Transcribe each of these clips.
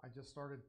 I just started.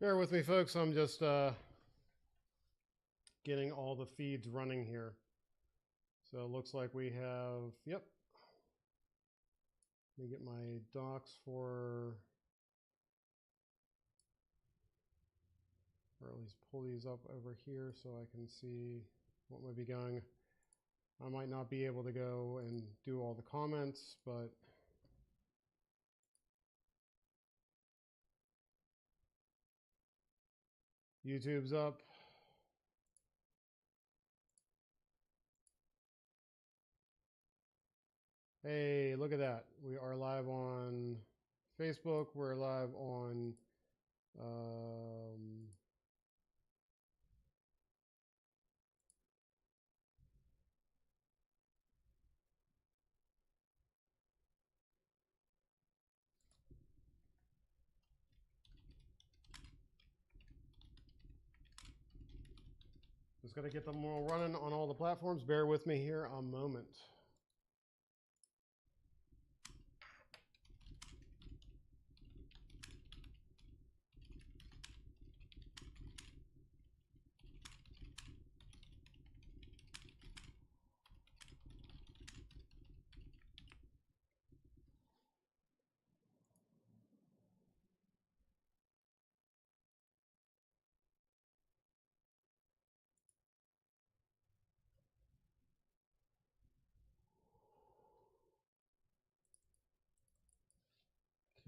Bear with me, folks. I'm just getting all the feeds running here. So it looks like we have, yep. Let me get my docs or at least pull these up over here so I can see what might be going. I might not be able to go and do all the comments, but YouTube's up. Hey, look at that. We are live on Facebook. We're live on just got to get them all running on all the platforms. Bear with me here a moment.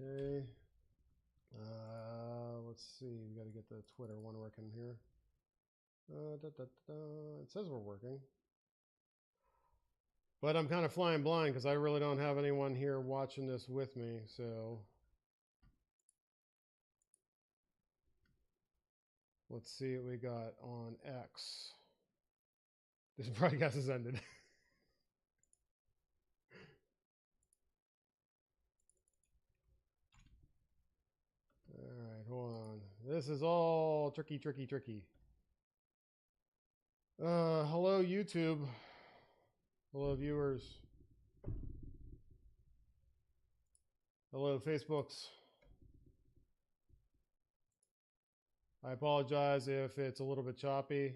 Okay. Let's see. We got to get the Twitter one working here. It says we're working. But I'm kind of flying blind because I really don't have anyone here watching this with me. So let's see what we got on X. This broadcast has ended. All right, hold on. This is all tricky. Hello, YouTube. Hello, viewers. Hello, Facebooks. I apologize if it's a little bit choppy.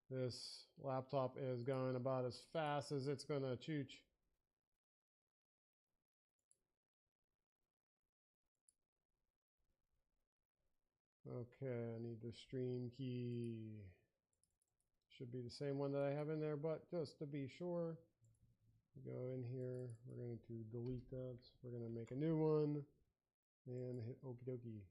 This laptop is going about as fast as it's going to chooch. Okay, I need the stream key. Should be the same one that I have in there, but just to be sure, go in here. We're going to delete that. We're going to make a new one and hit okie dokie.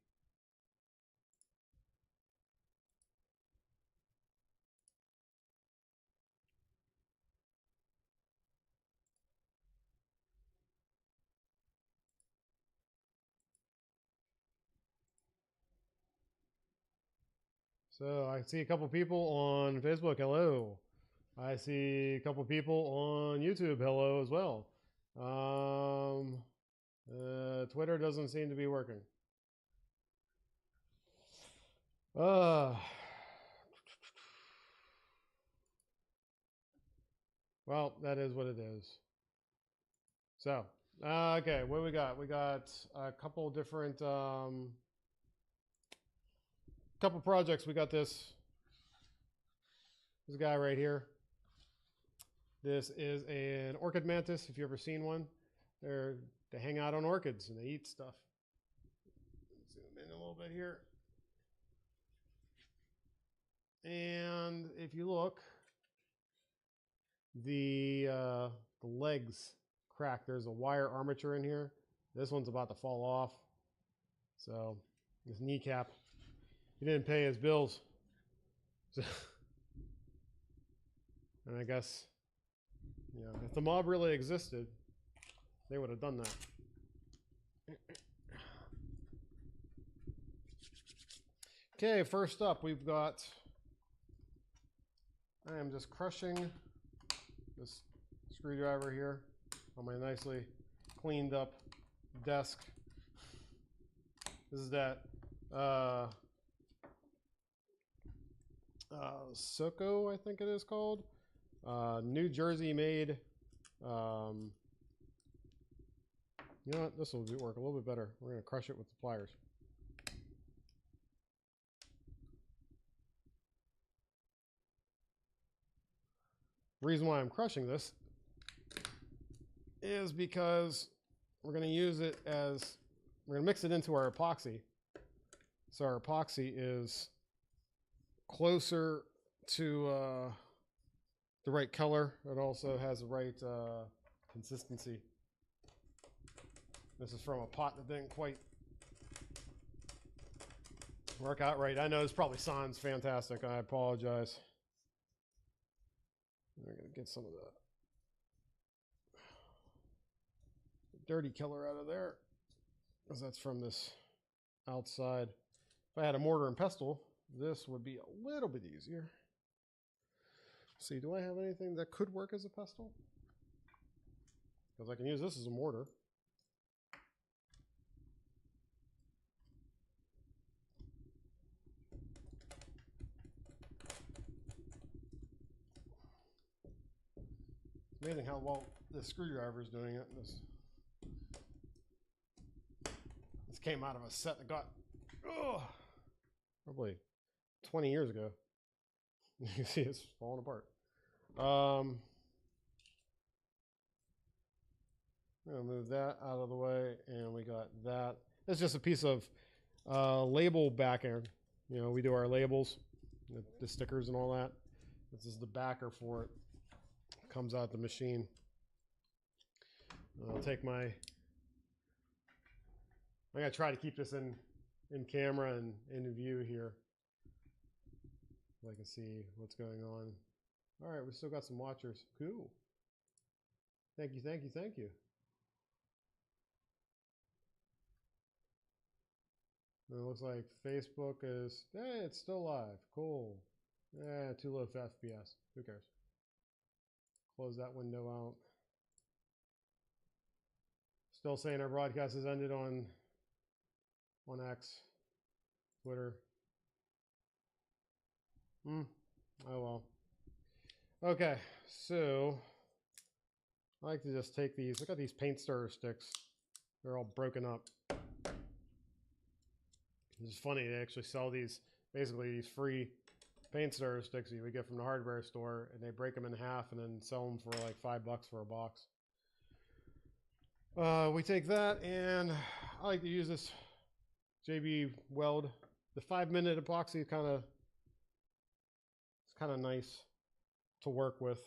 So I see a couple people on Facebook. Hello. I see a couple people on YouTube. Hello as well. Twitter doesn't seem to be working. Well, that is what it is. So, okay, what do we got? We got a couple different, couple projects. We got this guy right here. This is an orchid mantis, if you've ever seen one. They hang out on orchids and they eat stuff. Zoom in a little bit here. And if you look, the legs crack. There's a wire armature in here. This one's about to fall off. So this kneecap, he didn't pay his bills. So, and I guess, you know, if the mob really existed, they would have done that. Okay, first up we've got, I am just crushing this screwdriver here on my nicely cleaned up desk. This is that Soko, I think it is called. New Jersey made. You know what? This will work a little bit better. We're going to crush it with the pliers. The reason why I'm crushing this is because we're going to use it as, we're going to mix it into our epoxy. So our epoxy is closer to the right color. It also has the right consistency. This is from a pot that didn't quite work out right. I know this probably sounds fantastic. I apologize. We're going to get some of the dirty killer out of there, because that's from this outside. If I had a mortar and pestle, this would be a little bit easier. Let's see, do I have anything that could work as a pestle? Because I can use this as a mortar. It's amazing how well this screwdriver is doing it. This came out of a set that got probably 20 years ago. You can see it's falling apart. I'm going to move that out of the way, and we got that. It's just a piece of label backer. You know, we do our labels, the stickers and all that. This is the backer for it. Comes out the machine. I'll take my, I'm going to try to keep this in camera and in view here, so I can see what's going on. All right, we still got some watchers. Cool. Thank you, thank you, thank you. And it looks like Facebook is, hey, it's still live. Cool. Yeah, too low for FPS. Who cares? Close that window out. Still saying our broadcast has ended on X, Twitter. Oh well. Okay, so I like to just take these. Look at these paint stirrer sticks. They're all broken up. It's funny, they actually sell these, basically these free paint stirrer sticks you would get from the hardware store, and they break them in half and then sell them for like $5 for a box. We take that, and I like to use this JB Weld. The 5-minute epoxy is kind of nice to work with.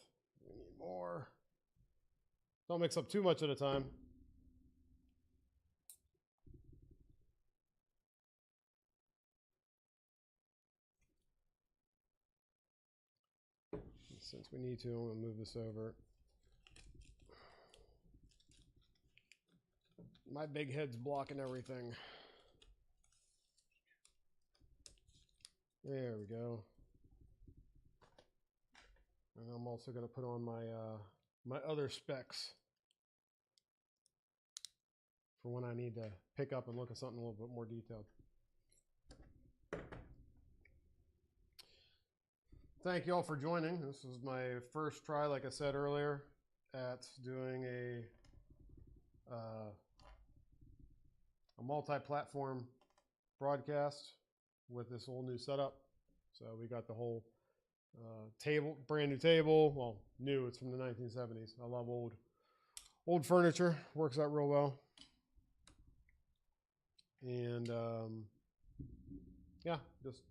We need more. Don't mix up too much at a time. Since we need to, I'm going to move this over. My big head's blocking everything. There we go. And I'm also going to put on my my other specs. for when I need to pick up and look at something a little bit more detailed. Thank you all for joining. This is my first try, like I said earlier, at doing a multi-platform broadcast with this whole new setup. So we got the whole table, brand new table. Well, new, it's from the 1970s. I love old furniture. Works out real well. And yeah, just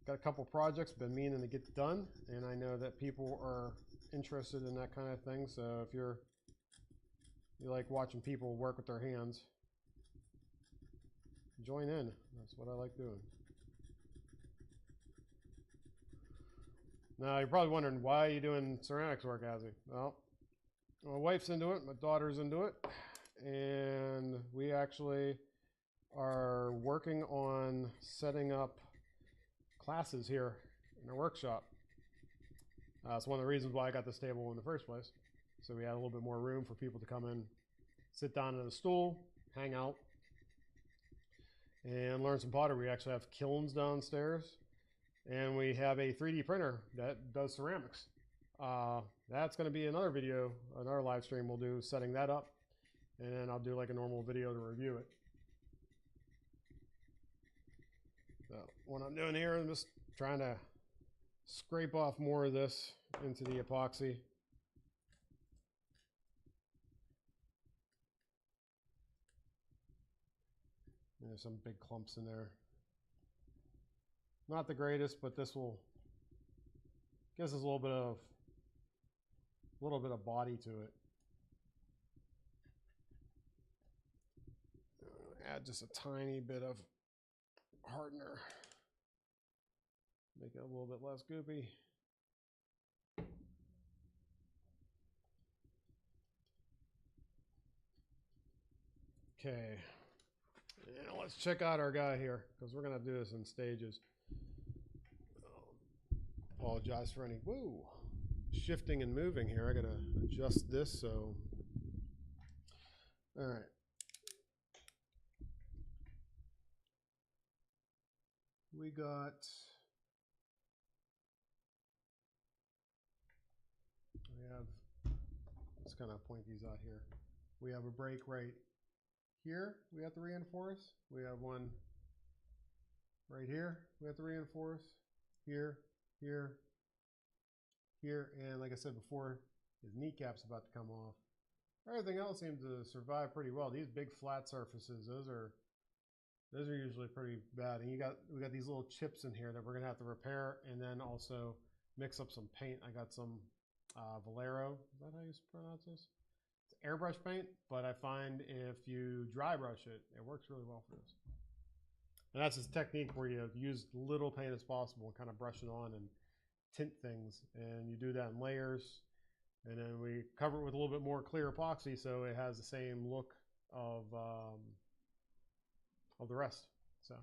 got a couple projects been meaning to get done, and I know that people are interested in that kind of thing. So if you like watching people work with their hands, join in. That's what I like doing. Now you're probably wondering, why are you doing ceramics work, Azzys? Well, my wife's into it, my daughter's into it, and we actually are working on setting up classes here in our workshop. It's one of the reasons why I got this table in the first place. So we had a little bit more room for people to come in, sit down on a stool, hang out, and learn some pottery. We actually have kilns downstairs, and we have a 3D printer that does ceramics. That's going to be another video, another live stream we'll do, setting that up, and then I'll do like a normal video to review it. So what I'm doing here, I'm just trying to scrape off more of this into the epoxy. There's some big clumps in there. Not the greatest, but this will gives us a little bit of body to it. Add just a tiny bit of hardener. Make it a little bit less goopy. Okay, now let's check out our guy here, because we're going to do this in stages. Apologize for any shifting and moving here. I got to adjust this. So, all right. We have, let's kind of point these out here. We have a break right here we have to reinforce. We have one right here we have to reinforce. Here, here, here, and like I said before, his kneecap's about to come off. Everything else seems to survive pretty well. These big flat surfaces, those are usually pretty bad. And we got these little chips in here that we're gonna have to repair, and then also mix up some paint. I got some Valero. Is that how you pronounce this? It's airbrush paint, but I find if you dry brush it, it works really well for this. And that's his technique, where you use little paint as possible and kind of brush it on and tint things. And you do that in layers. And then we cover it with a little bit more clear epoxy, so it has the same look of the rest. So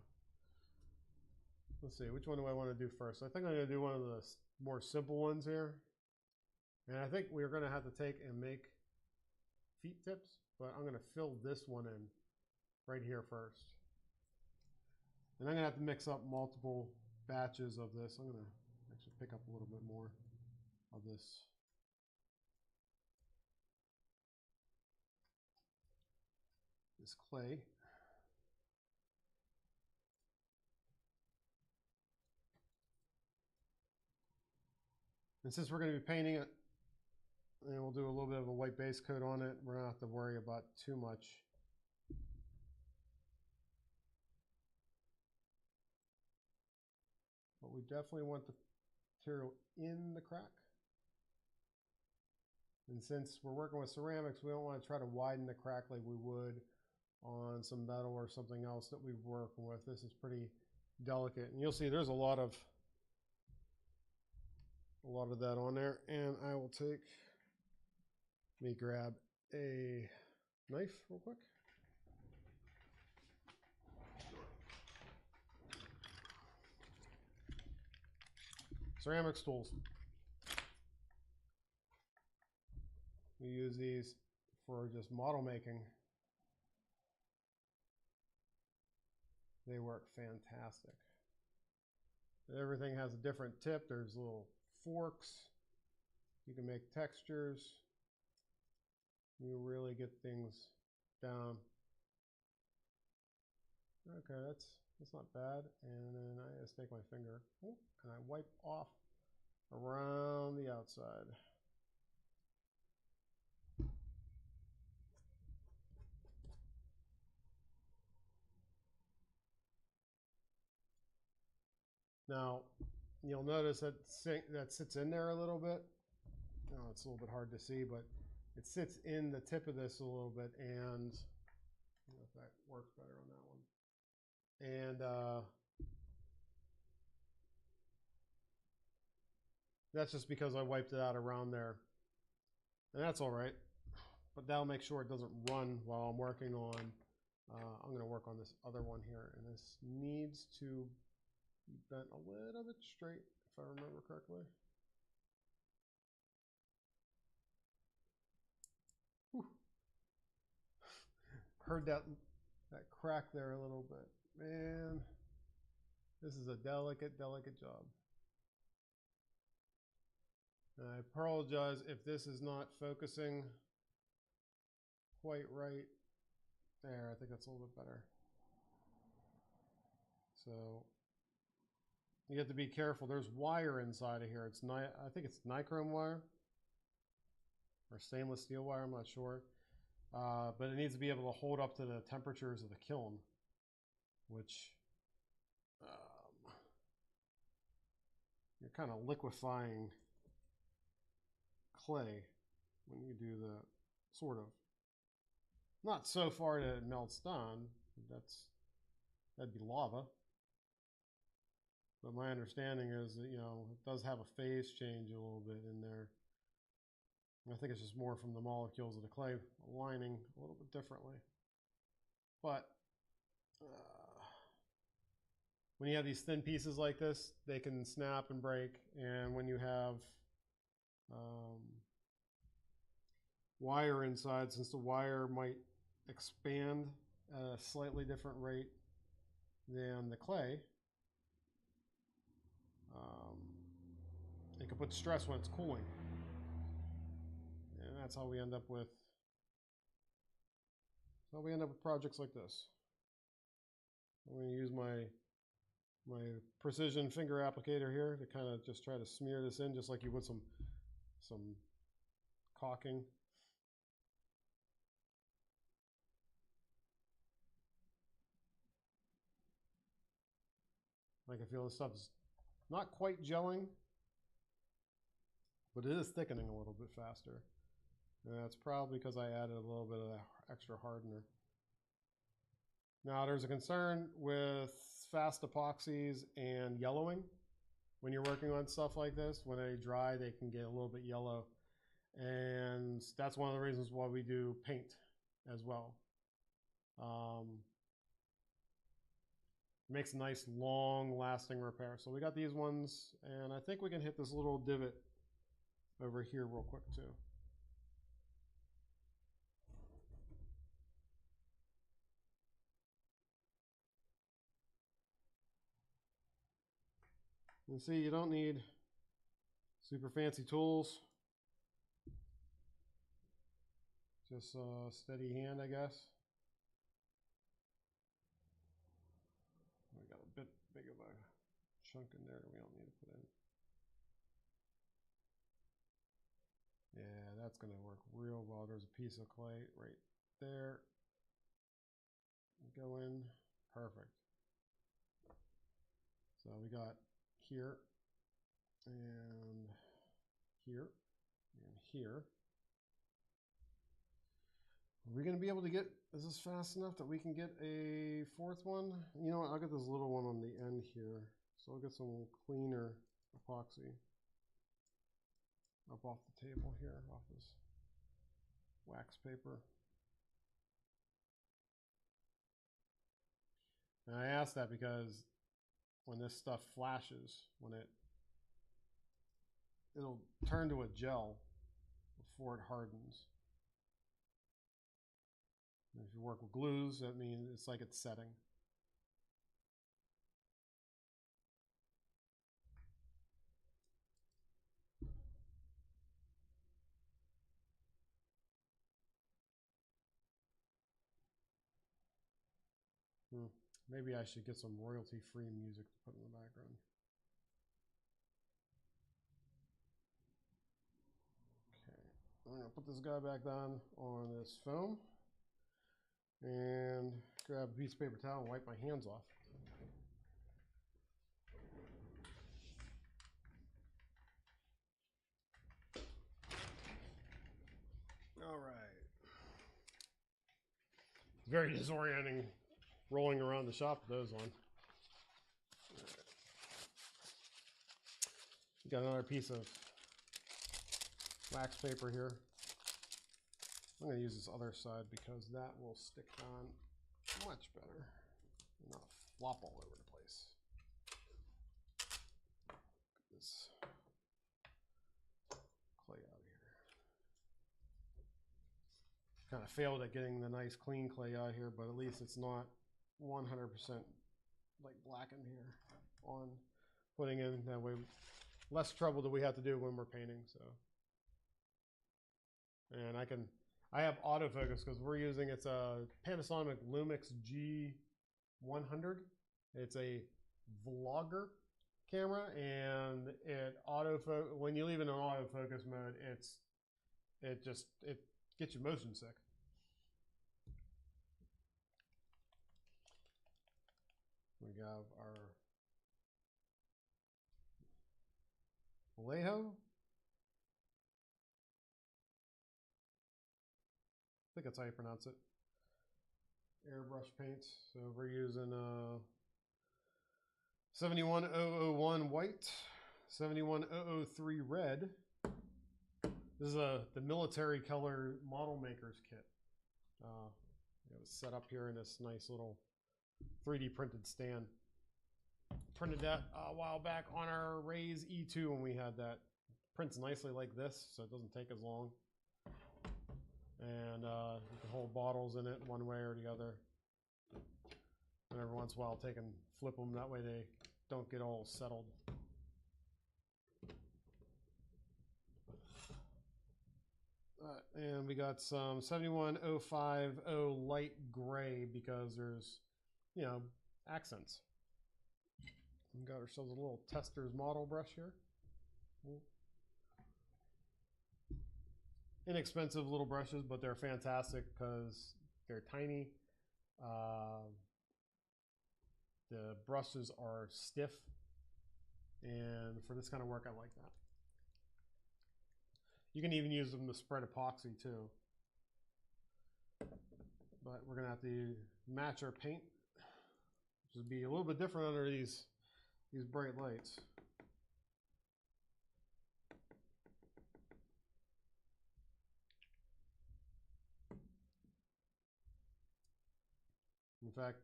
let's see, which one do I want to do first? I think I'm going to do one of the more simple ones here. And I think we're going to have to take and make feet tips, but I'm going to fill this one in right here first. And I'm going to have to mix up multiple batches of this. I'm going to actually pick up a little bit more of this. This clay. And since we're going to be painting it, and we'll do a little bit of a white base coat on it, we're going to have to worry about too much. But we definitely want the material in the crack. And since we're working with ceramics, we don't want to try to widen the crack like we would on some metal or something else that we're working with. This is pretty delicate, and you'll see there's a lot of that on there. And I will let me grab a knife real quick. Ceramics tools. We use these for just model making, they work fantastic. Everything has a different tip. There's little forks. You can make textures. You really get things down. Okay, that's not bad. And then I just take my finger and I wipe off around the outside. Now, you'll notice that that sits in there a little bit. Oh, it's a little bit hard to see, but it sits in the tip of this a little bit, and I don't know if that works better on that one. And that's just because I wiped it out around there. And that's all right, but that'll make sure it doesn't run while I'm working on, I'm going to work on this other one here, and this needs to be bent a little bit straight, if I remember correctly. Whew. Heard that crack there a little bit. Man, this is a delicate, delicate job. And I apologize if this is not focusing quite right. There, I think that's a little bit better. So you have to be careful. There's wire inside of here. I think it's nichrome wire or stainless steel wire. I'm not sure, but it needs to be able to hold up to the temperatures of the kiln, which you're kind of liquefying clay when you do the sort of, not so far that it melts down. That'd be lava. But my understanding is that, it does have a phase change a little bit in there. I think it's just more from the molecules of the clay aligning a little bit differently. But when you have these thin pieces like this, they can snap and break. And when you have wire inside, since the wire might expand at a slightly different rate than the clay, it can put stress when it's cooling. And that's how we end up with projects like this. I'm going to use my precision finger applicator here to kind of just try to smear this in, just like you would some caulking. I can feel this stuff's not quite gelling, but it is thickening a little bit faster. And that's probably because I added a little bit of extra hardener. Now, there's a concern with fast epoxies and yellowing. When you're working on stuff like this, when they dry, they can get a little bit yellow. And that's one of the reasons why we do paint as well. Makes a nice long lasting repair. So we got these ones, and I think we can hit this little divot over here real quick too. You see, you don't need super fancy tools. Just a steady hand, I guess. We got a bit big of a chunk in there that we don't need to put in. Yeah, that's going to work real well. There's a piece of clay right there. Go in. Perfect. So we got here and here and here. Are we going to be able to get, is this fast enough that we can get a fourth one? You know what, I'll get this little one on the end here. So I'll get some cleaner epoxy up off the table here, off this wax paper. And I ask that because when this stuff flashes, it'll turn to a gel before it hardens. If you work with glues, that means it's like it's setting. Maybe I should get some royalty-free music to put in the background. Okay, I'm gonna put this guy back down on this foam and grab a piece of paper towel and wipe my hands off. All right. Very disorienting rolling around the shop with those on. Got another piece of wax paper here. I'm going to use this other side because that will stick on much better and not flop all over the place. Get this clay out of here. Kind of failed at getting the nice clean clay out here, but at least it's not 100% like blackened here on putting in. That way less trouble do we have to do when we're painting. So, and I have autofocus because we're using, it's a Panasonic Lumix G100. It's a vlogger camera, and it autofocus, when you leave it in autofocus mode, it gets you motion sick. We have our Vallejo. I think that's how you pronounce it. Airbrush paints. So we're using 71001 white, 71003 red. This is the military color model maker's kit. It was set up here in this nice little 3D printed stand. Printed that a while back on our Raise E2 when we had that. Prints nicely like this, so it doesn't take as long. And you can hold bottles in it one way or the other. And every once in a while take and flip them, that way they don't get all settled. And we got some 71050 light gray because there's, you know, accents. We got ourselves a little tester's model brush here. Inexpensive little brushes, but they're fantastic because they're tiny. The brushes are stiff, and for this kind of work, I like that. You can even use them to spread epoxy too. But we're gonna have to match our paint, which would be a little bit different under these bright lights. In fact,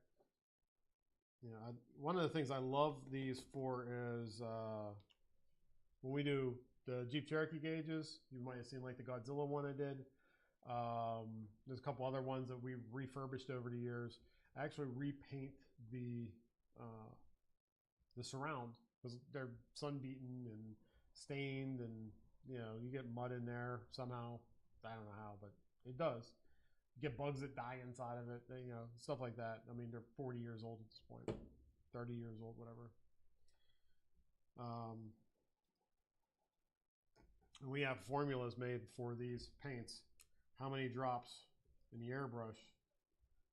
you know, one of the things I love these for is when we do the Jeep Cherokee gauges. You might have seen like the Godzilla one I did. There's a couple other ones that we've refurbished over the years. I actually repaint the surround because they're sun beaten and stained, and you know, you get mud in there somehow. I don't know how, but it does. You get bugs that die inside of it, you know, stuff like that. I mean, they're 40 years old at this point, 30 years old, whatever. We have formulas made for these paints, how many drops in the airbrush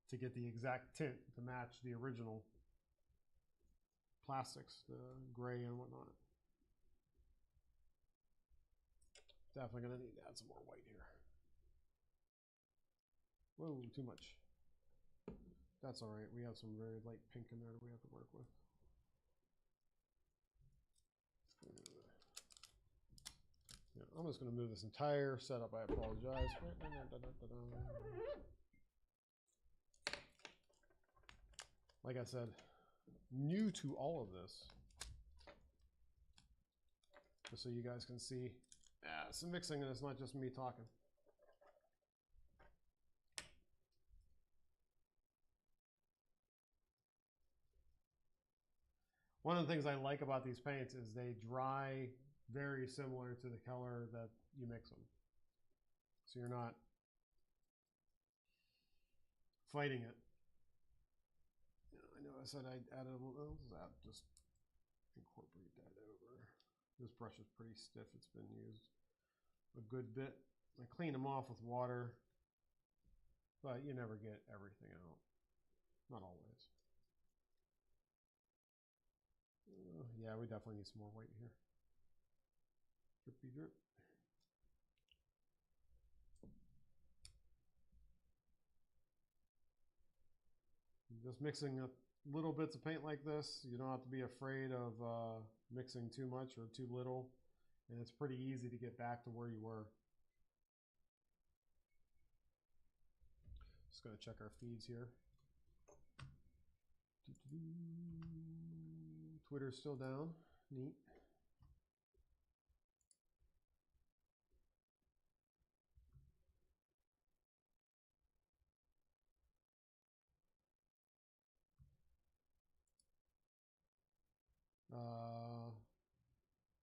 to get the exact tint to match the original plastics, the gray and whatnot. Definitely gonna need to add some more white here. Whoa, too much. That's all right. We have some very light pink in there that we have to work with. Yeah, I'm just going to move this entire setup. I apologize. Like I said, new to all of this. Just so you guys can see. Some mixing, and it's not just me talking. One of the things I like about these paints is they dry very similar to the color that you mix them. So you're not fighting it. I know I said I added a little, just incorporate that over. This brush is pretty stiff. It's been used a good bit. I clean them off with water, but you never get everything out. Not always. Yeah, we definitely need some more white here. Drippy drip. Just mixing up little bits of paint like this, you don't have to be afraid of mixing too much or too little, and it's pretty easy to get back to where you were. Just going to check our feeds here. Twitter's still down. Neat.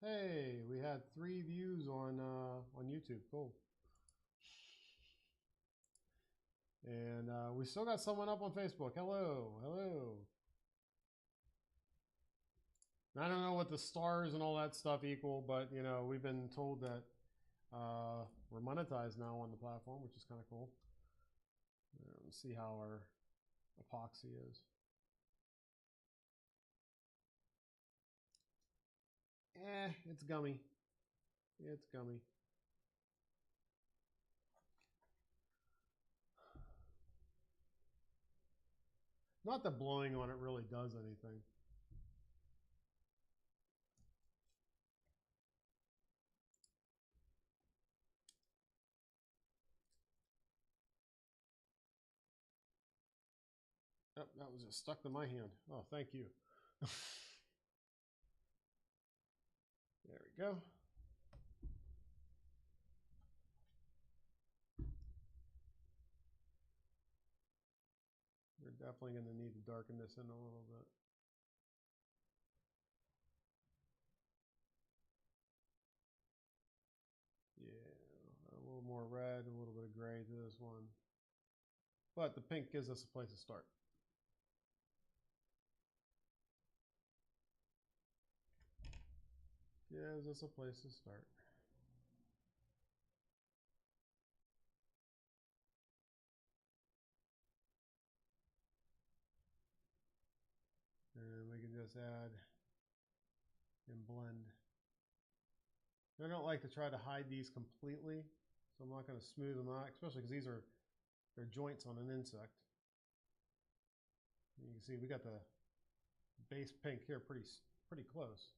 Hey, we had 3 views on YouTube. Cool. And we still got someone up on Facebook. Hello, hello. I don't know what the stars and all that stuff equal, but you know, we've been told that we're monetized now on the platform, which is kind of cool. Let's see how our epoxy is. It's gummy. It's gummy. Not that blowing on it really does anything. Yep, that was just stuck to my hand. Oh, thank you. There we go. We're definitely going to need to darken this in a little bit. Yeah, a little more red, a little bit of gray to this one. But the pink gives us a place to start. Gives us a place to start. And we can just add and blend. I don't like to try to hide these completely, so I'm not going to smooth them out, especially because they're joints on an insect. You can see we got the base pink here pretty close.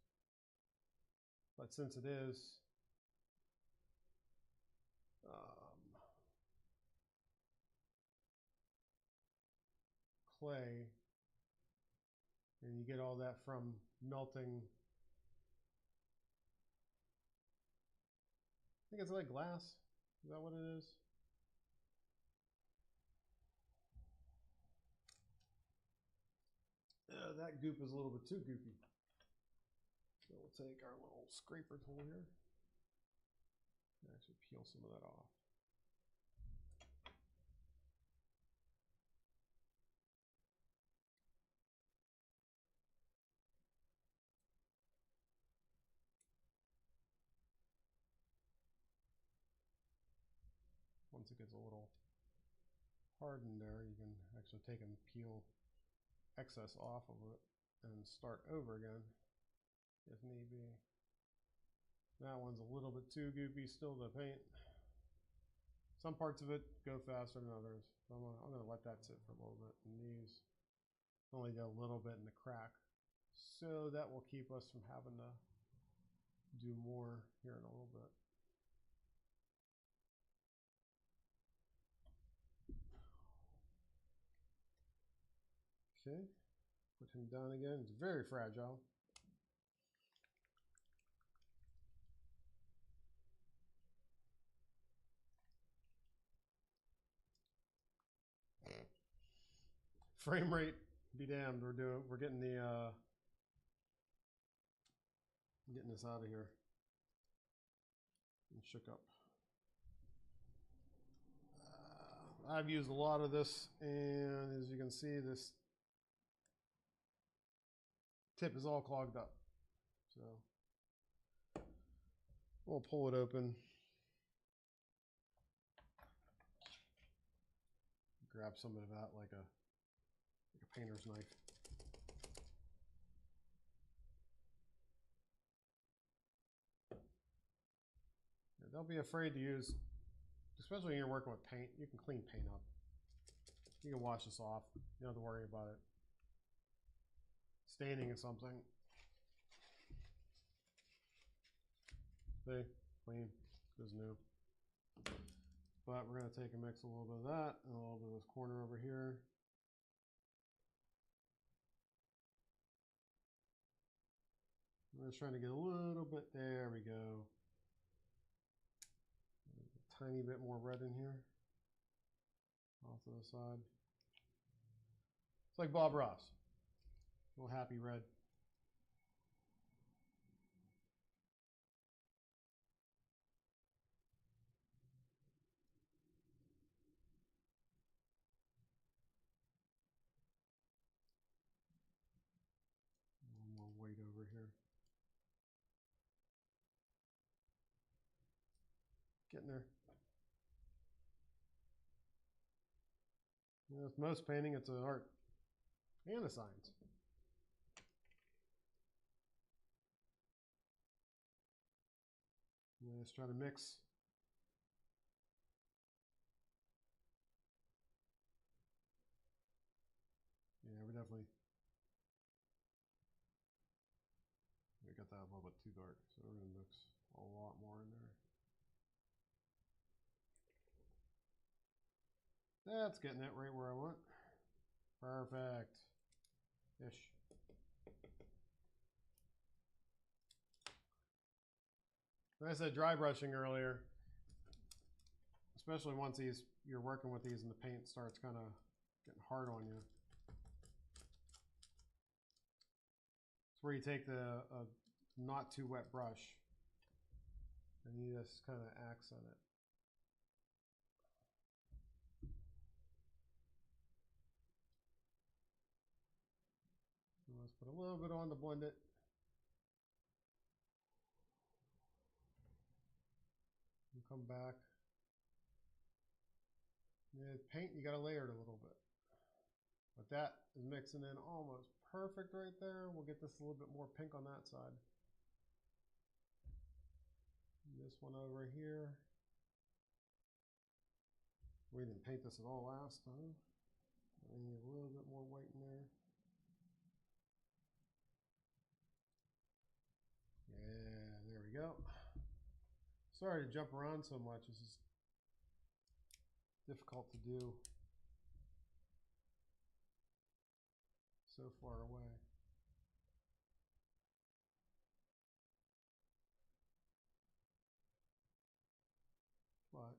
But since it is clay, and you get all that from melting, I think it's like glass. Is that what it is? That goop is a little bit too goopy. So we'll take our little scraper tool here and actually peel some of that off. Once it gets a little hardened there, you can actually take and peel excess off of it and start over again if need be. That one's a little bit too goopy still to paint. Some parts of it go faster than others. So I'm going to let that sit for a little bit. And these only get a little bit in the crack. So that will keep us from having to do more here in a little bit. Okay, put him down again. It's very fragile. Frame rate be damned. We're getting the I'm getting this out of here. And shook up. I've used a lot of this, and as you can see, this tip is all clogged up. So we'll pull it open. Grab some of that like a painter's knife. Yeah, don't be afraid to use, especially when you're working with paint. You can clean paint up. You can wash this off. You don't have to worry about it staining or something. See, clean, as new. But we're going to take and mix a little bit of that and a little bit of this corner over here. I'm just trying to get a little bit, there we go. A tiny bit more red in here. Off to the side. It's like Bob Ross. A little happy red. A little more white over here. Getting there. You know, with most painting, it's an art and a science. And just try to mix. Yeah, we definitely. We got that a little bit too dark, so we're going to mix a lot more in there. That's getting it right where I want. Perfect. Ish. Like I said, dry brushing earlier, especially once you're working with these and the paint starts kind of getting hard on you. It's where you take the not too wet brush and you just kind of accent it. Let's put a little bit on to blend it. And come back. Yeah, paint, you got to layer it a little bit. But that is mixing in almost perfect right there. We'll get this a little bit more pink on that side. And this one over here. We didn't paint this at all last time. I need a little bit more white in there. Yeah, there we go. Sorry to jump around so much. This is difficult to do so far away. But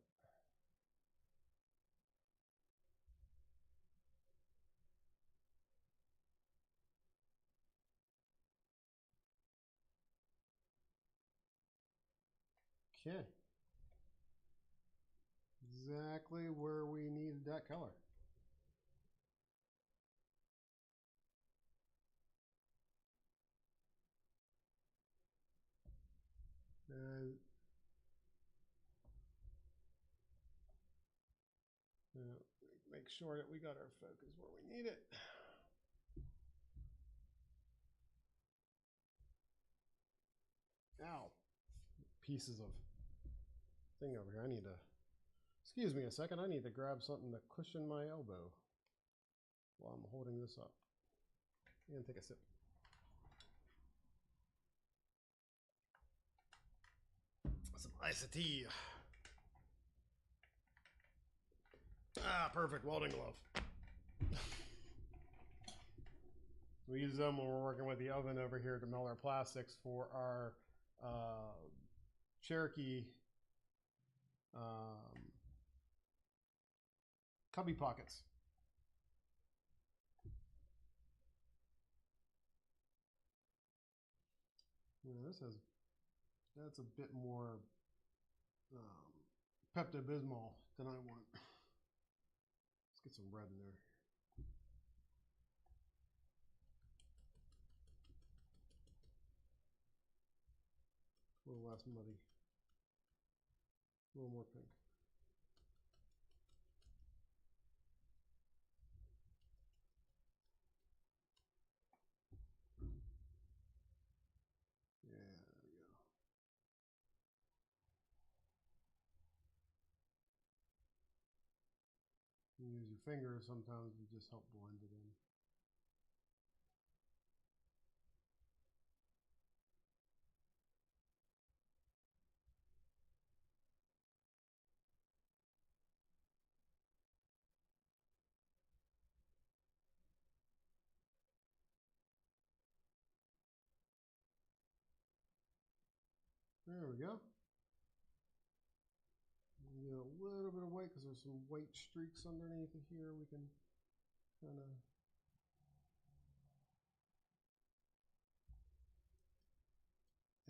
okay. Exactly where we needed that color. And make sure that we got our focus where we need it. Ow. Pieces of thing over here. I need to, excuse me a second, I need to grab something to cushion my elbow while I'm holding this up. And take a sip. Some iced tea. Ah, perfect welding glove. We use them when we're working with the oven over here to melt our plastics for our Cherokee cubby pockets. All That's a bit more Pepto-Bismol than I want. Let's get some red in there. A little less muddy. A little more pink. Yeah, there we go. You use your fingers sometimes to just help blend it in. There we go. Get a little bit of white because there's some white streaks underneath it here. We can kind of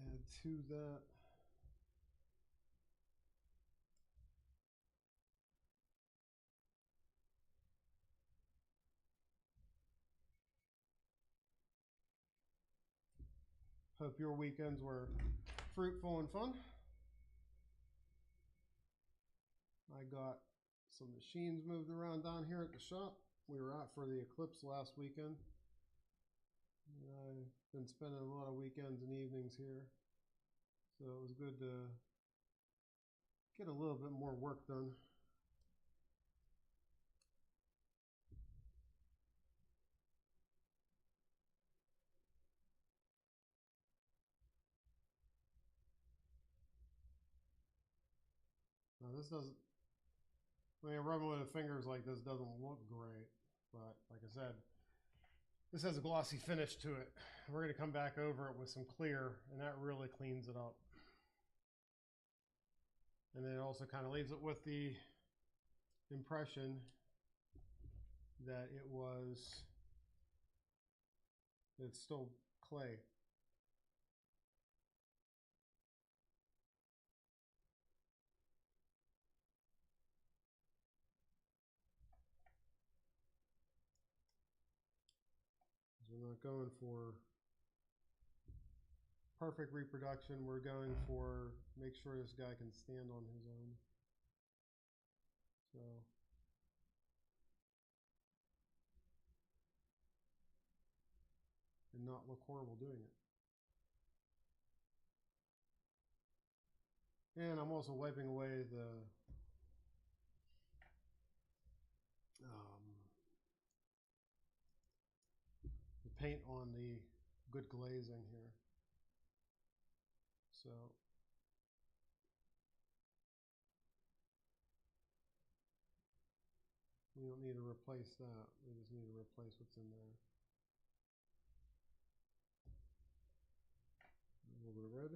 add to that. Hope your weekends were fruitful and fun. I got some machines moved around down here at the shop. We were out for the eclipse last weekend. And I've been spending a lot of weekends and evenings here. So it was good to get a little bit more work done. Now this doesn't, I mean, rubbing with the fingers like this doesn't look great, but like I said, this has a glossy finish to it. We're going to come back over it with some clear, and that really cleans it up. And then it also kind of leaves it with the impression that it's still clay. We're not going for perfect reproduction. We're going for make sure this guy can stand on his own. So and not look horrible doing it. And I'm also wiping away the paint on the good glazing here. So we don't need to replace that. We just need to replace what's in there. A little bit of red.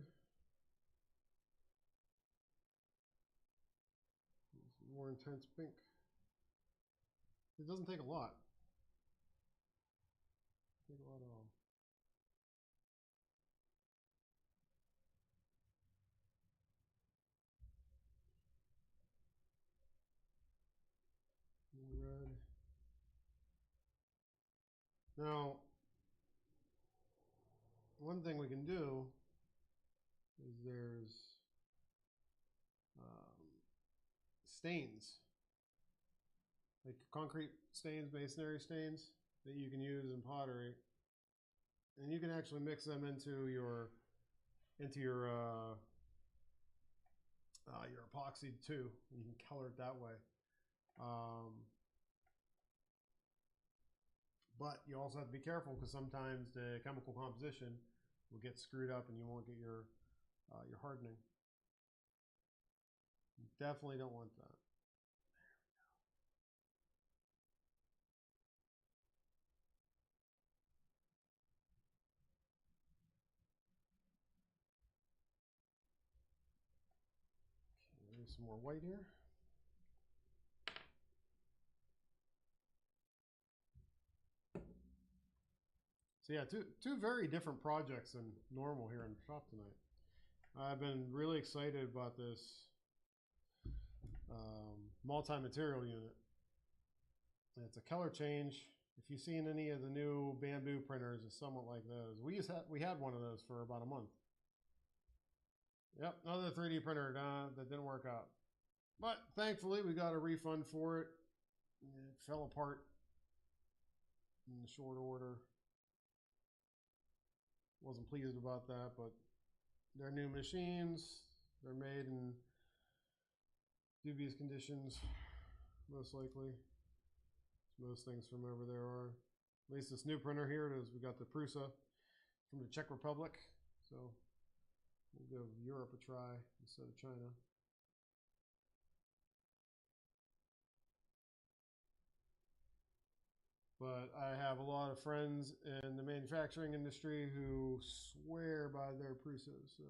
Some more intense pink. It doesn't take a lot. Take a lot at all. More red. Now, one thing we can do is there's stains, like concrete stains, masonry stains that you can use in pottery, and you can actually mix them into your epoxy too. You can color it that way. But you also have to be careful because sometimes the chemical composition will get screwed up and you won't get your hardening. You definitely don't want that. Okay, use some more white here. So yeah, two very different projects than normal here in the shop tonight. I've been really excited about this multi-material unit. It's a color change. If you've seen any of the new bamboo printers, it's somewhat like those. We had one of those for about a month. Yep, another 3D printer that didn't work out. But thankfully, we got a refund for it. It fell apart in short order. Wasn't pleased about that, but they're new machines. They're made in dubious conditions, most likely. Most things from over there are. At least this new printer here it is. We got the Prusa from the Czech Republic. So we'll give Europe a try instead of China. But I have a lot of friends in the manufacturing industry who swear by their Prusas. So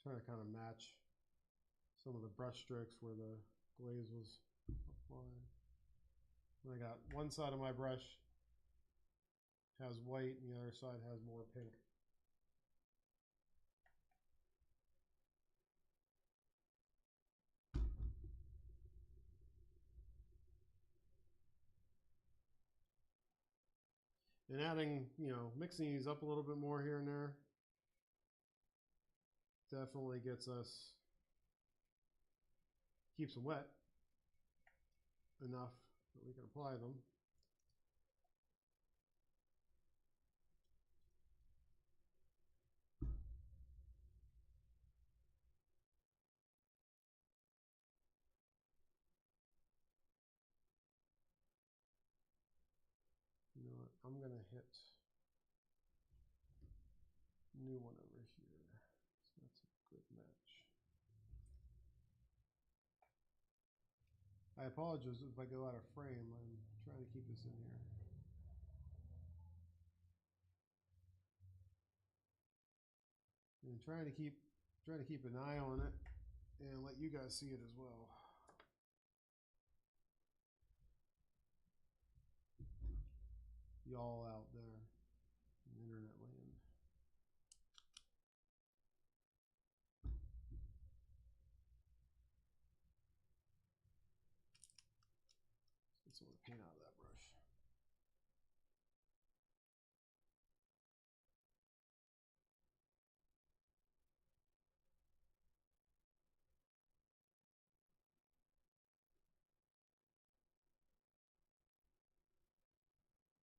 trying to kind of match some of the brush strokes where the glaze was applied. And I got one side of my brush has white and the other side has more pink. And adding, mixing these up a little bit more here and there definitely gets us, keeps them wet enough that we can apply them. You know what? I'm going to hit new one over here. So that's a good match. I apologize if I go out of frame. I'm trying to keep this in here. And trying to keep an eye on it and let you guys see it as well. Y'all out there in internet land. Let's get some of the paint out of that brush.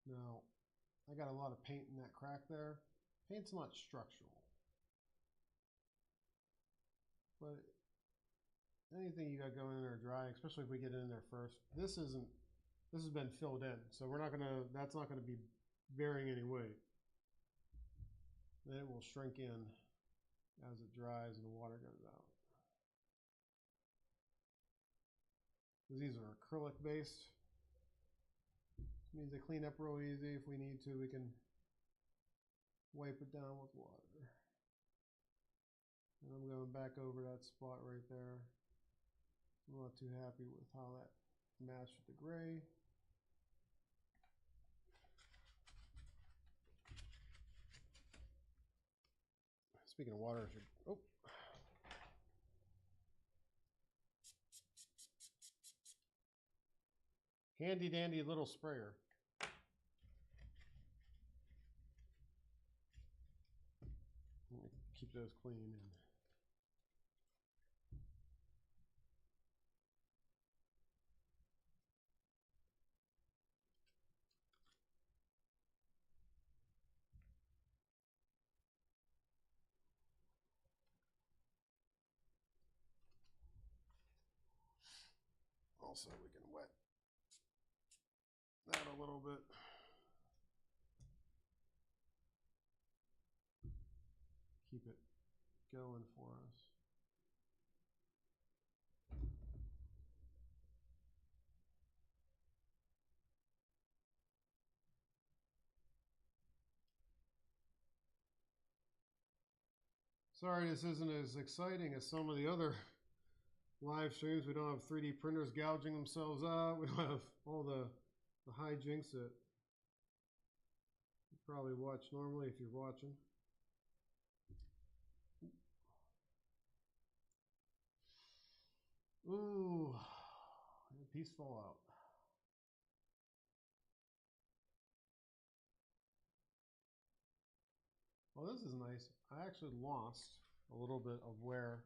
Now, I got a lot of paint in that crack there. Paint's not structural. But anything you got going in there dry, especially if we get in there first, this has been filled in. So that's not gonna be bearing any weight. Then it will shrink in as it dries and the water goes out. These are acrylic based. This means they clean up real easy. If we need to, we can wipe it down with water. And I'm going back over that spot right there. I'm not too happy with how that matched with the gray. Speaking of water, handy dandy little sprayer. Keep those clean. Also, we can wet that a little bit. Keep it going for us. Sorry this isn't as exciting as some of the other live streams. We don't have 3D printers gouging themselves out. We don't have all the hijinks that you probably watch normally if you're watching. Ooh, piece fall out. Well, this is nice. I actually lost a little bit of where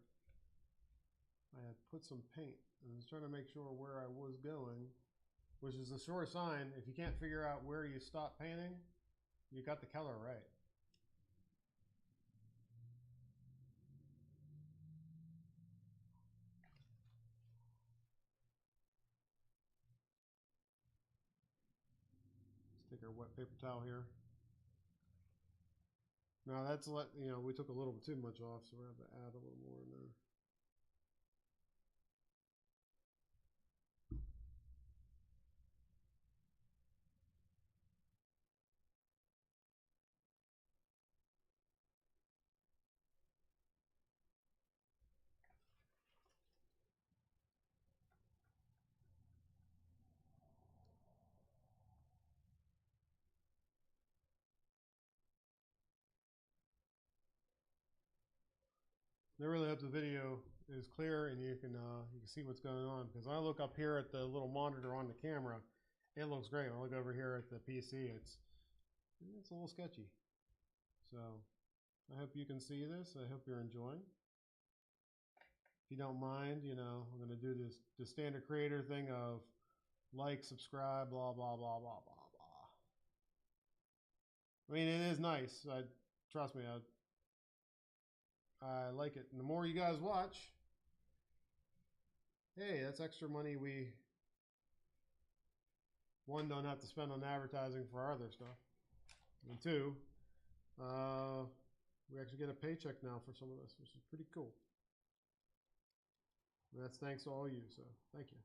I had put some paint. I was trying to make sure where I was going, which is a sure sign. If you can't figure out where you stop painting, you got the color right. Let's take our wet paper towel here. Now that's we took a little bit too much off, so we're going to have to add a little more in there. I really hope the video is clear and you can see what's going on, because when I look up here at the little monitor on the camera, it looks great. When I look over here at the PC, it's a little sketchy. So I hope you can see this. I hope you're enjoying. If you don't mind, I'm going to do the standard creator thing of like, subscribe, blah blah blah blah blah blah. I mean, it is nice. Trust me, I like it. And the more you guys watch, hey, that's extra money we, one, don't have to spend on advertising for our other stuff. And two, we actually get a paycheck now for some of this, which is pretty cool. And that's thanks to all you, so thank you.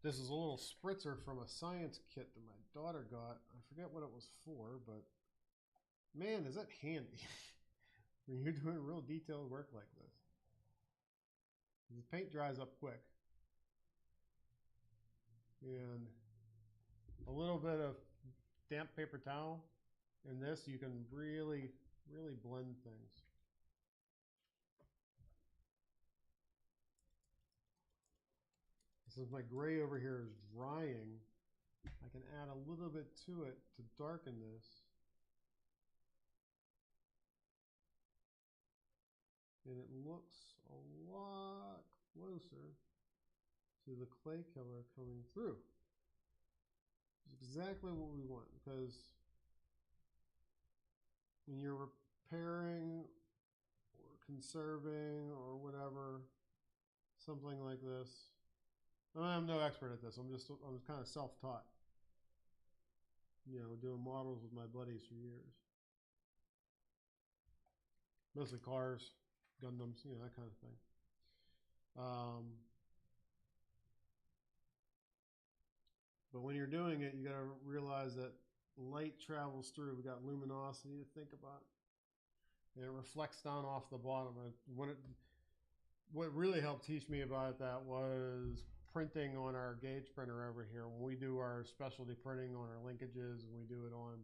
This is a little spritzer from a science kit that my daughter got. I forget what it was for, but man, is that handy when you're doing real detailed work like this. The paint dries up quick. And a little bit of damp paper towel in this, you can really, really blend things. Since my gray over here is drying, I can add a little bit to it to darken this. And it looks a lot closer to the clay color coming through. It's exactly what we want, because when you're repairing or conserving or whatever, something like this, I'm no expert at this. I'm kind of self-taught. Doing models with my buddies for years. Mostly cars, Gundams, that kind of thing. But when you're doing it, you got to realize that light travels through. We got luminosity to think about, and it reflects down off the bottom. What really helped teach me about that was printing on our gauge printer over here. When we do our specialty printing on our linkages, and we do it on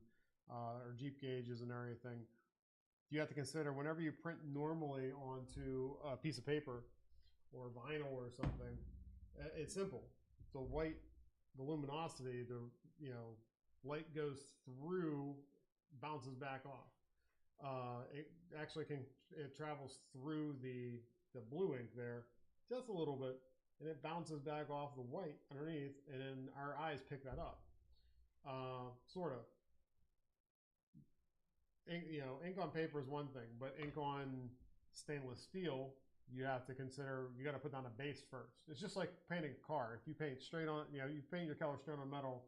our Jeep gauges and everything, you have to consider whenever you print normally onto a piece of paper or vinyl or something, it's simple. The luminosity, light goes through, bounces back off. It actually it travels through the blue ink there just a little bit, and it bounces back off the white underneath, and then our eyes pick that up. Sort of. Ink on paper is one thing, but ink on stainless steel, you have to consider, you got to put down a base first. It's just like painting a car. If you paint straight on, you paint your color straight on metal,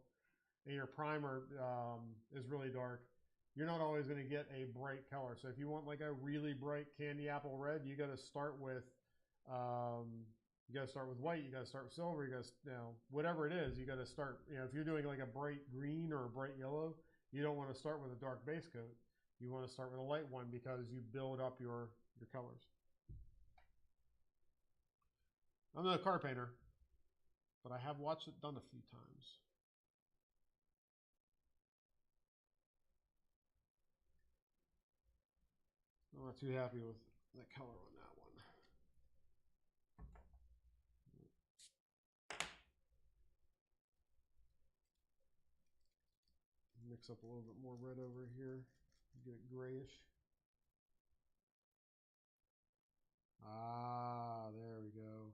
and your primer is really dark, you're not always going to get a bright color. So if you want like a really bright candy apple red, you got to start with white, you got to start with silver, you got to, whatever it is, you got to start, if you're doing like a bright green or a bright yellow, you don't want to start with a dark base coat. You want to start with a light one because you build up your colors. I'm not a car painter, but I have watched it done a few times. I'm not too happy with the color on that one. Mix up a little bit more red over here, get it grayish. Ah, there we go.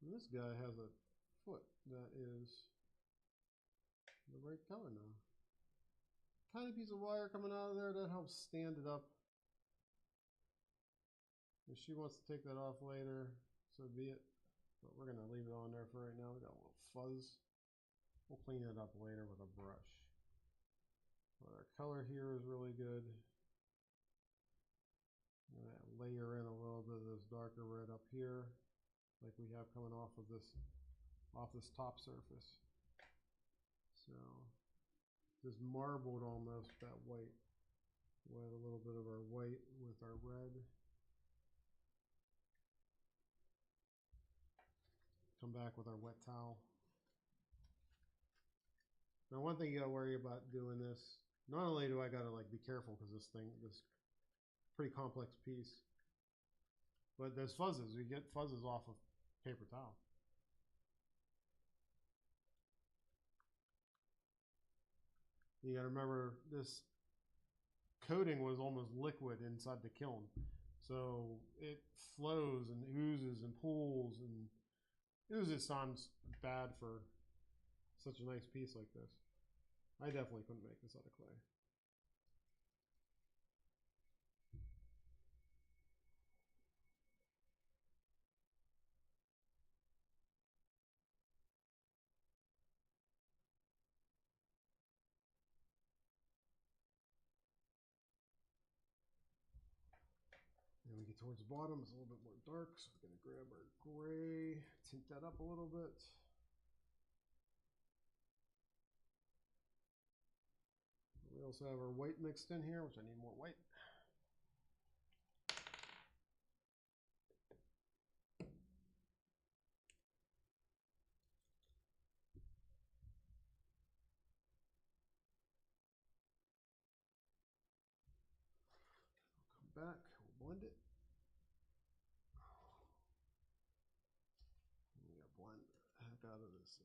And this guy has a foot that is the right color now. Tiny piece of wire coming out of there, that helps stand it up. If she wants to take that off later, so be it. But we're going to leave it on there for right now. We got a little fuzz. We'll clean it up later with a brush. But our color here is really good. I'm going to layer in a little bit of this darker red up here, like we have coming off this top surface. So just marbled almost that white. We'll add a little bit of our white with our red. Come back with our wet towel. Now one thing you gotta worry about doing this, not only do I gotta like be careful because this pretty complex piece, but there's fuzzes. You get fuzzes off of paper towel. You gotta remember this coating was almost liquid inside the kiln. So it flows and oozes and pools, and oozes sounds bad for such a nice piece like this. I definitely couldn't make this out of clay. And we get towards the bottom, it's a little bit more dark, so we're gonna grab our gray, tint that up a little bit. We also have our white mixed in here, which I need more white. Come back, we'll blend it. We gotta blend the heck out of this side.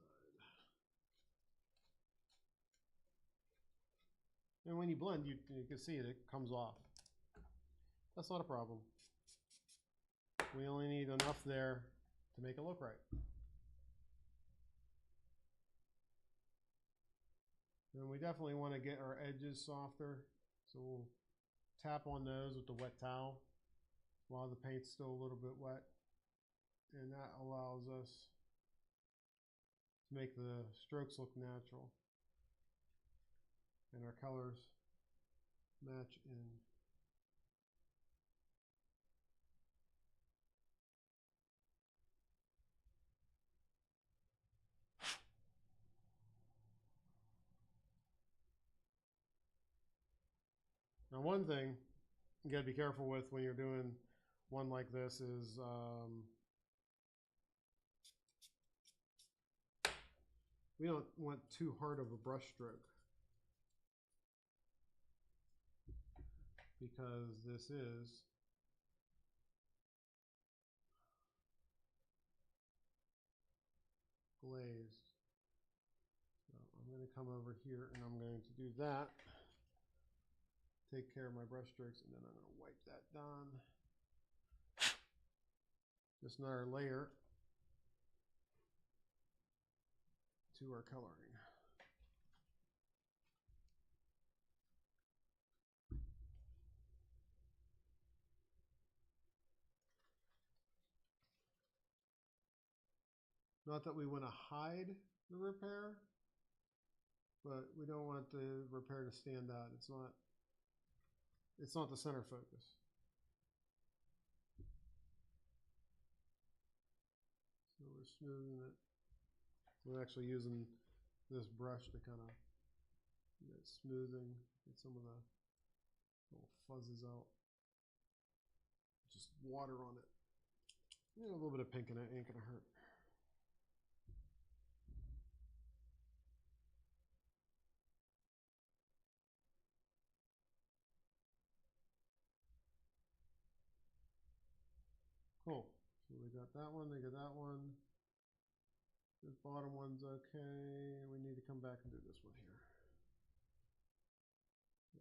And when you blend, you can see it comes off. That's not a problem. We only need enough there to make it look right. And we definitely want to get our edges softer, so we'll tap on those with the wet towel while the paint's still a little bit wet, and that allows us to make the strokes look natural and our colors match in. Now one thing you got to be careful with when you're doing one like this is we don't want too hard of a brush stroke, because this is glazed. So I'm going to come over here and I'm going to do that. Take care of my brush strokes, and then I'm going to wipe that down. Just another layer to our coloring. Not that we want to hide the repair, but we don't want the repair to stand out. It's not the center focus. So we're smoothing it. We're actually using this brush to kind of get smoothing, get some of the little fuzzes out. Just water on it. Yeah, a little bit of pink in it ain't gonna hurt. Cool. So we got that one, they got that one. This bottom one's okay. We need to come back and do this one here.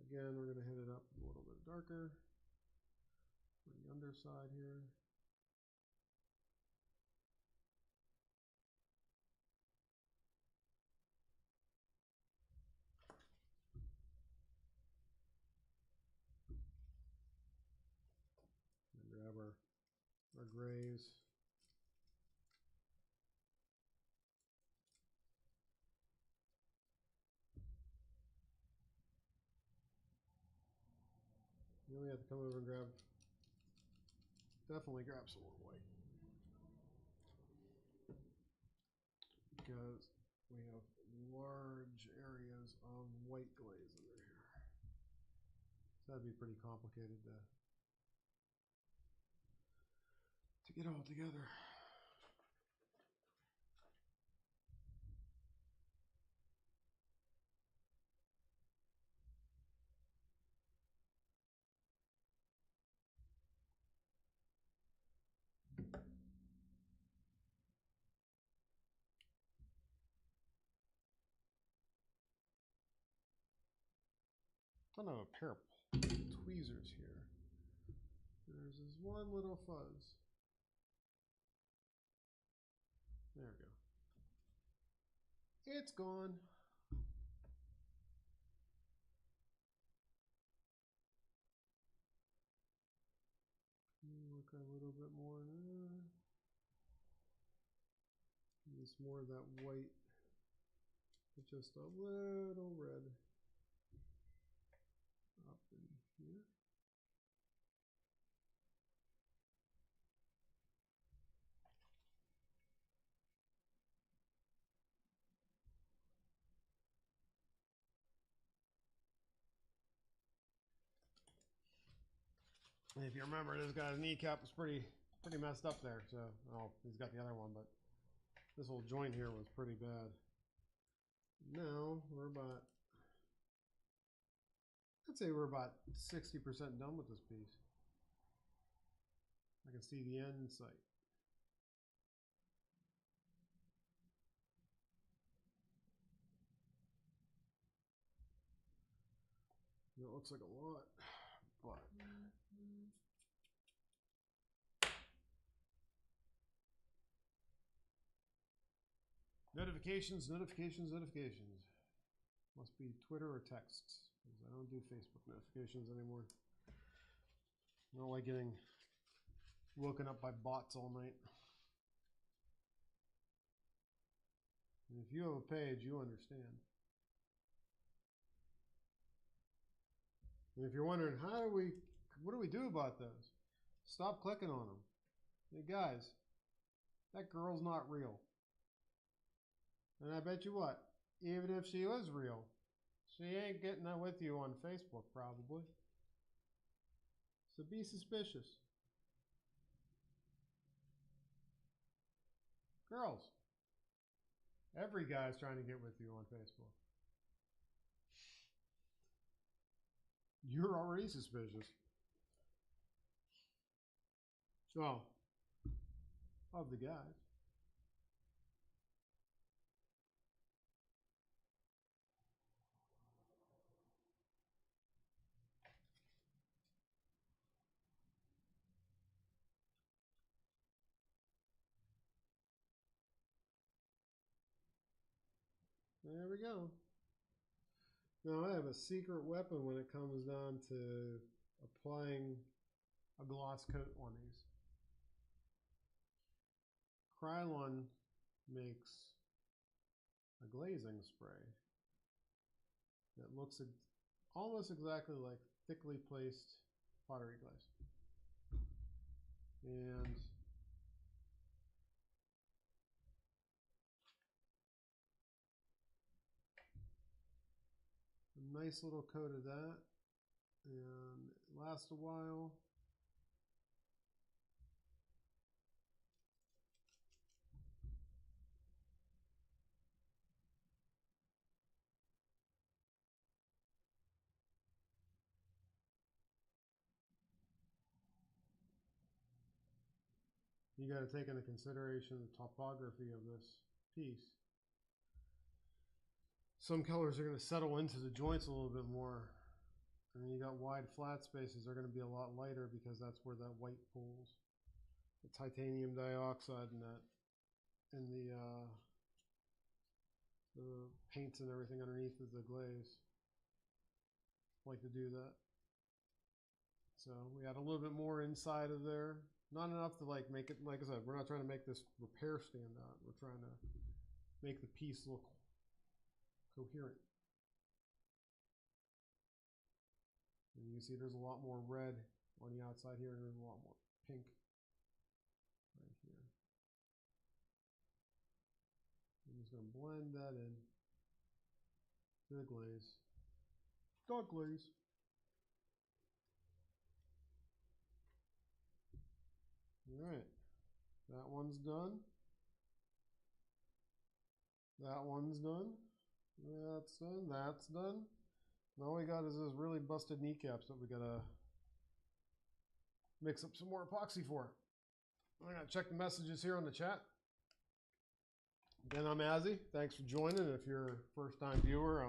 Again, we're gonna hit it up a little bit darker for the underside here. And grab our grays. Then we have to come over and definitely grab some more white. Because we have large areas of white glaze under here. So that'd be pretty complicated to get all together. I don't have a pair of tweezers here. There's this one little fuzz. There we go. It's gone. Look a little bit more there. Just more of that white, but just a little red up in here. And if you remember, this guy's kneecap was pretty messed up there. So, oh, he's got the other one, but this whole joint here was pretty bad. Now we're about, I'd say we're about 60% done with this piece. I can see the end in sight. It looks like a lot, but notifications. Must be Twitter or texts, because I don't do Facebook notifications anymore. I don't like getting woken up by bots all night. And if you have a page, you understand. And if you're wondering, what do we do about those? Stop clicking on them. Hey guys, that girl's not real. And I bet you what, even if she was real, she ain't getting that with you on Facebook probably. So be suspicious. Girls, every guy's trying to get with you on Facebook. You're already suspicious. Well, of the guys. There we go. Now I have a secret weapon when it comes down to applying a gloss coat on these. Krylon makes a glazing spray that looks almost exactly like thickly placed pottery glaze. And a nice little coat of that, and it lasts a while. You got to take into consideration the topography of this piece. Some colors are going to settle into the joints a little bit more. And you got wide flat spaces are going to be a lot lighter because that's where that white pools. The titanium dioxide and that, and the paints and everything underneath of the glaze like to do that. So we got a little bit more inside of there. Not enough to like make it, like I said, we're not trying to make this repair stand out. We're trying to make the piece look coherent. And you can see there's a lot more red on the outside here, and there's a lot more pink right here. I'm just going to blend that in to the glaze. Dark glaze. All right, that one's done. That one's done. That's done. That's done. And all we got is those really busted kneecaps that we gotta mix up some more epoxy for. I'm gonna check the messages here on the chat. Again, I'm Azzy. Thanks for joining. If you're a first-time viewer,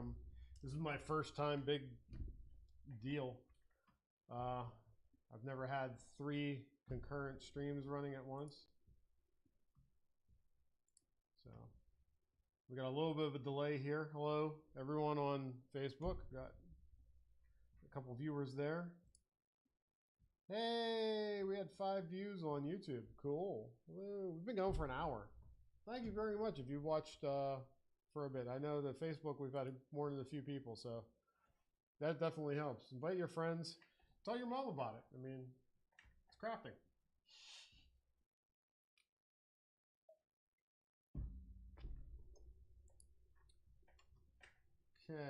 this is my first time big deal. I've never had 3 concurrent streams running at once. So we got a little bit of a delay here. Hello, everyone on Facebook. Got a couple viewers there. Hey, we had 5 views on YouTube. Cool. We've been going for an hour. Thank you very much if you've watched for a bit. I know that Facebook we've had more than a few people, so that definitely helps. Invite your friends. Tell your mom about it. I mean, it's crafting. Okay.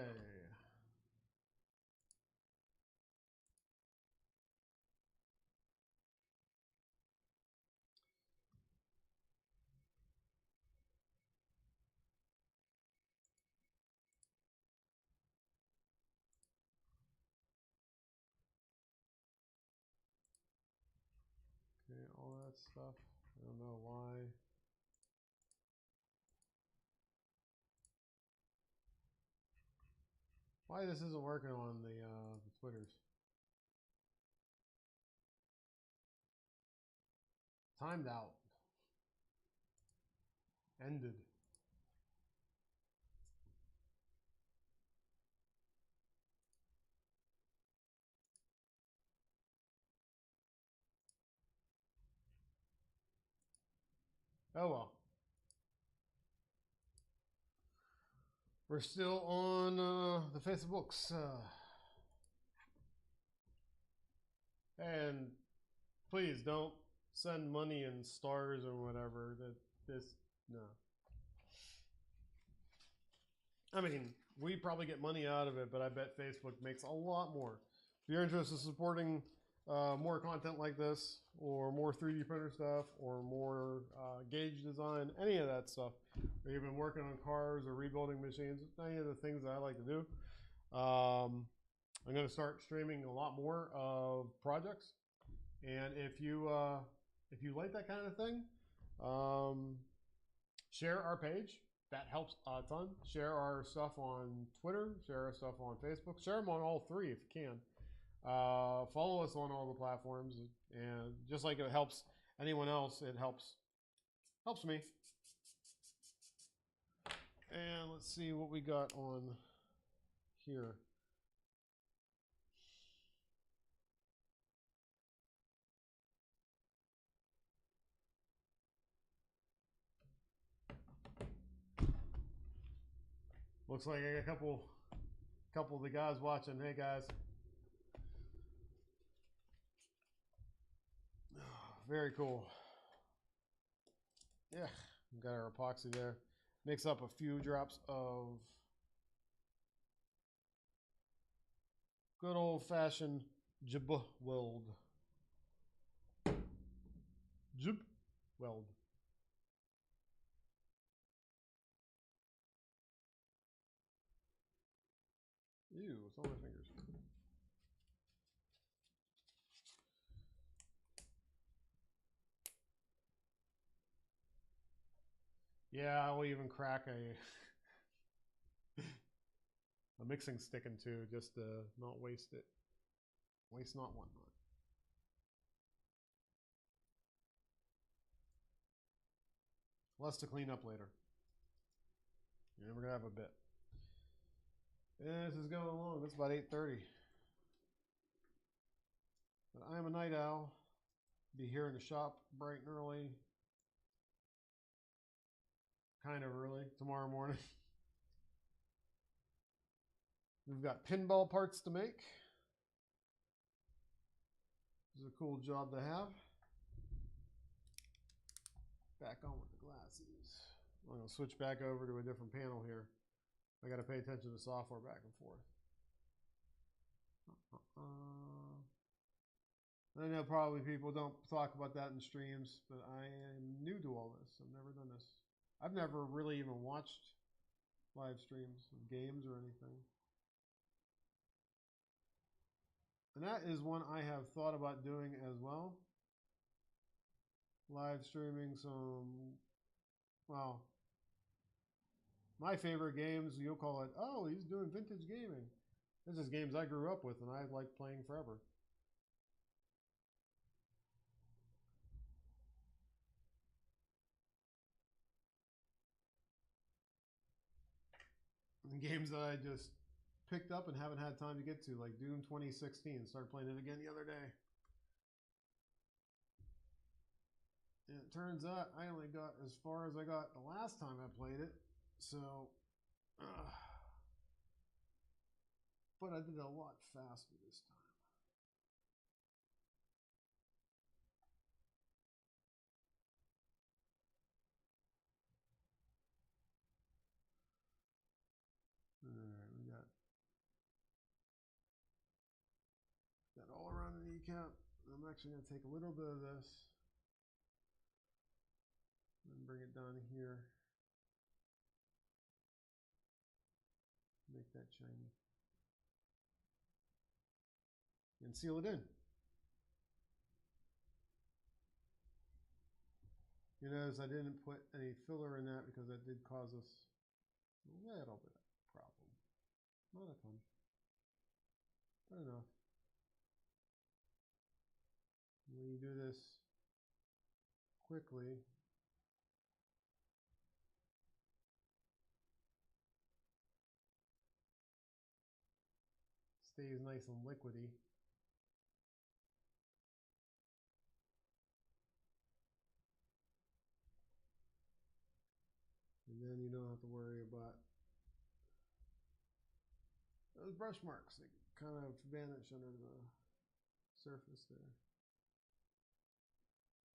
Okay, all that stuff. I don't know why. Why this isn't working on the Twitters. Timed out. Ended. Oh well. We're still on the Facebooks. And please don't send money in stars or whatever. No. I mean, we probably get money out of it, but I bet Facebook makes a lot more. If you're interested in supporting more content like this, or more 3D printer stuff, or more gauge design, any of that stuff, or you've been working on cars or rebuilding machines, any of the things that I like to do, I'm going to start streaming a lot more of projects. And if you like that kind of thing, share our page. That helps a ton. Share our stuff on Twitter. Share our stuff on Facebook. Share them on all 3 if you can. Follow us on all the platforms, and just like it helps anyone else, it helps me. And let's see what we got on here. Looks like I got a couple of the guys watching. Hey guys. Very cool. Yeah, we've got our epoxy there. Mix up a few drops of good old-fashioned jib weld. Jib weld. Ew, it's on my fingers. Yeah, I'll even crack a mixing stick in two just to not waste it. Waste not, want not. Less to clean up later. Yeah, we're gonna have a bit. Yeah, this is going along. It's about 8:30. But I am a night owl. Be here in the shop bright and early. Kind of early tomorrow morning. We've got pinball parts to make. This is a cool job to have. Back on with the glasses. I'm going to switch back over to a different panel here. I got to pay attention to software back and forth. I know probably people don't talk about that in streams, but I am new to all this. I've never done this. I've never really even watched live streams of games or anything. And that is one I have thought about doing as well. Live streaming some, well, my favorite games, you'll call it, oh, he's doing vintage gaming. This is games I grew up with and I like playing forever. And games that I just picked up and haven't had time to get to, like Doom 2016. Started playing it again the other day. And it turns out I only got as far as I got the last time I played it. So, but I did a lot faster this time. Alright, we got that all around the kneecap. I'm actually going to take a little bit of this and bring it down here. Make that shiny. And seal it in. You notice I didn't put any filler in that because that did cause us a little bit of problem. Not a ton, but enough. When you do this quickly, stays nice and liquidy. And then you don't have to worry about those brush marks. They kind of vanish under the surface there.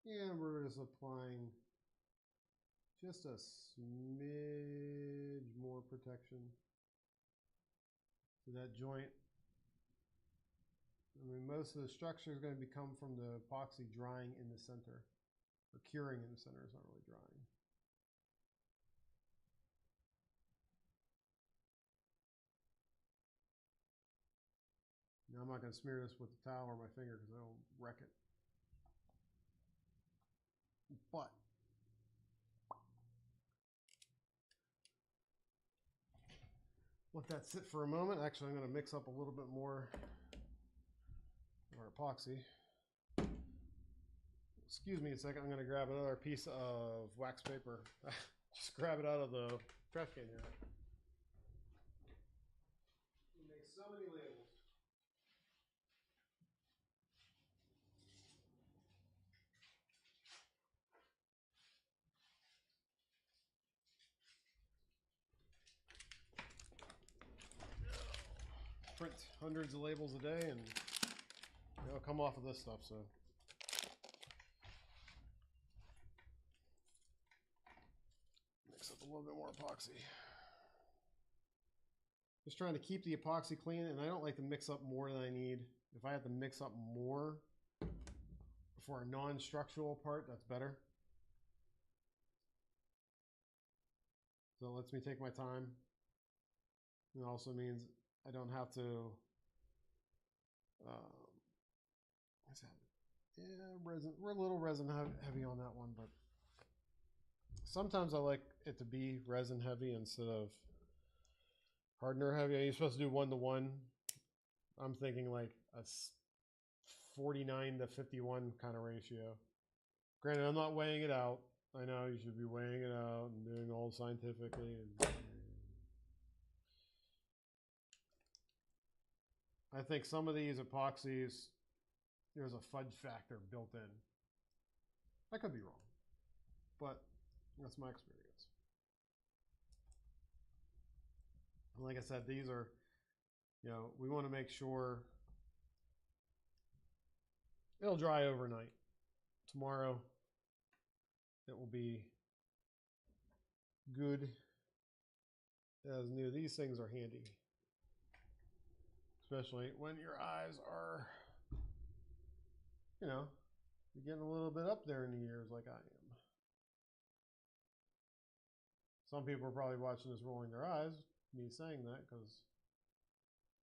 And we're just applying just a smidge more protection to that joint. I mean, most of the structure is going to come from the epoxy drying in the center, or curing in the center. It's not really drying. Now I'm not going to smear this with the towel or my finger because that'll wreck it. But let that sit for a moment. Actually, I'm going to mix up a little bit more of our epoxy. Excuse me a second. I'm going to grab another piece of wax paper. Just grab it out of the trash can here. You make so many labels. hundreds of labels a day, and you know, come off of this stuff. So mix up a little bit more epoxy. Just trying to keep the epoxy clean, and I don't like to mix up more than I need. If I have to mix up more for a non-structural part, that's better. So it lets me take my time. It also means I don't have to. What's that? Yeah, resin. We're a little resin heavy on that one, but sometimes I like it to be resin heavy instead of hardener heavy. You're supposed to do 1-to-1. I'm thinking like a 49 to 51 kind of ratio. Granted, I'm not weighing it out. I know you should be weighing it out and doing all scientifically. I think some of these epoxies, there's a fudge factor built in. I could be wrong, but that's my experience. And like I said, these are, you know, we want to make sure it'll dry overnight. Tomorrow, it will be good as new. These things are handy, especially when your eyes are, you know, you're getting a little bit up there in the years like I am. Some people are probably watching this rolling their eyes, me saying that, because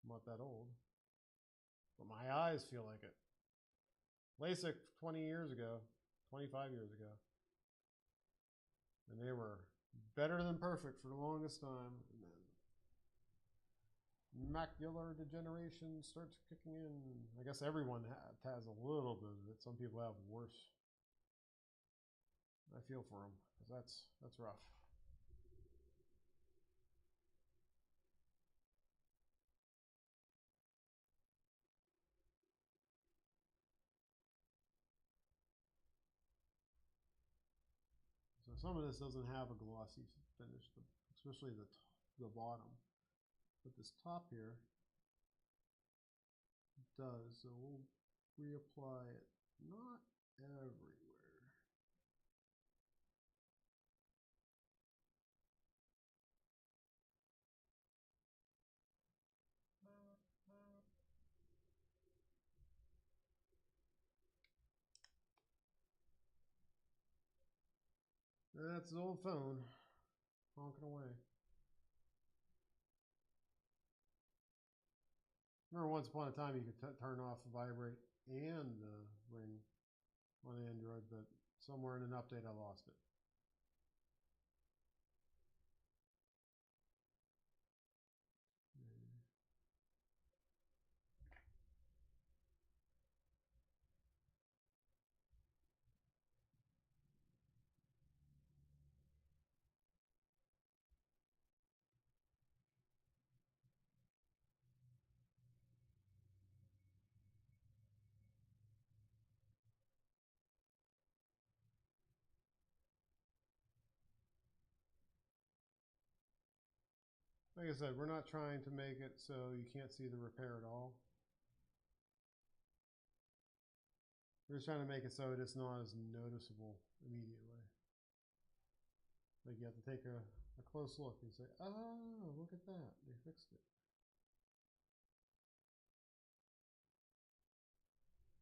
I'm not that old. But my eyes feel like it. LASIK 20 years ago, 25 years ago. And they were better than perfect for the longest time. And then macular degeneration starts kicking in. I guess everyone has a little bit of it. Some people have worse. I feel for them, because that's rough. So some of this doesn't have a glossy finish, especially the bottom. But this top here does, so we'll reapply it. Not everywhere. That's the old phone honking away. Remember once upon a time you could turn off the vibrate and ring on Android, but somewhere in an update I lost it. Like I said, we're not trying to make it so you can't see the repair at all. We're just trying to make it so it's not as noticeable immediately. Like you have to take a close look and say, oh, look at that, they fixed it.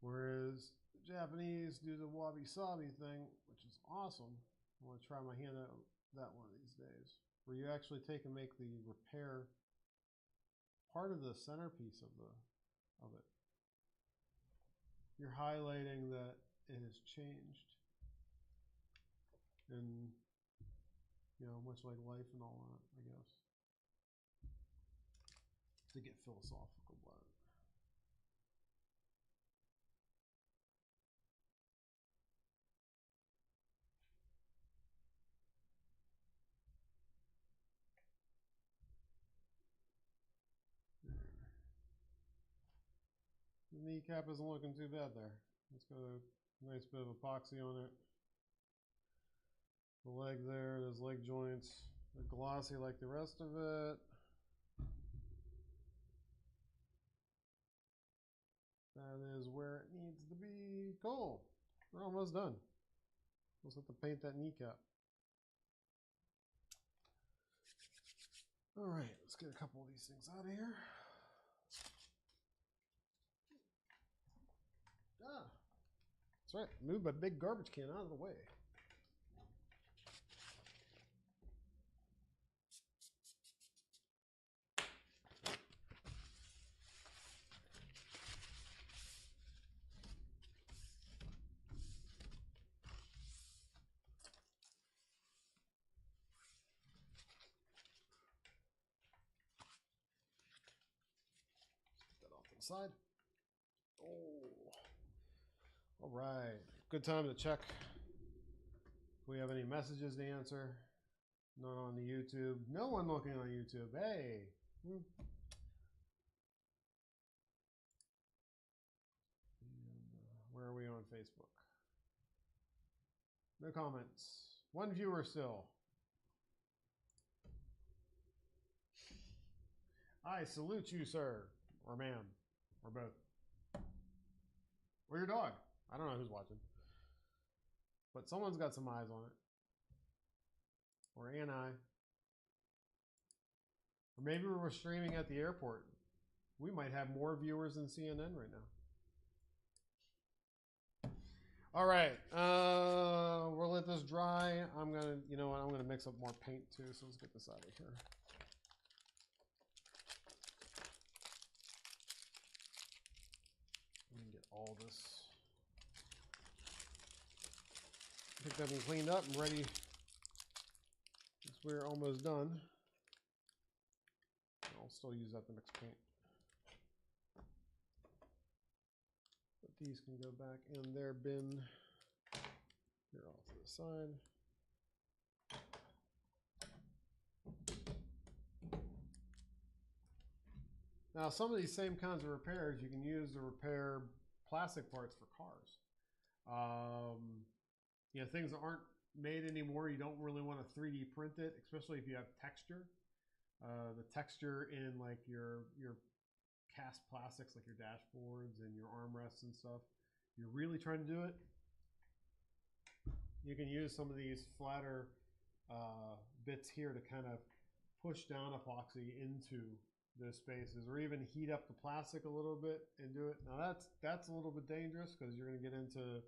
Whereas the Japanese do the wabi-sabi thing, which is awesome. I want to try my hand at that one of these days. Where you actually take and make the repair part of the centerpiece of it. You're highlighting that it has changed, and you know, much like life and all that, I guess. To get philosophical about it. The kneecap isn't looking too bad there. It's got a nice bit of epoxy on it. The leg there, those leg joints are glossy like the rest of it. it needs to be. Cool. We're almost done. Just have to paint that kneecap. All right, let's get a couple of these things out of here. Ah, that's right. Move my big garbage can out of the way. Put that off to the side. Oh, all right. Good time to check if we have any messages to answer. None on the YouTube. No one looking on YouTube. Hey. And, where are we on Facebook? No comments. One viewer still. I salute you, sir, or ma'am, or both. Or your dog. I don't know who's watching. But someone's got some eyes on it. Or an eye. Or maybe we were streaming at the airport. We might have more viewers than CNN right now. All right, we'll let this dry. I'm gonna, you know what? I'm gonna mix up more paint too. So let's get this out of here. Let me get all this picked up and cleaned up and ready. Since we're almost done, I'll still use that to mix paint. But these can go back in their bin. Here off to the side. Now, some of these same kinds of repairs you can use to repair plastic parts for cars. You know, things that aren't made anymore, you don't really want to 3D print it, especially if you have texture. The texture in like your cast plastics, like your dashboards and your armrests and stuff, you're really trying to do it, you can use some of these flatter bits here to kind of push down epoxy into those spaces, or even heat up the plastic a little bit and do it. Now that's a little bit dangerous because you're going to get into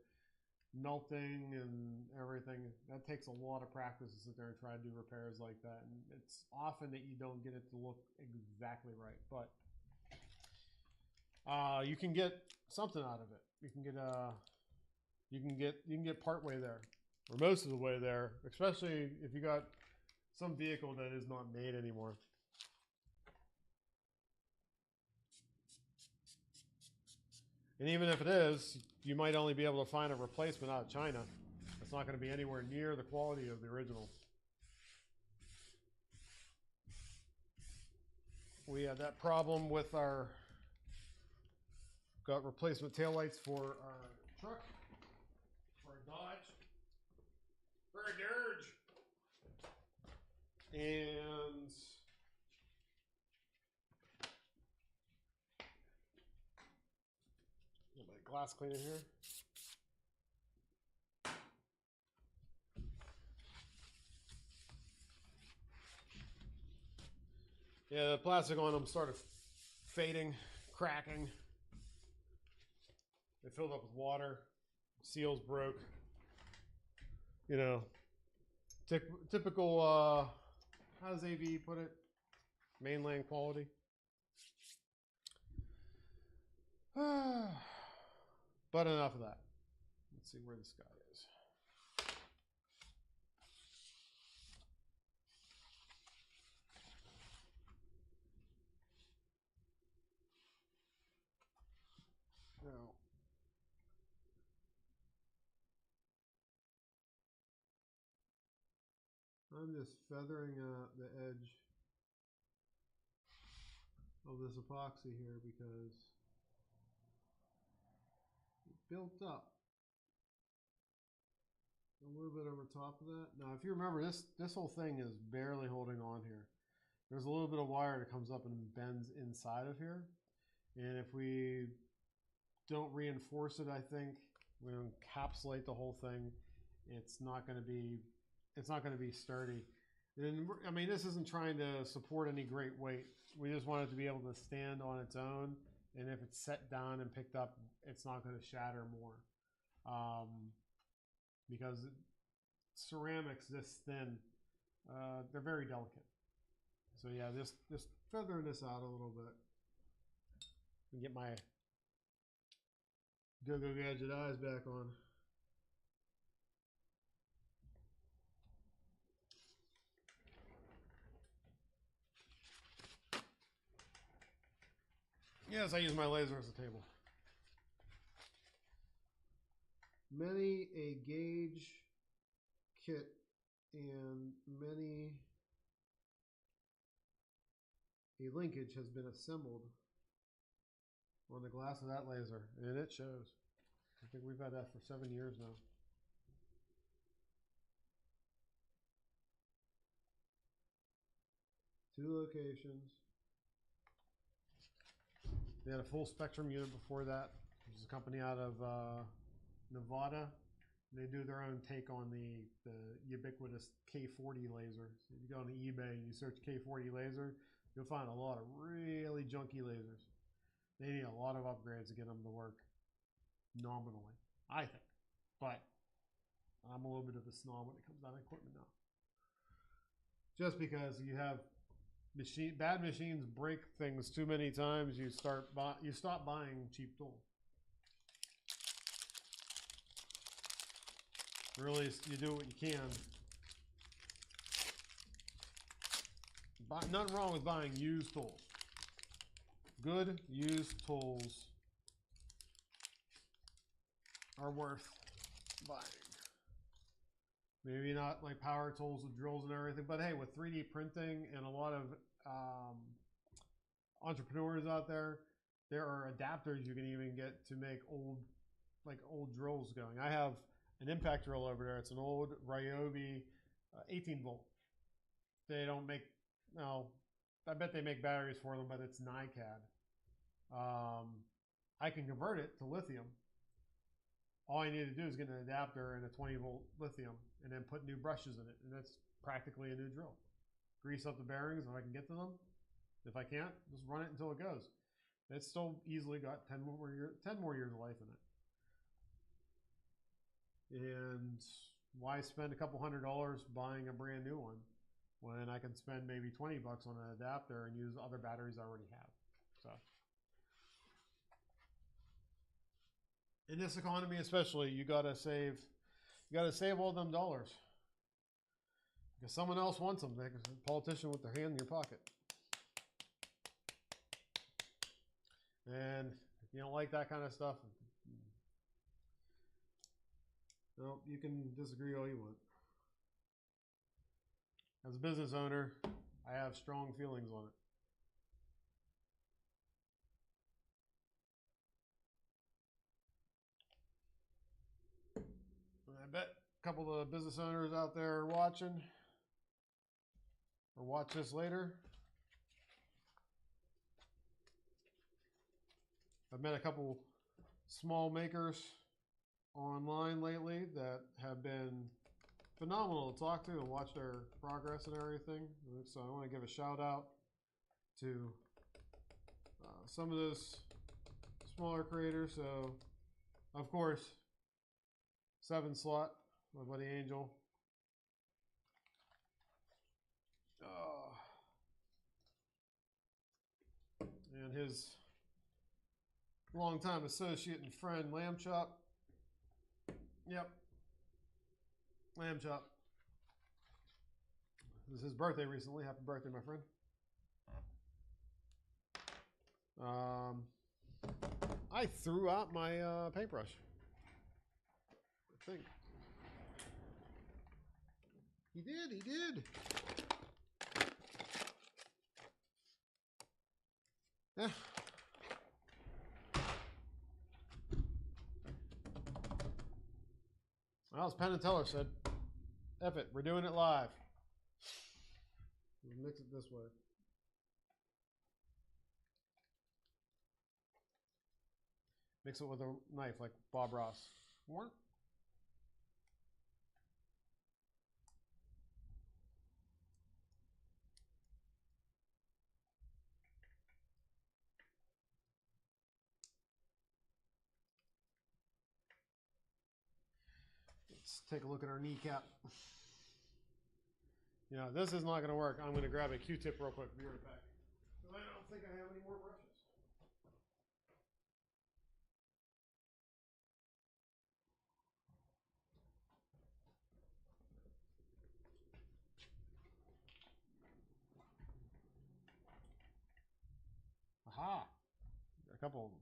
melting and everything. That takes a lot of practice to sit there and try to do repairs like that, and it's often that you don't get it to look exactly right, but you can get something out of it. You can get part way there, or most of the way there, especially if you got some vehicle that is not made anymore. And even if it is, you might only be able to find a replacement out of China. It's not going to be anywhere near the quality of the original. We had that problem with our got replacement taillights for our truck, for a Dodge, for a Dirge, and get my glass cleaner here. Yeah, the plastic on them started fading, cracking. They filled up with water. Seals broke. You know, typical, how does AV put it? Mainland quality. But enough of that. Let's see where this guy is. Now, I'm just feathering out the edge of this epoxy here because it built up a little bit over top of that. Now, if you remember, this whole thing is barely holding on here. There's a little bit of wire that comes up and bends inside of here. And if we don't reinforce it, I think, we encapsulate the whole thing, it's not going to be sturdy. And I mean, this isn't trying to support any great weight. We just want it to be able to stand on its own, and if it's set down and picked up, it's not going to shatter more. Because ceramics this thin, they're very delicate. So yeah, just feathering this out a little bit. And get my Go-Go Gadget eyes back on. Yes, I use my laser as a table. Many a gauge kit and many a linkage has been assembled on the glass of that laser, and it shows. I think we've had that for 7 years now. Two locations. They had a full spectrum unit before that. There's a company out of Nevada. They do their own take on the ubiquitous K40 laser. So if you go on eBay and you search K40 laser, you'll find a lot of really junky lasers. They need a lot of upgrades to get them to work nominally, I think. But I'm a little bit of a snob when it comes down to equipment now. Just because you have bad machines break things too many times, you stop buying cheap tools. Really, you do what you can. Nothing wrong with buying used tools. Good used tools are worth buying. Maybe not like power tools with drills and everything, but hey, with 3D printing and a lot of entrepreneurs out there, there are adapters you can even get to make old drills going. I have an impact drill over there. It's an old Ryobi 18 volt. They don't make, no, I bet they make batteries for them, but it's NiCad. I can convert it to lithium. All I need to do is get an adapter and a 20 volt lithium and then put new brushes in it. And that's practically a new drill. Grease up the bearings if I can get to them. If I can't, just run it until it goes. It's still easily got 10 more years of life in it. And why spend a couple $100 buying a brand new one when I can spend maybe 20 bucks on an adapter and use other batteries I already have? So in this economy especially, you gotta save all them dollars. Because someone else wants them. Like a politician with their hand in your pocket. And if you don't like that kind of stuff, well, you can disagree all you want. As a business owner, I have strong feelings on it. And I bet a couple of the business owners out there are watching or watch this later. I've met a couple small makers online lately that have been phenomenal to talk to and watch their progress and everything. So I want to give a shout out to some of those smaller creators. So of course, 7 Slot, my buddy Angel. And his longtime associate and friend, Lamb Chop. Yep. Lamb Chop. This is his birthday recently. Happy birthday, my friend. I threw out my paintbrush. I think. He did. Yeah. Well, as Penn and Teller said, F it, we're doing it live. We'll mix it this way. Mix it with a knife like Bob Ross. What? Let's take a look at our kneecap. Yeah, this is not going to work. I'm going to grab a Q-tip real quick. Be right back. I don't think I have any more brushes. Aha! A couple of them.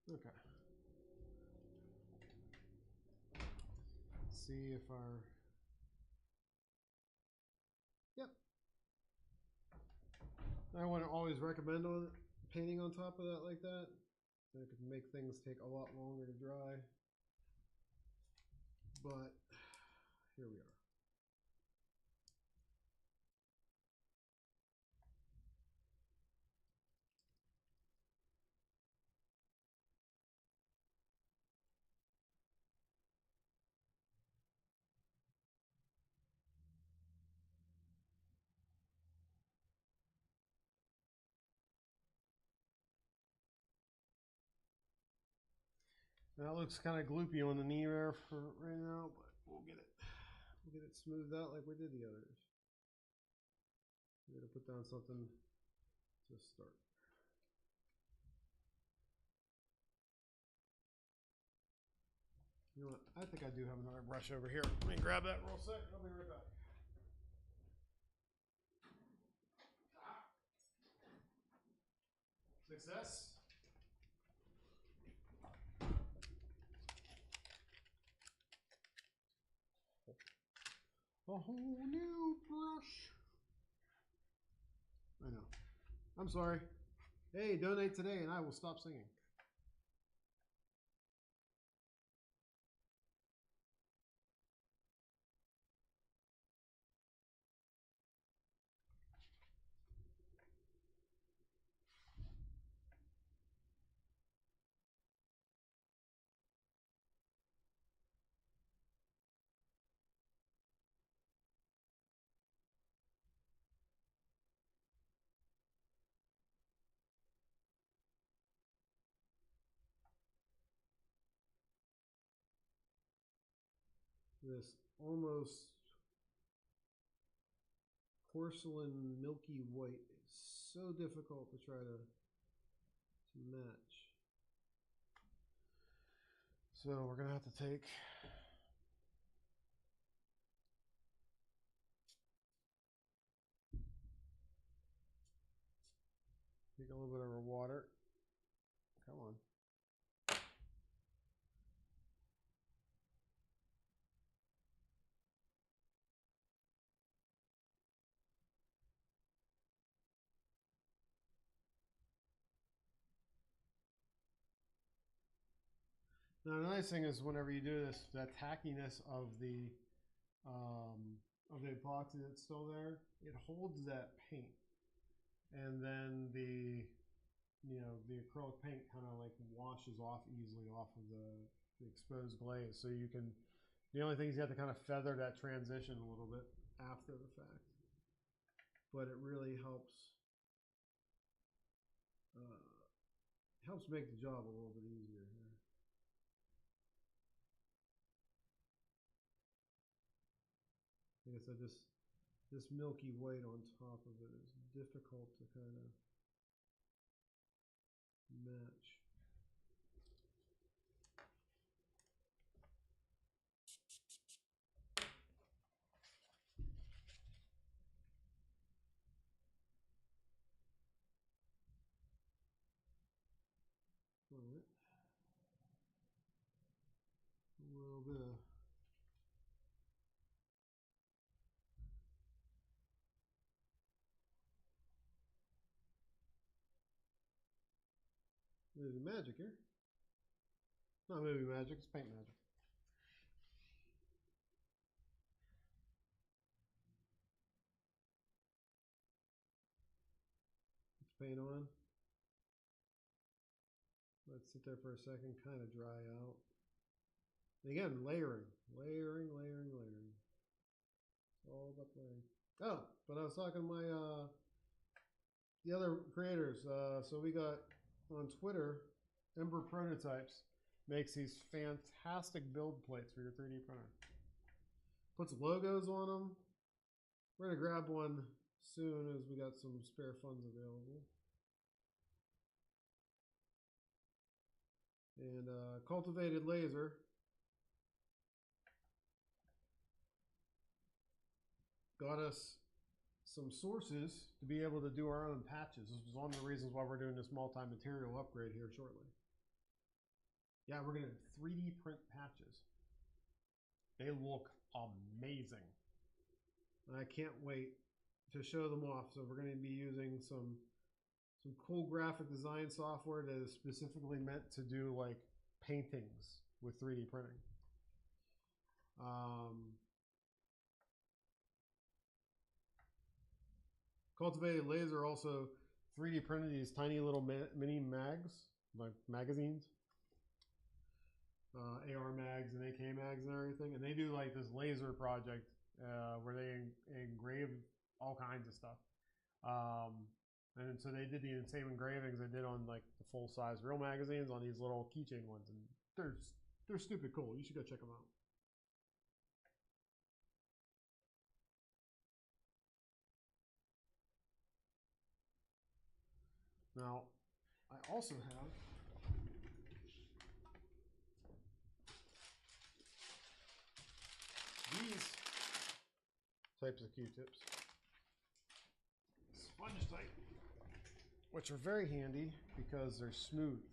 Okay. Let's see if our... Yep. I wouldn't always recommend on painting on top of that like that. It could make things take a lot longer to dry. But here we are. That looks kind of gloopy on the knee there for right now, but we'll get it smoothed out like we did the others. We're gonna put down something to start. You know what? I think I do have another brush over here. Let me grab that real quick. I'll be right back. Success. A whole new brush. I know. I'm sorry. Hey, donate today and I will stop singing. This almost porcelain milky white is so difficult to try to match. So we're gonna have to take a little bit of our water. Come on. Now the nice thing is whenever you do this, that tackiness of the epoxy that's still there, it holds that paint, and then the acrylic paint kind of like washes off easily off of the exposed glaze. So you can, the only thing is you have to kind of feather that transition a little bit after the fact, but it really helps make the job a little bit easier here. Like I said, this milky white on top of it is difficult to kind of match. bit of movie magic here. Not movie magic, it's paint magic. Let's paint on. Let's sit there for a second, kind of dry out. And again, layering. It's all about layering. Oh, but I was talking to my the other creators. So we got on Twitter, Ember Prototypes makes these fantastic build plates for your 3D printer. Puts logos on them. We're gonna grab one soon as we got some spare funds available. And cultivated laser. Got us some sources to be able to do our own patches. This was one of the reasons why we're doing this multi-material upgrade here shortly. Yeah, we're going to 3D print patches. They look amazing. I can't wait to show them off. So we're going to be using some cool graphic design software that is specifically meant to do like paintings with 3D printing. Cultivated laser also 3D printed these tiny little mini mags, like magazines, AR mags and AK mags and everything. And they do like this laser project where they engrave all kinds of stuff. And so they did the same engravings they did on like the full size real magazines on these little keychain ones, and they're stupid cool. You should go check them out. Now, I also have these types of Q-tips, sponge type, which are very handy because they're smooth,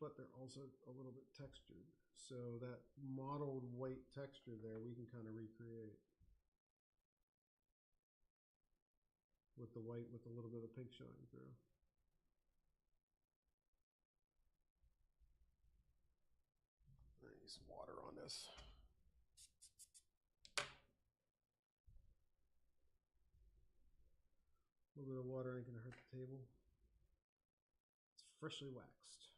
but they're also a little bit textured. So that mottled white texture there, we can kind of recreate with the white with a little bit of pink showing through. I need some water on this. A little bit of water ain't gonna hurt the table. It's freshly waxed.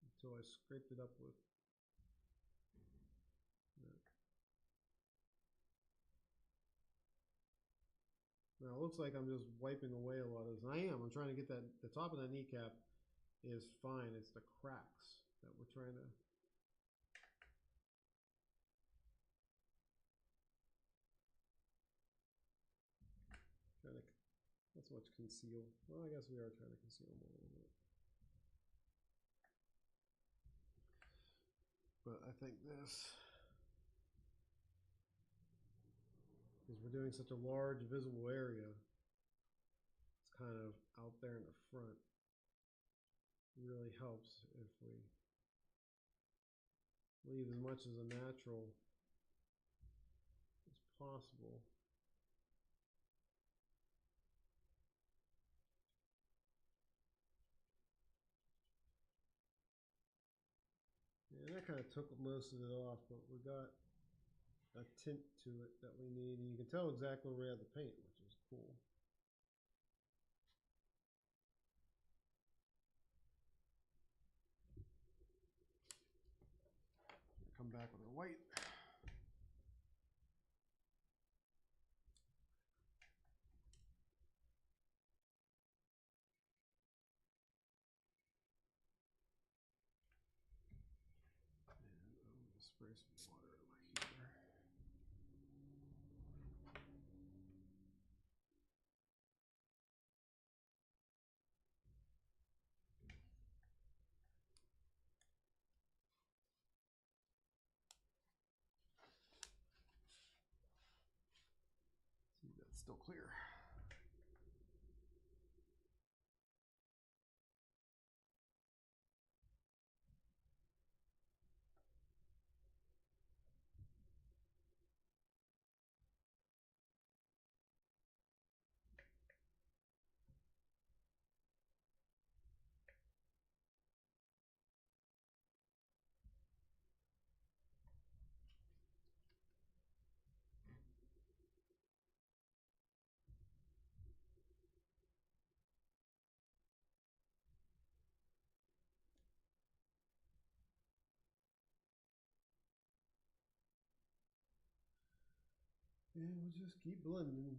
Until I scraped it up with. Now it looks like I'm just wiping away a lot of this. And I am. I'm trying to get that. The top of that kneecap is fine. It's the cracks that we're trying to. Not so much conceal. Well, I guess we are trying to conceal them a little bit. But I think this, because we're doing such a large visible area, it's kind of out there in the front. It really helps if we leave as much as a natural as possible. And that kind of took most of it off, but we got a tint to it that we need. And you can tell exactly where we have the paint, which is cool. Come back with our white. Spray some water over here. See, that's still clear. And we'll just keep blending.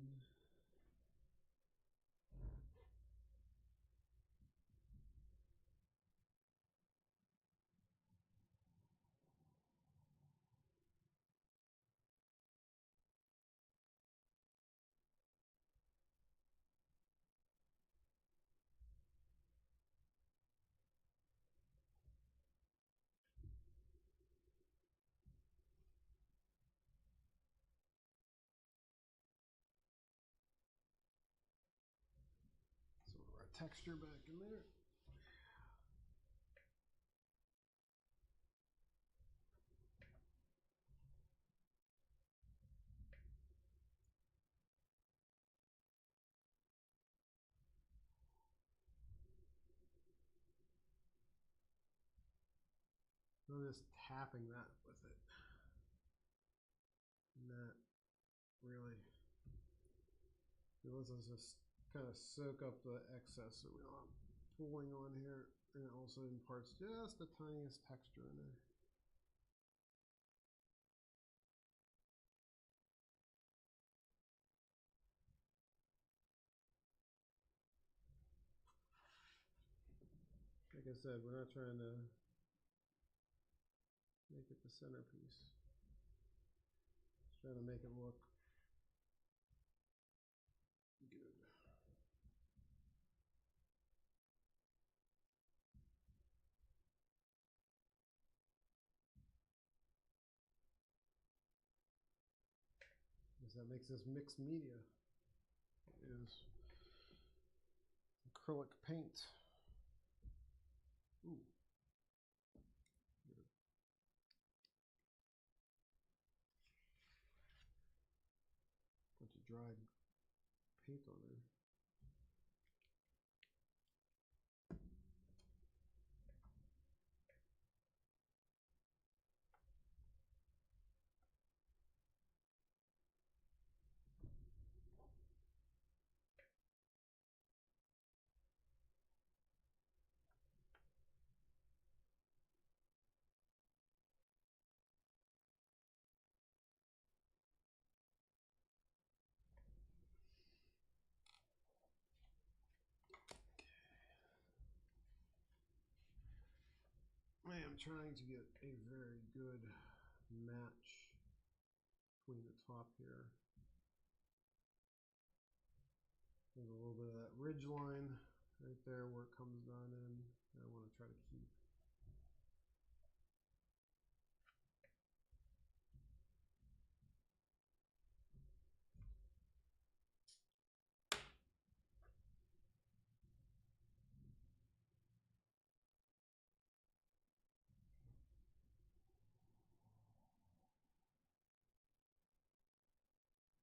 Some of our texture back in there. I'm just tapping that with it. And that really lets us just kind of soak up the excess that we are pulling on here, and it also imparts just the tiniest texture in there. Like I said, we're not trying to make it the centerpiece. Just trying to make it look good. Because that makes this mixed media. It is acrylic paint. Ooh. Bunch of dried paint on there. I am trying to get a very good match between the top here. There's a little bit of that ridge line right there where it comes down in. I want to try to keep.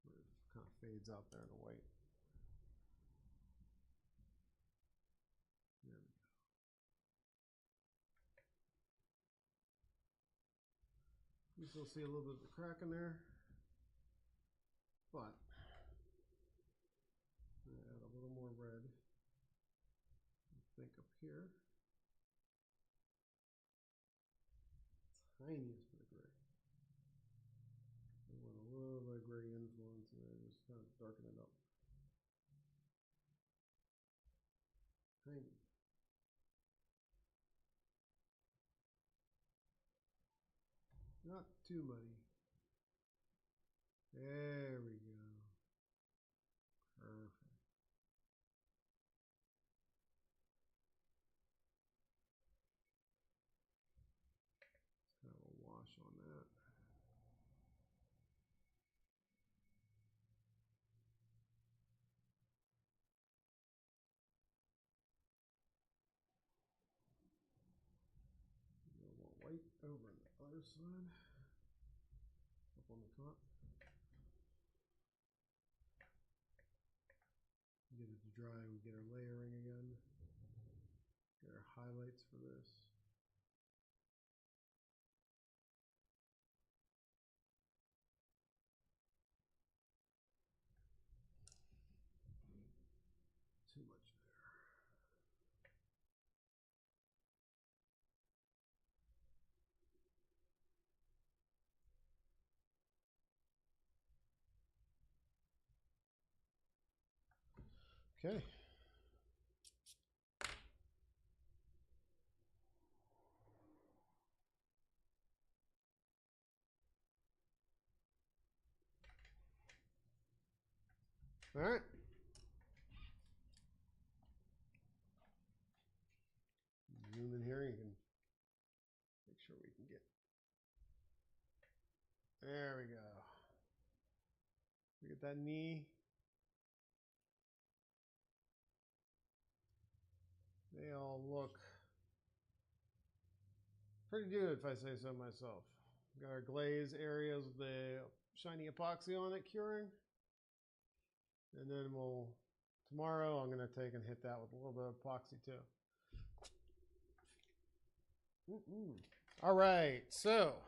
It kind of fades out there in the white. There we go. You still see a little bit of the crack in there, but I'm going to add a little more red. I think up here, tiniest bit of gray. I want a little bit of gray influence in there, just kind of darken it up. Tiny. Not too muddy. There we go. Perfect. Just kind of a wash on that. A little more white over on the other side. Up on the top. Get it to dry, we get our layering again. Get our highlights for this. Too much there. Okay. All right. Zoom in here. You can make sure we can get. There we go. We get that knee. They all look pretty good, if I say so myself. We got our glaze areas with the shiny epoxy on it curing. And then tomorrow I'm going to take and hit that with a little bit of epoxy too. All right, so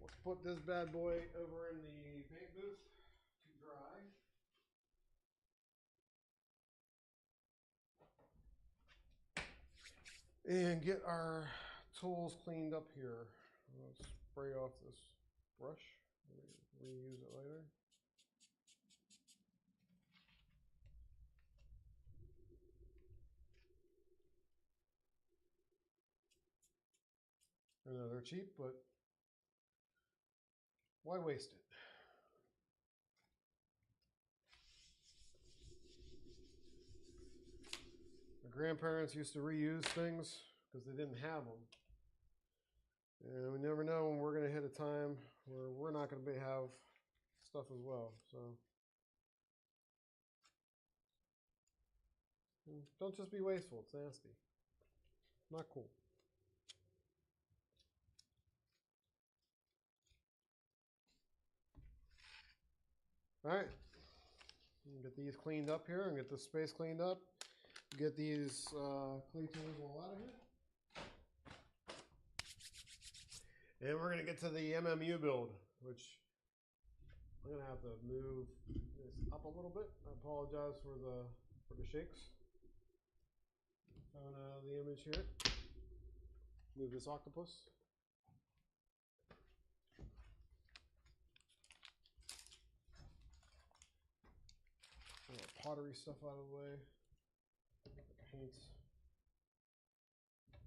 let's put this bad boy over in the paint booth to dry. And get our tools cleaned up here. Let's spray off this brush. Reuse it later. I know they're cheap, but why waste it? My grandparents used to reuse things because they didn't have them. And we never know when we're going to hit a time where we're not going to have stuff as well. So don't just be wasteful. It's nasty. Not cool. All right. Get these cleaned up here and get this space cleaned up. Get these clay tools all out of here. And we're going to get to the MMU build, which I'm going to have to move this up a little bit. I apologize for the shakes. Coming out of the image here. Move this octopus. Get the pottery stuff out of the way. Get the paints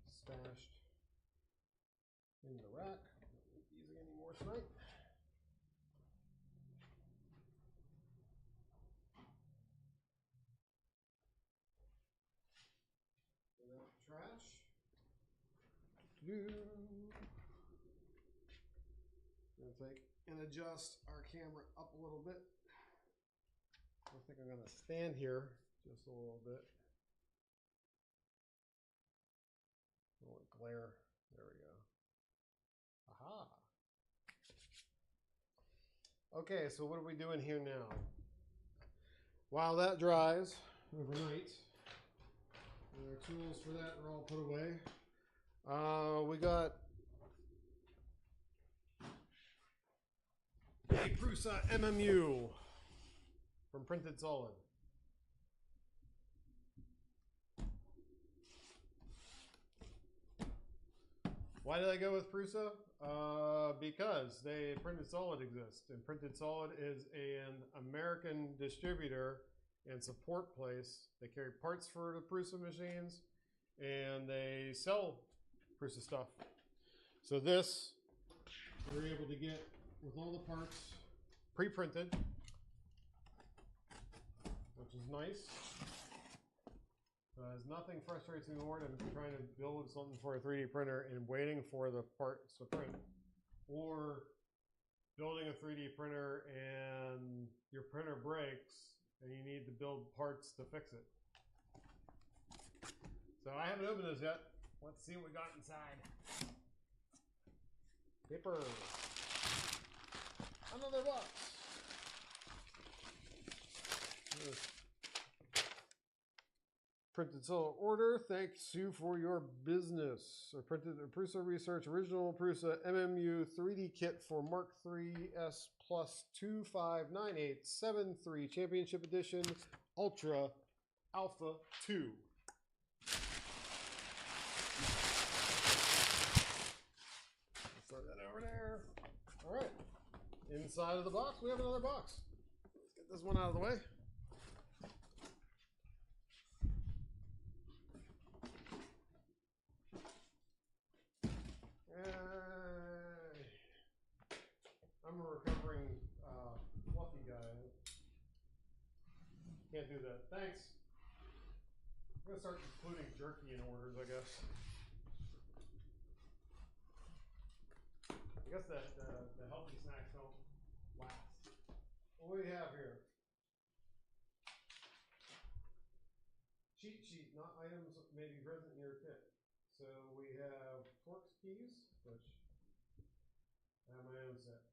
stashed in the rack. Not using any more tonight. Get out the trash. Gonna take and adjust our camera up a little bit. I think I'm gonna stand here just a little bit. I don't want glare. There we go. Aha. Okay, so what are we doing here now? While that dries overnight, and our tools for that are all put away. We got a Prusa MMU from Printed Solid. Why did I go with Prusa? Because Printed Solid exists, and Printed Solid is an American distributor and support place. They carry parts for the Prusa machines, and they sell Prusa stuff. So this, we're able to get with all the parts pre-printed, which is nice. There's nothing frustrates me more than trying to build something for a 3D printer and waiting for the parts to print. Or building a 3D printer and your printer breaks and you need to build parts to fix it. So I haven't opened this yet. Let's see what we got inside. Paper. Another box. Printed Solid order. Thanks you for your business. Printed Prusa Research Original Prusa MMU 3D kit for Mark III S Plus 259873 Championship Edition Ultra Alpha 2. Throw that over there. All right. Inside of the box, we have another box. Let's get this one out of the way. Can't do that. Thanks. I'm gonna start including jerky in orders, I guess. I guess that the healthy snacks don't last. What do we have here? Cheat sheet, not items may be present in your kit. So we have Torx keys, which I have my own set.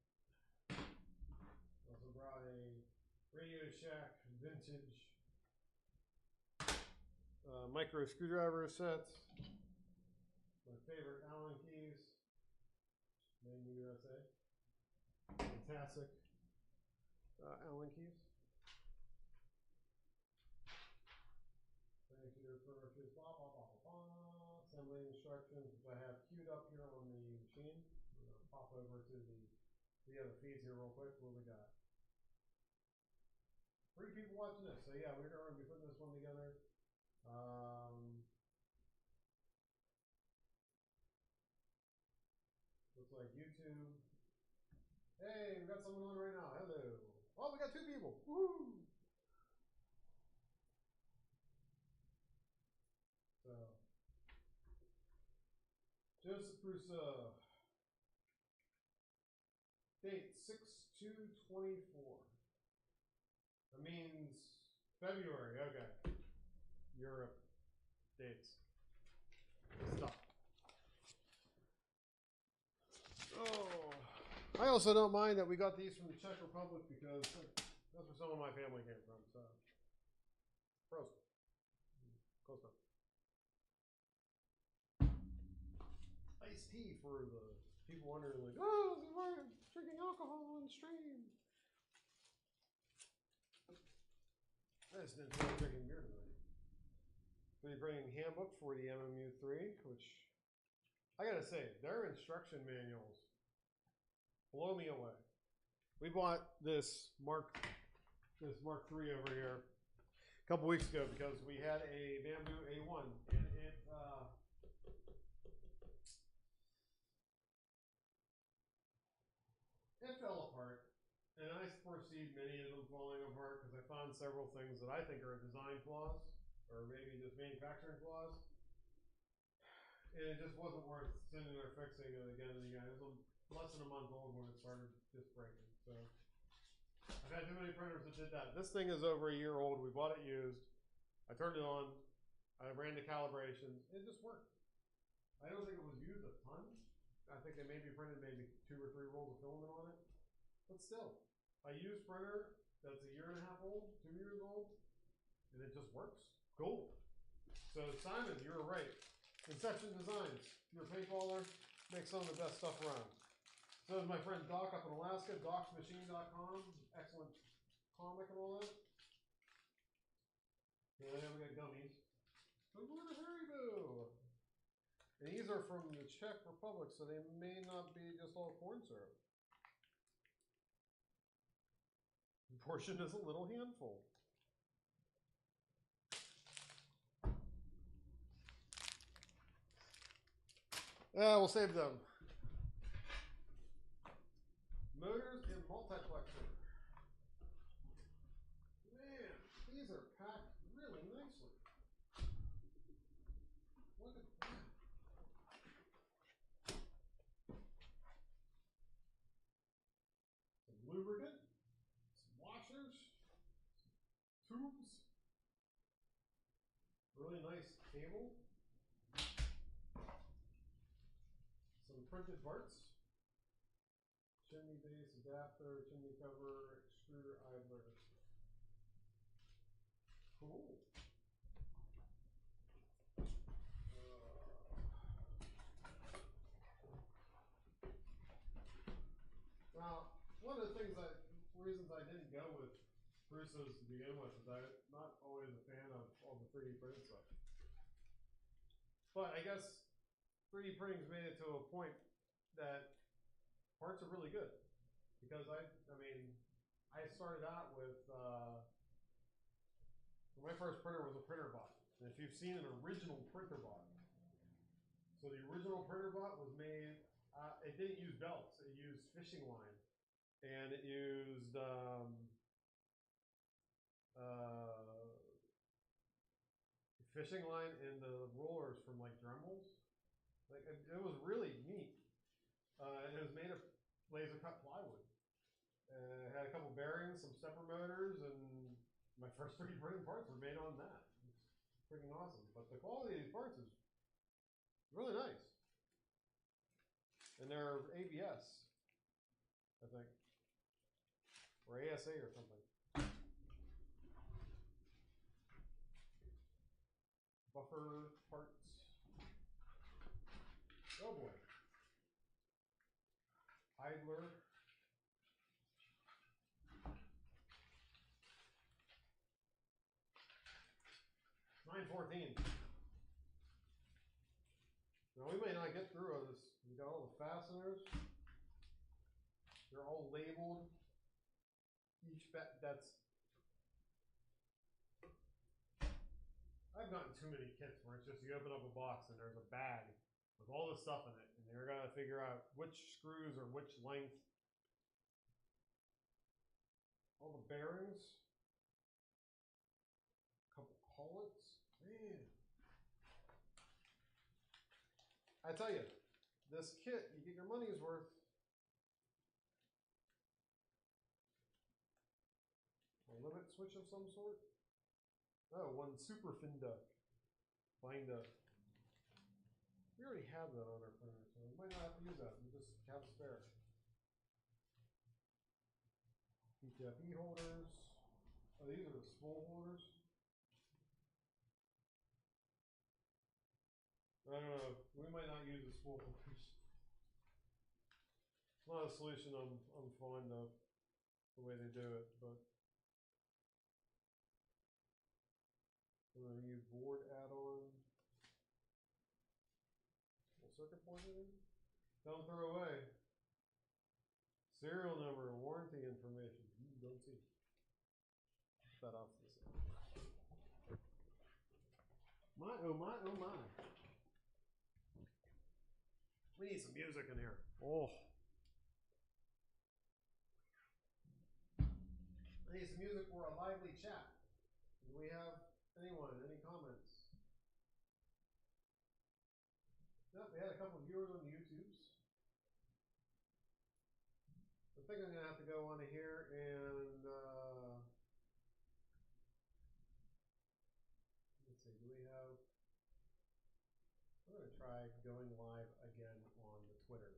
Also brought a Radio Shack vintage micro screwdriver set. My favorite Allen keys. Made in the USA. Fantastic Allen keys. Thank you for just blah, blah, blah, blah, blah. Assembly instructions, which I have queued up here on the machine. I'm going to pop over to the other feeds here real quick. What we got? 3 people watching this. So yeah, we're going to be putting this one together. Looks like YouTube. Hey, we got someone on right now. Hello. Oh, we got 2 people. Woo! So, Joseph Rousseau. Date 6/2/24. That means February. Okay. Europe dates. Stop. Oh. I also don't mind that we got these from the Czech Republic because that's where some of my family came from. So, Prost. Close enough. Iced tea for the people wondering, like, oh, they're drinking alcohol on stream. I just didn't feel like drinking beer tonight. So you're bringing handbook for the MMU3, which I gotta say, their instruction manuals blow me away. We bought this Mark III over here a couple weeks ago because we had a Bamboo A1 and it fell apart. And I foresee many of them falling apart because I found several things that I think are design flaws or maybe just manufacturing flaws. And it just wasn't worth sitting there fixing it again and again. It was less than a month old when it started just breaking. So I've had too many printers that did that. This thing is over a year old. We bought it used. I turned it on. I ran the calibrations. It just worked. I don't think it was used a ton. I think they maybe printed maybe 2 or 3 rolls of filament on it. But still, I use printer that's a 1.5 years old, 2 years old, and it just works. Cool. So Simon, you were right. Inception Designs. You're a paintballer. Make some of the best stuff around. So is my friend Doc up in Alaska, docsmachine.com. Excellent comic and all that. Yeah, we got gummies. So we're Haribo. And these are from the Czech Republic, so they may not be just all corn syrup. The portion is a little handful. We'll save them. Motors and multiplexer. Man, these are packed really nicely. Look at that. Some lubricant, some washers, tubes, really nice cable, some printed parts. Chimney base, adapter, chimney cover, extruder, idler. Cool. Now, one of the reasons I didn't go with Rousseau's to begin with is I'm not always a fan of all the 3D printed stuff. But I guess 3D printing's made it to a point that parts are really good because I started out with my first printer was a printer bot. And if you've seen an original printer bot, so the original printer bot was made. It didn't use belts. It used fishing line, and it used fishing line and the rollers from like Dremels. Like it was really neat. And it was made of laser cut plywood. It had a couple bearings, some stepper motors, and my first 3D printing parts were made on that. It's freaking awesome. But the quality of these parts is really nice. And they're ABS, I think, or ASA or something. Buffer parts. Oh boy. Idler. $9.14. Now we may not get through all this. We got all the fasteners. They're all labeled. Each that's. I've gotten too many kits where it's just you open up a box and there's a bag with all this stuff in it, and you're gonna figure out which screws are which length. All the bearings. A couple collets. Man. I tell you, this kit, you get your money's worth. A limit switch of some sort. Oh, one super Finda. Binda. We already have that on our printer, so we might not have to use that. We just have spare. PTFE holders. Oh, these are the spool holders. I don't know. We might not use the spool holders. It's not a solution I'm fond of the way they do it, but I'm going to use board add-on. Full circuit board in. Don't throw away. Serial number, warranty information. Don't see. Put that off to the side. My, oh my, oh my. We need some music in here. Oh. I need some music for a lively chat. Do we have anyone? Any comments? No, we had a couple of viewers on the YouTubes. I think I'm going to have to go on to here and let's see, do we have, I'm going to try going live again on the Twitter.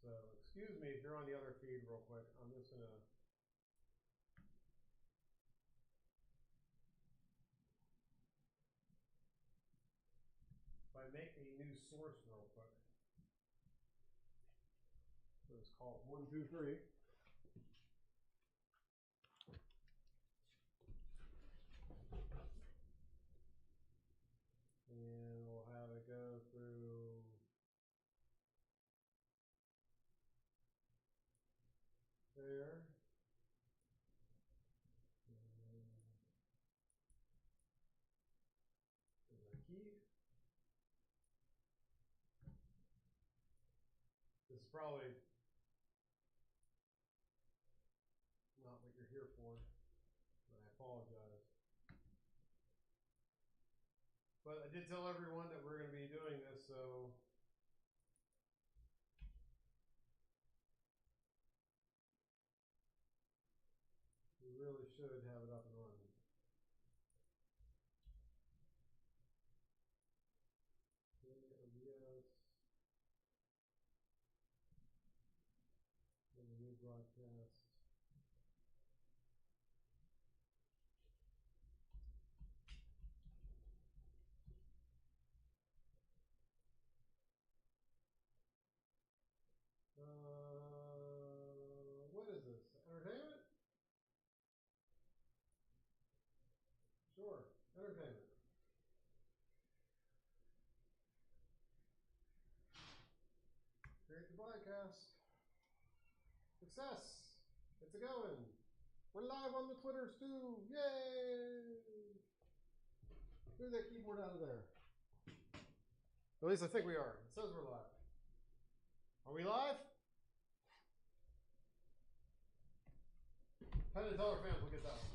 So excuse me if you're on the other feed real quick. I'm just going to make a new source real quick. Let's call it 1, 2, 3. And we'll have it go through there. There's our key. This is probably not what you're here for, and I apologize. But I did tell everyone that we're going to be doing this, so we really should have it up and running. Yes. And the new broadcast. What is this? Entertainment? Sure, entertainment. Create the broadcast. Success! It's a going. We're live on the Twitters too. Yay! Move that keyboard out of there. At least I think we are. It says we're live. Are we live? Penn and Teller fans will get that one.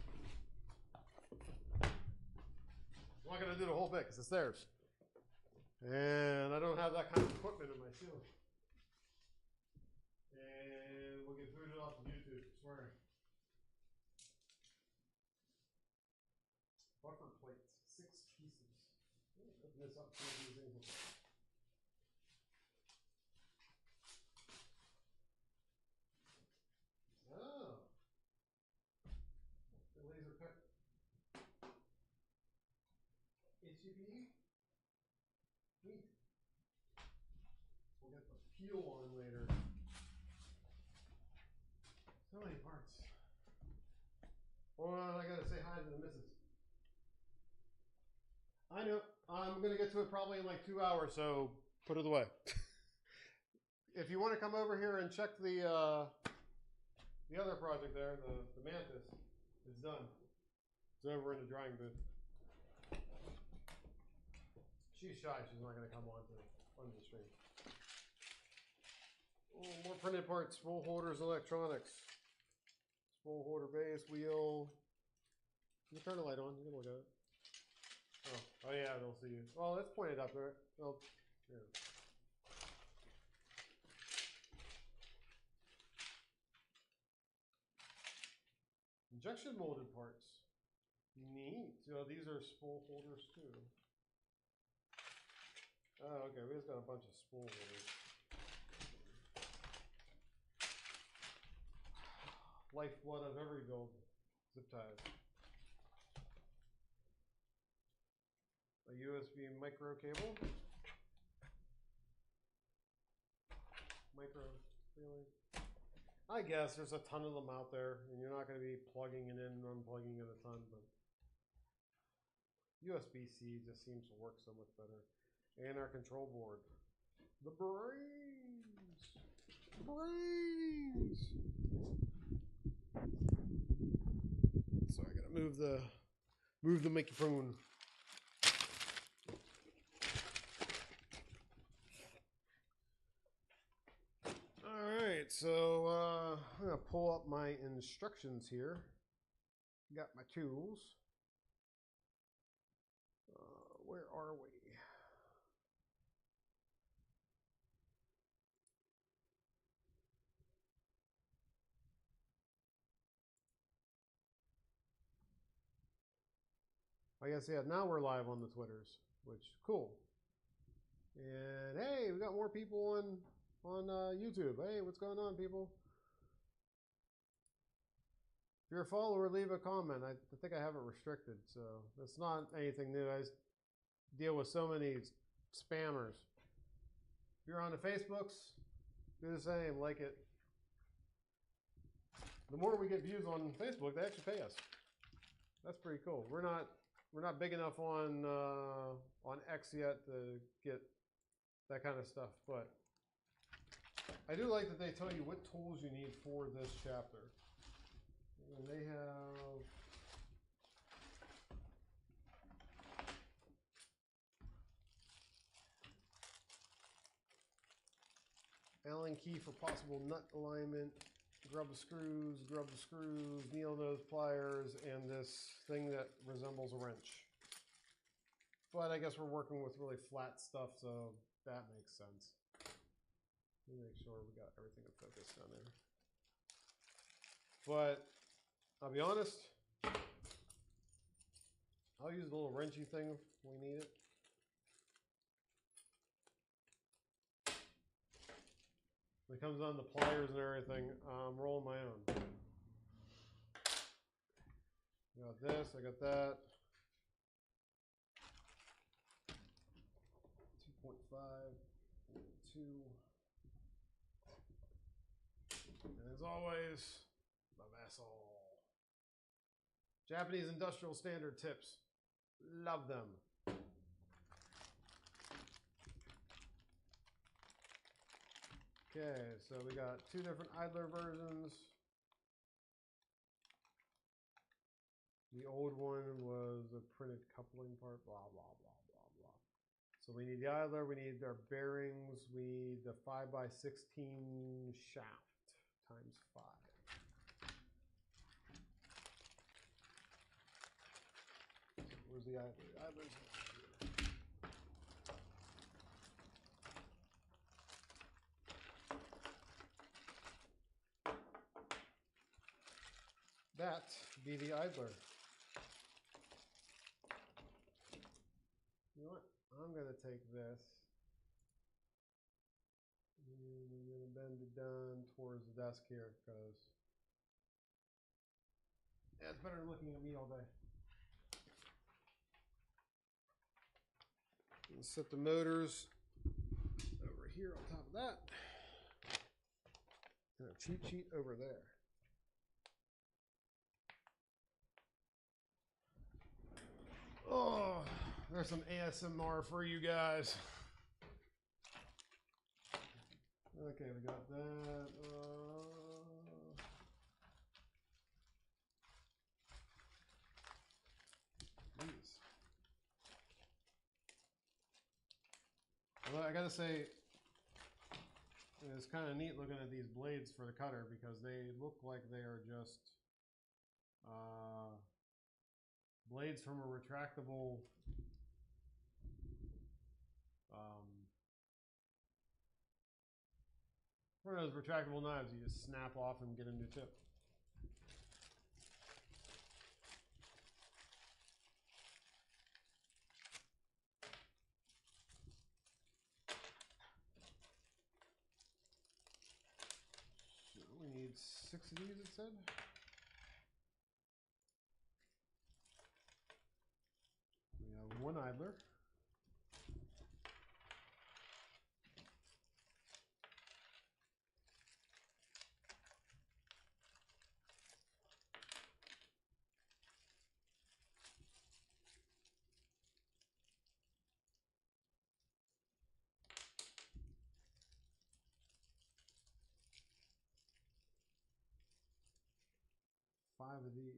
I'm not going to do the whole bit because it's theirs. And I don't have that kind of equipment in my ceiling. And we'll get booted off of YouTube, I swear. Buffer plates, 6 pieces. Open this up. Oh. The laser cut. HDPE? Neat. We'll get the peel on later. So many parts. Well, I gotta say hi to the missus. I know. I'm gonna get to it probably in like 2 hours, so put it away. If you want to come over here and check the other project there, the Mantis, it's done. It's over in the drying booth. She's shy. She's not going to come on the stream. Oh, more printed parts. Spool holders, electronics. Spool holder base, wheel. Can you turn the light on? You can look at it. Oh yeah, I don't see you. Oh, that's pointed up there. Oh, yeah. Injection molded parts. Neat. So these are spool holders too. Oh, okay. We just got a bunch of spool holders. Lifeblood of every build. Zip ties. A USB micro cable. Micro, really? I guess there's a ton of them out there, and you're not going to be plugging it in and unplugging it a ton, but USB-C just seems to work so much better. And our control board. The brains! The brains! Sorry, I gotta move the microphone. Alright, so I'm gonna pull up my instructions here. Got my tools. Where are we? I guess, yeah, now we're live on the Twitters, which cool. And hey, we got more people on YouTube. Hey, what's going on, people? If you're a follower, leave a comment. I think I have it restricted, so that's not anything new. I deal with so many spammers. If you're on the Facebooks, do the same, like it. The more we get views on Facebook, they actually pay us. That's pretty cool. We're not big enough on X yet to get that kind of stuff, but I do like that they tell you what tools you need for this chapter. And they have Allen key for possible nut alignment, grub the screws, needle nose pliers, and this thing that resembles a wrench. But I guess we're working with really flat stuff, so that makes sense. Let me make sure we got everything in focus down there. But I'll be honest, I'll use the little wrenchy thing when we need it. When it comes on the pliers and everything, I'm rolling my own. I got this, I got that. 2.5, 2. And as always, the vessel. Japanese industrial standard tips. Love them. Okay, so we got 2 different idler versions. The old one was a printed coupling part, blah, blah, blah, blah, blah. So we need the idler, we need our bearings, we need the 5x16 shaft times 5. Where's the idler? Idler's that be the idler. You know what? I'm going to take this and I'm going to bend it down towards the desk here because yeah, it's better than looking at me all day. And set the motors over here on top of that. And a cheat sheet over there. Oh, there's some ASMR for you guys. Okay, we got that. Well, I gotta say, it's kind of neat looking at these blades for the cutter because they look like they are just blades from a retractable one of those retractable knives you just snap off and get a new tip. So we need 6 of these, it said. We have 1 idler. Five of these.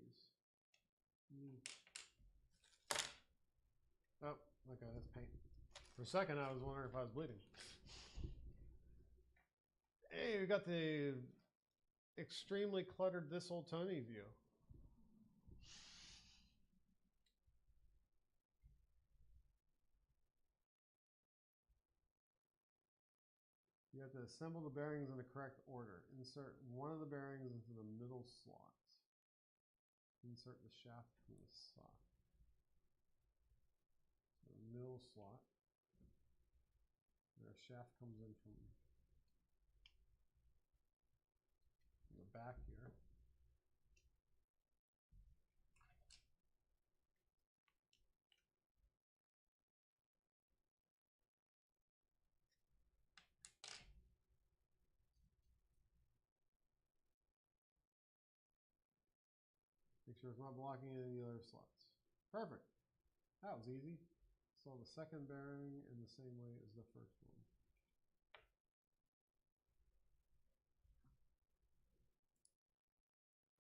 Oh, okay, that's paint. For a second, I was wondering if I was bleeding. Hey, we got the extremely cluttered This Old Tony view. You have to assemble the bearings in the correct order. Insert one of the bearings into the middle slot. Insert the shaft from the socket. So the middle slot. The shaft comes in from the back here. Make sure it's not blocking any of the other slots. Perfect. That was easy. So the second bearing in the same way as the first one.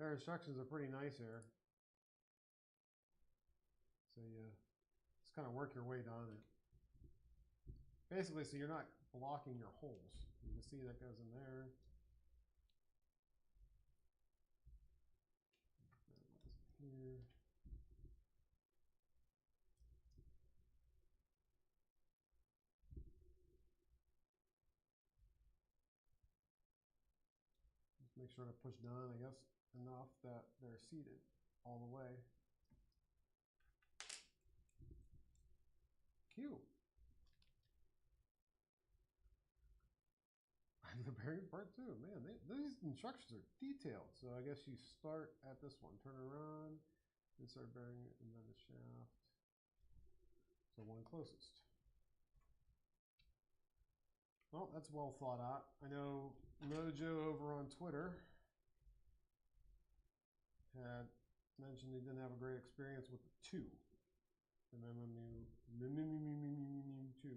Their instructions are pretty nice here. So you just kind of work your way down it. Basically, so you're not blocking your holes. You can see that goes in there. Here. Just make sure to push down, I guess, enough that they're seated all the way. Q. The bearing part too. Man, these instructions are detailed. So I guess you start at this one, turn around, insert bearing, and then the shaft. So one closest. Well, that's well thought out. I know Mojo over on Twitter had mentioned he didn't have a great experience with the 2. And then when you 2.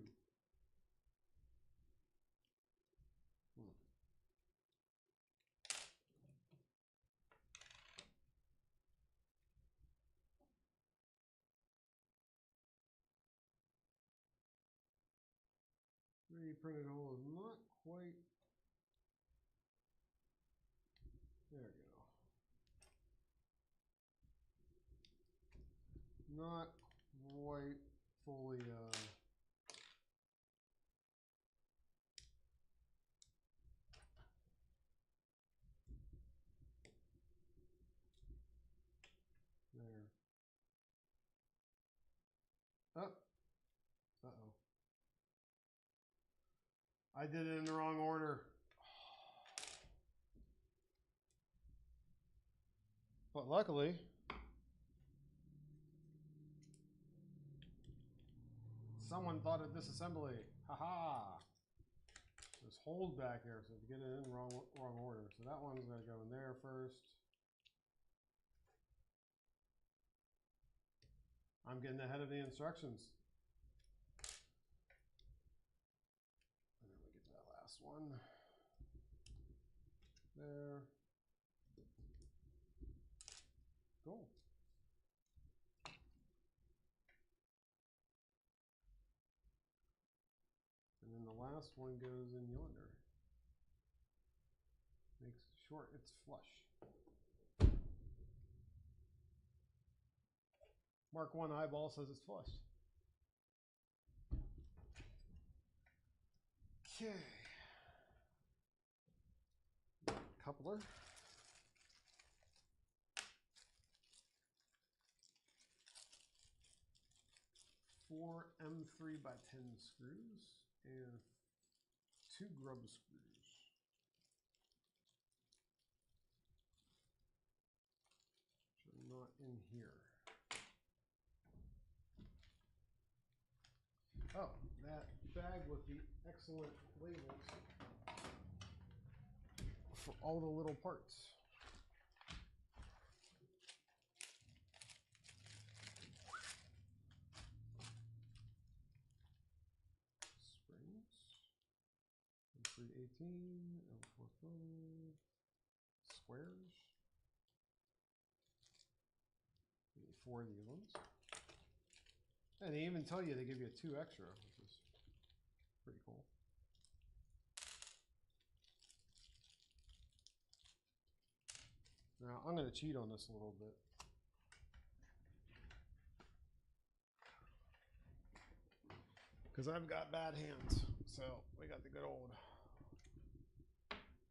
Printed hole is not quite. There we go. Not quite fully there. Oh, uh-oh. I did it in the wrong order. But luckily, someone thought of disassembly. Haha. There's hold back here, so to get it in wrong order. So that one's gonna go in there first. I'm getting ahead of the instructions. And then we get to that last one. There. Cool. And then the last one goes in yonder. Makes sure it's flush. Mark 1 eyeball says it's flush. Okay. Coupler. 4 M3 by 10 screws and 2 grub screws. Which are not in here. Oh, that bag with the excellent labels for all the little parts. Springs, M318, L45, squares. We need 4 of these ones. And they even tell you they give you 2 extra, which is pretty cool. Now, I'm going to cheat on this a little bit. Because I've got bad hands. So, we got the good old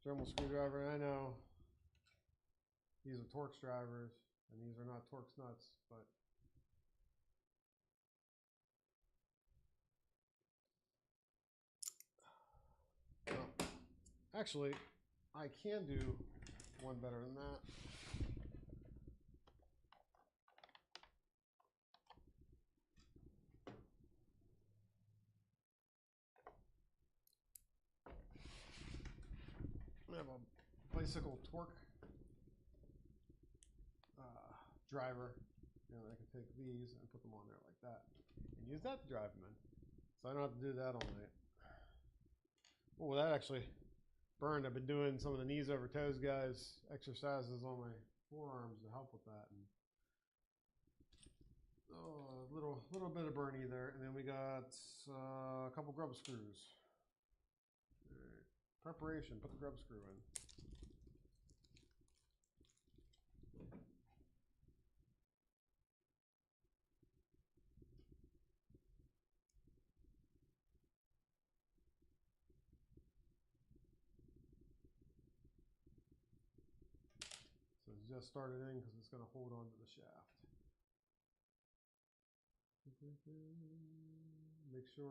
Dremel screwdriver. I know these are Torx drivers, and these are not Torx nuts, but actually, I can do one better than that. I have a bicycle torque driver, and I can take these and put them on there like that and use that to drive them in. So I don't have to do that all night. Oh, that actually burned. I've been doing some of the knees over toes guys exercises on my forearms to help with that. And oh, a little bit of burny there, and then we got a couple grub screws. All right. Preparation. Put the grub screw in. So it's just started in because it's going to hold on to the shaft. Make sure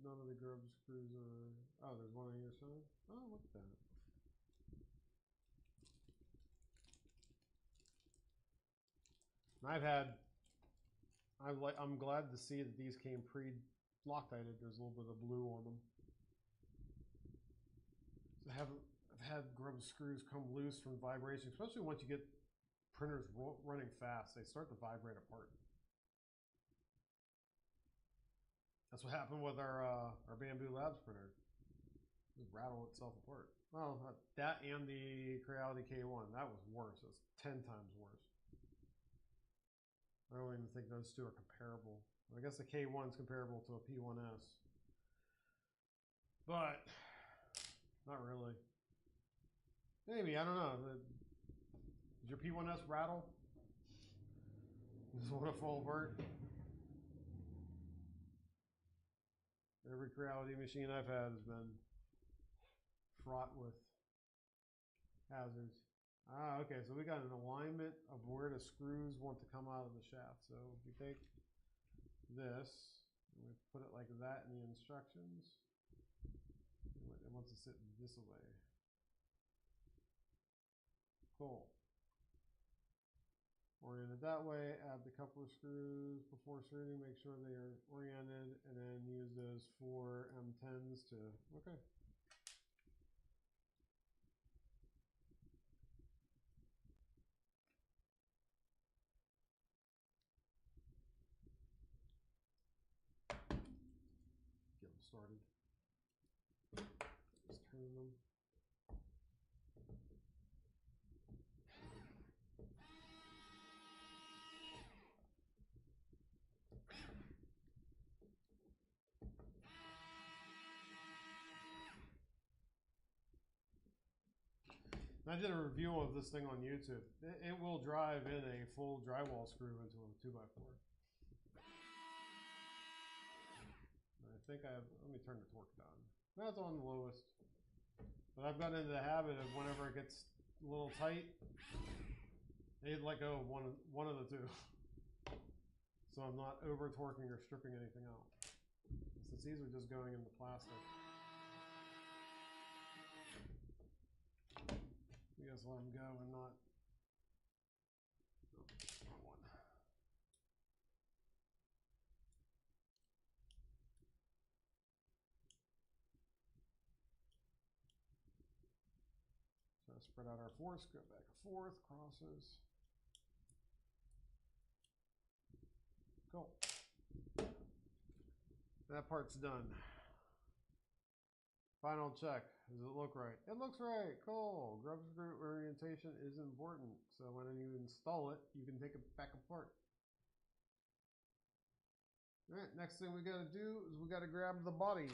none of the grub screws are. Oh, there's one on either side. Oh, look at that. I'm glad to see that these came pre-Loctited. There's a little bit of blue on them. So I've had grub screws come loose from vibration, especially once you get printers running fast. They start to vibrate apart. That's what happened with our Bamboo Labs printer. It just rattled itself apart. Well, that and the Creality K1, that was worse. It was 10 times worse. I don't even think those two are comparable. I guess the K1 is comparable to a P1S. But, not really. Maybe, I don't know. Did your P1S rattle? Just want to fall apart? Every Creality machine I've had has been fraught with hazards. Ah, okay, so we got an alignment of where the screws want to come out of the shaft. So if we take this and we put it like that in the instructions, it wants to sit this way. Cool. Orient it that way, add the couple of screws before screwing, make sure they are oriented, and then use those 4 M10s to, okay. Get them started. Just turn them. I did a review of this thing on YouTube. It will drive in a full drywall screw into a 2x4. I think let me turn the torque down. That's on the lowest. But I've gotten into the habit of whenever it gets a little tight, they'd let go of one of the two. So I'm not over torquing or stripping anything out. Since these are just going into plastic. You guys let them go and not. Oh, wrong one. So spread out our force, go back and forth, crosses. Cool. That part's done. Final check. Does it look right? It looks right. Cool. Grub screw orientation is important. So when you install it, you can take it back apart. All right. Next thing we got to do is we got to grab the body.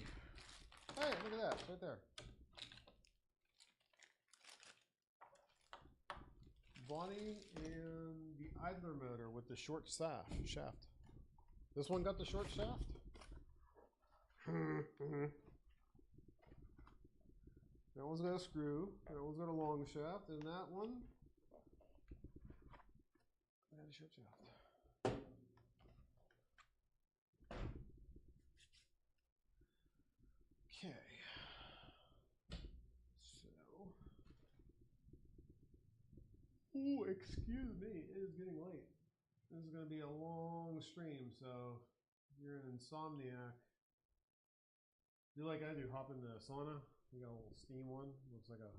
Hey, look at that. It's right there. Body and the idler motor with the short shaft. This one got the short shaft? That one's got a screw, that one's got a long shaft, and that one got a short shaft. Okay. So, ooh, excuse me, it is getting late. This is going to be a long stream, so if you're an insomniac, do like I do, hop in the sauna. We got a little steam one, looks like a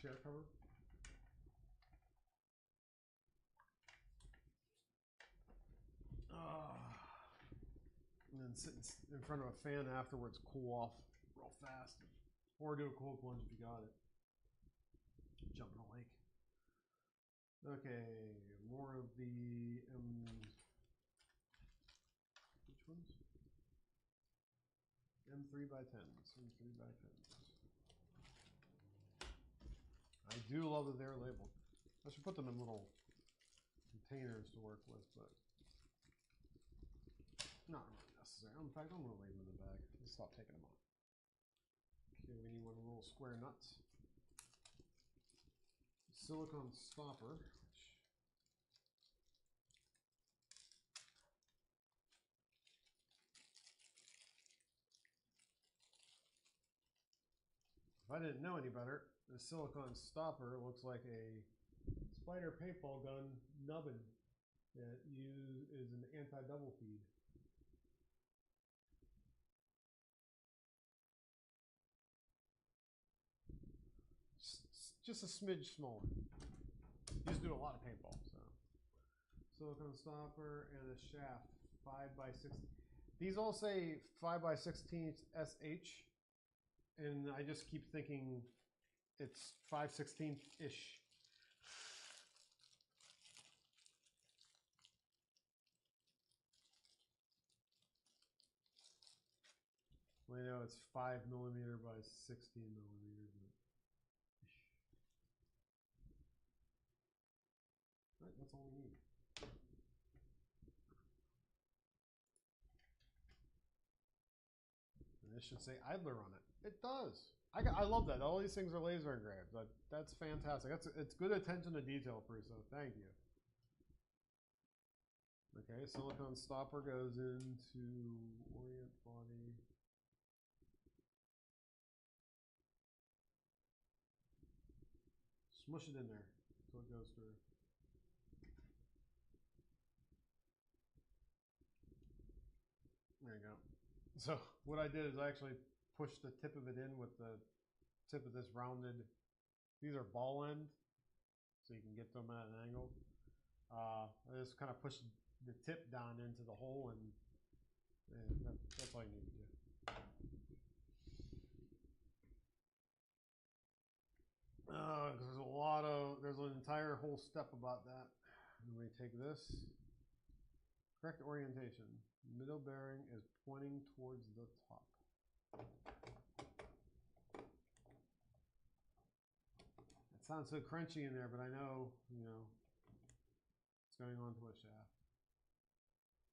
chair cover. And then sit in front of a fan afterwards, cool off real fast. Or do a cold plunge if you got it. Jump in a lake. Okay, more of the which ones? M3x10s. M3x10s. I do love that they're labeled. I should put them in little containers to work with, but not really necessary. In fact, I'm going to leave them in the bag. Let's stop taking them out. Okay, we need one of the little square nuts. Silicone stopper. If I didn't know any better, the silicone stopper looks like a spider paintball gun nubbin that is an anti-double feed. Just a smidge smaller. Used to do a lot of paintball, so. Silicone stopper and a shaft, 5x16. These all say 5x16 SH, and I just keep thinking it's 5/16-ish. Well, I know it's 5mm by 16mm. Right, that's all we need. This should say idler on it. It does. I love that. All these things are laser engraved. That's fantastic. It's good attention to detail, Pruso. Thank you. Okay, silicone stopper goes into orient body. Smush it in there so it goes through. There you go. So what I did is I actually pushed the tip of it in with the tip of this rounded, these are ball end, so you can get them at an angle. I just kind of pushed the tip down into the hole, and that's all you need to do. There's an entire whole step about that. And we take this, correct orientation. Middle bearing is pointing towards the top. It sounds so crunchy in there, but I know, it's going on to a shaft.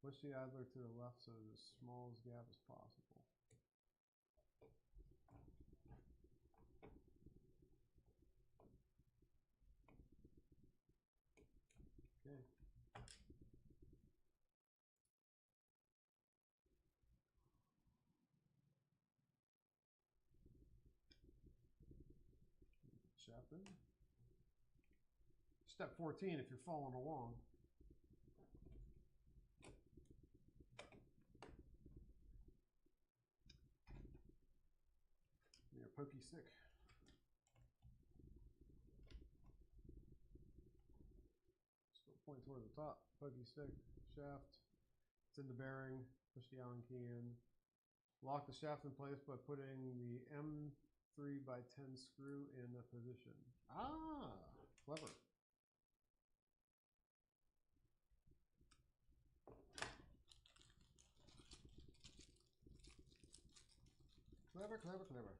Push the idler to the left so the smallest gap as possible. Okay. Shaft in. Step 14 if you're following along. Your pokey stick. Still point toward the top. Pokey stick, shaft. It's in the bearing. Push the Allen key in. Lock the shaft in place by putting the M3 by 10 screw in the position. Ah, clever. Clever, clever, clever.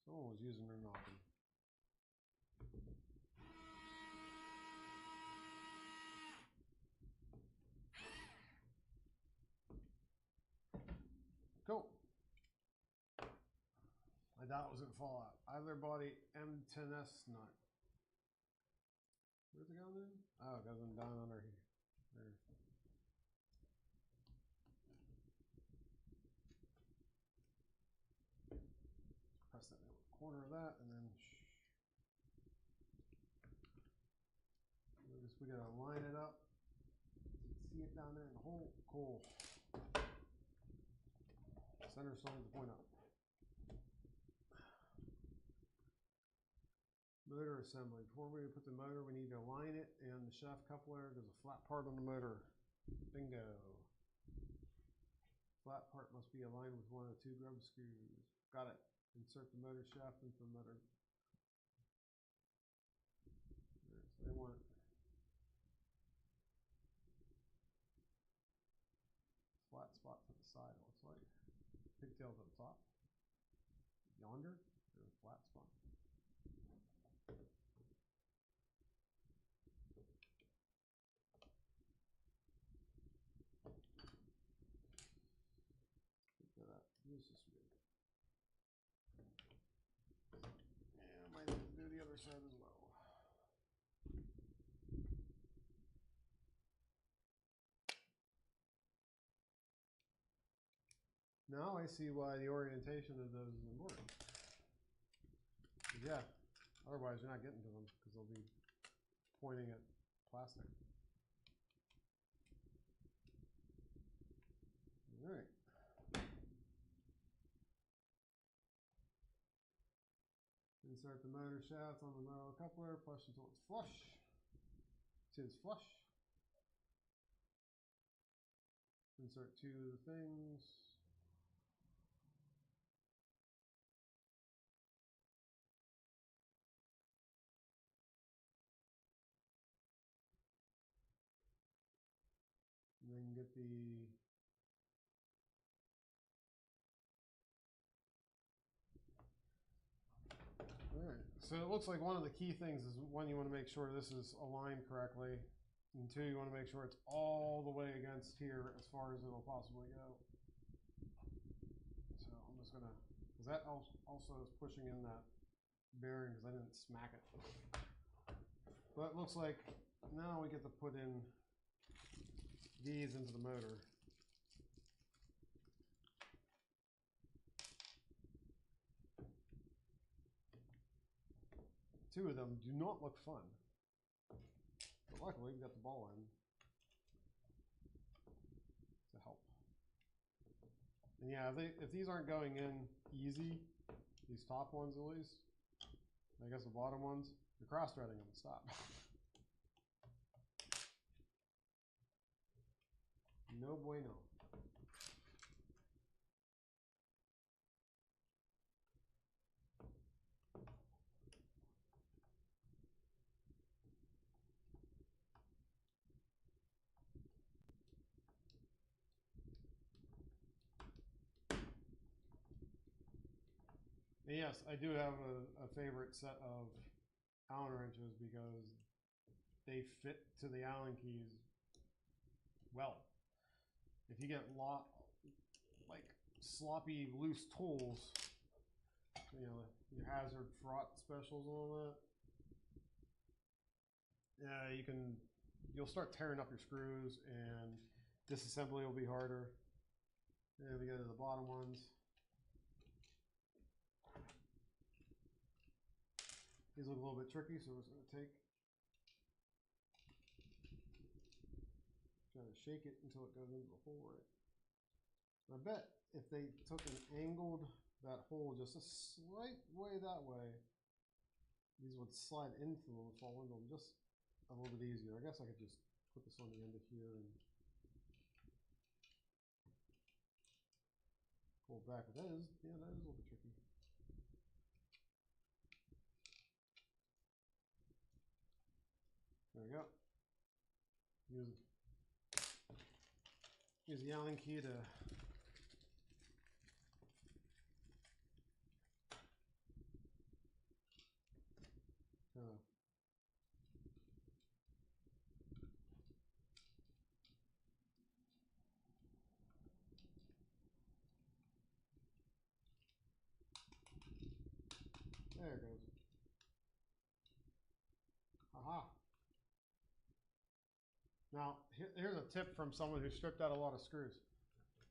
Someone was using their noggin. Cool. I doubt it was gonna fall out. Idler body M10S nut. Where's it going in? Oh, it goes in down under here. There. Press that corner of that, and then we gotta line it up. See it down there in the hole. Cool. Center still needs to point up. Motor assembly. Before we put the motor, we need to align it and the shaft coupler. There's a flat part on the motor. Bingo. Flat part must be aligned with one of the two grub screws. Got it. Insert the motor shaft into the motor. Right, so they want flat spot to the side, it looks like. Pigtail to the top. Yonder, there's a flat spot. Pick that up just a smidge. Yeah, I might have to do the other side as well. Now I see why the orientation of those is important. Yeah, otherwise you're not getting to them because they'll be pointing at plastic. All right. Insert the motor shaft on the metal coupler, push until it's flush. See, it's flush. Insert two of the things. And then get the Alright, so it looks like one of the key things is, one, you want to make sure this is aligned correctly, and two, you want to make sure it's all the way against here as far as it'll possibly go. Because that also is pushing in that bearing because I didn't smack it. But it looks like now we get to put in these into the motor. Two of them do not look fun. But luckily we got the ball in to help. And yeah, if these aren't going in easy, these top ones at least, I guess the bottom ones, you're cross-threading them, stop. No bueno. And yes, I do have a favorite set of Allen wrenches because they fit to the Allen keys well. If you get like sloppy loose tools, you know, your hazard fraught specials and all that, yeah, you'll start tearing up your screws and disassembly will be harder. And we go to the bottom ones. These look a little bit tricky, so we're just going to try to shake it until it goes into the hole right. I bet if they took and angled that hole just a slight way that way, these would slide into them and fall into them just a little bit easier. I guess I could just put this on the end of here and pull it back. But that is a little bit tricky. There we go. Use the Allen key to there it goes. Aha. Now, here's a tip from someone who stripped out a lot of screws.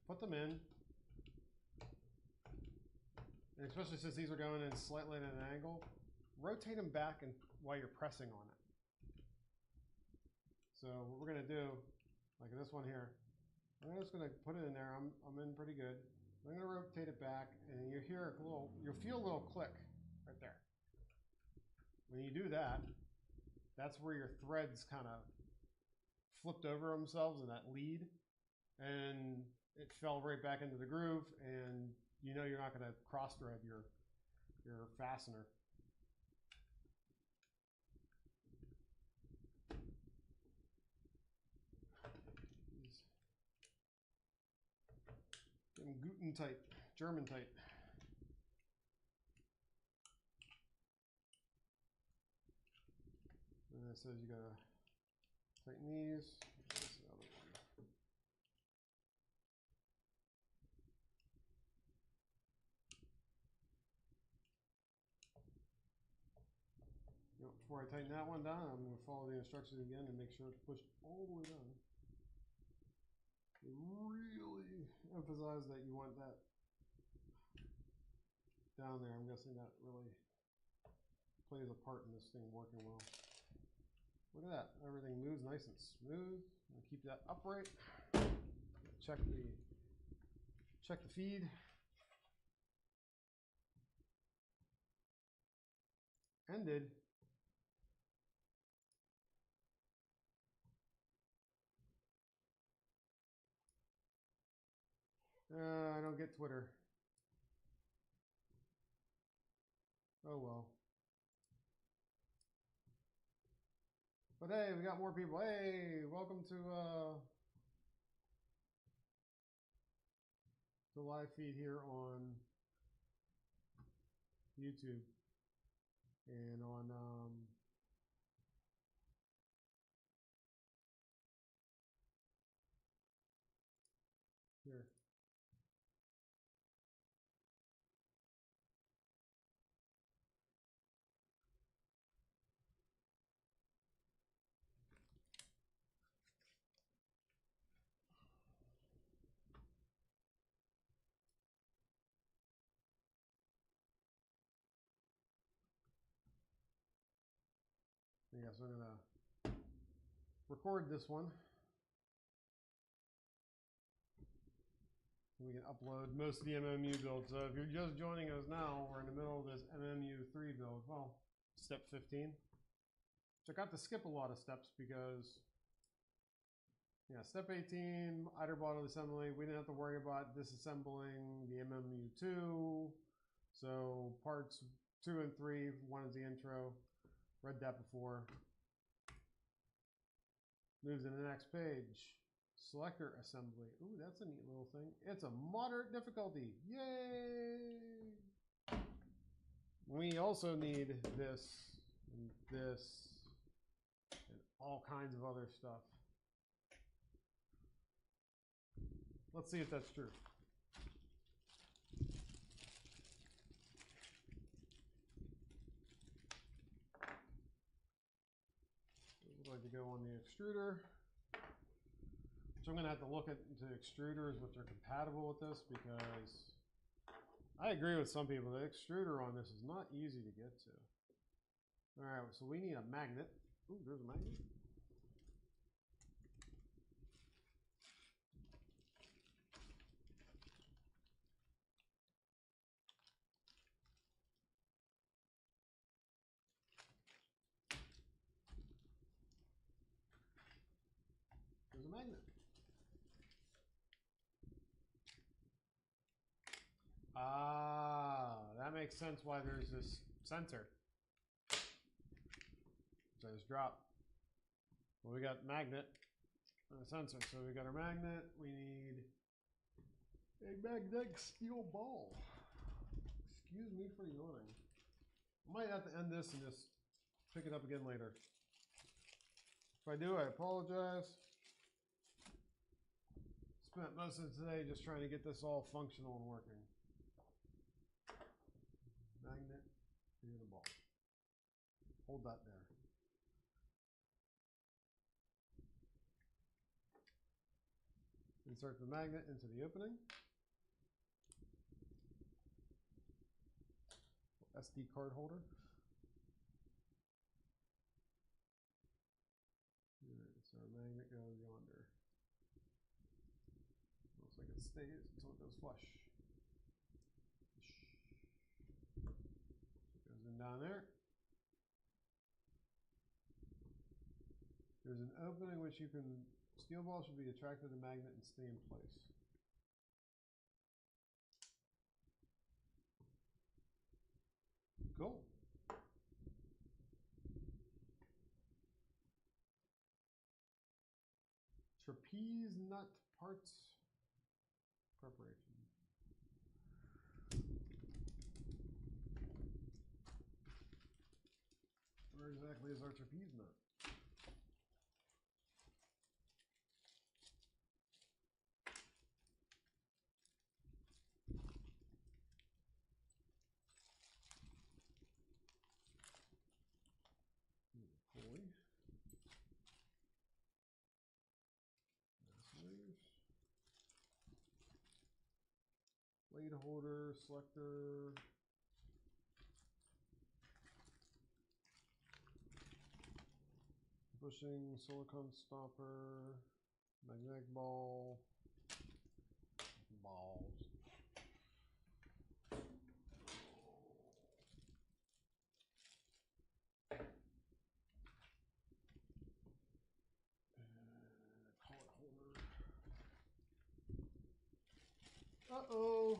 Put them in, and especially since these are going in slightly at an angle, rotate them back while you're pressing on it. So what we're going to do, like this one here, I'm just going to put it in there. I'm in pretty good. I'm going to rotate it back, and you'll feel a little click right there. When you do that, that's where your threads kind of flipped over themselves in that lead, and it fell right back into the groove, and you know you're not going to cross thread your fastener. Get them Guten tight, German tight. And it says you gotta tighten these. That's the other one. Before I tighten that one down, I'm going to follow the instructions again and make sure it's pushed all the way down. Really emphasize that you want that down there. I'm guessing that really plays a part in this thing working well. Look at that. Everything moves nice and smooth. And keep that upright. Check the feed. Ended. I don't get Twitter. Oh well. But hey, we got more people. Hey, welcome to the live feed here on YouTube and on here. I guess I'm gonna record this one. We can upload most of the MMU build. So if you're just joining us now, we're in the middle of this MMU3 build. Well, step 15. So I got to skip a lot of steps because, yeah, step 18, iter bottle assembly. We didn't have to worry about disassembling the MMU2. So parts 2 and 3, 1 is the intro. Read that before. Move to the next page. Selector assembly. Ooh, that's a neat little thing. It's a moderate difficulty. Yay! We also need this and this and all kinds of other stuff. Let's see if that's true. This would like to go on the extruder. So I'm going to have to look at the extruders which are compatible with this, because I agree with some people. The extruder on this is not easy to get to. All right, so we need a magnet. Ooh, there's a magnet. There's a magnet. Ah, that makes sense why there's this sensor. So it's drop. Well, we got magnet and a sensor. So we got our magnet. We need a magnetic steel ball. Excuse me for yawning. I might have to end this and just pick it up again later. If I do, I apologize. Spent most of today just trying to get this all functional and working. Magnet and a ball. Hold that there. Insert the magnet into the opening. SD card holder. Alright, so our magnet goes yonder. Looks like it stays until it goes flush. Goes in down there. There's an opening which you can, steel ball should be attracted to the magnet and stay in place. Cool. Trapeze nut parts preparation. Where exactly is our trapeze nut? Pulley. Blade holder, selector. Bushing, silicone stopper, magnetic ball, balls. Collet holder. Uh-oh.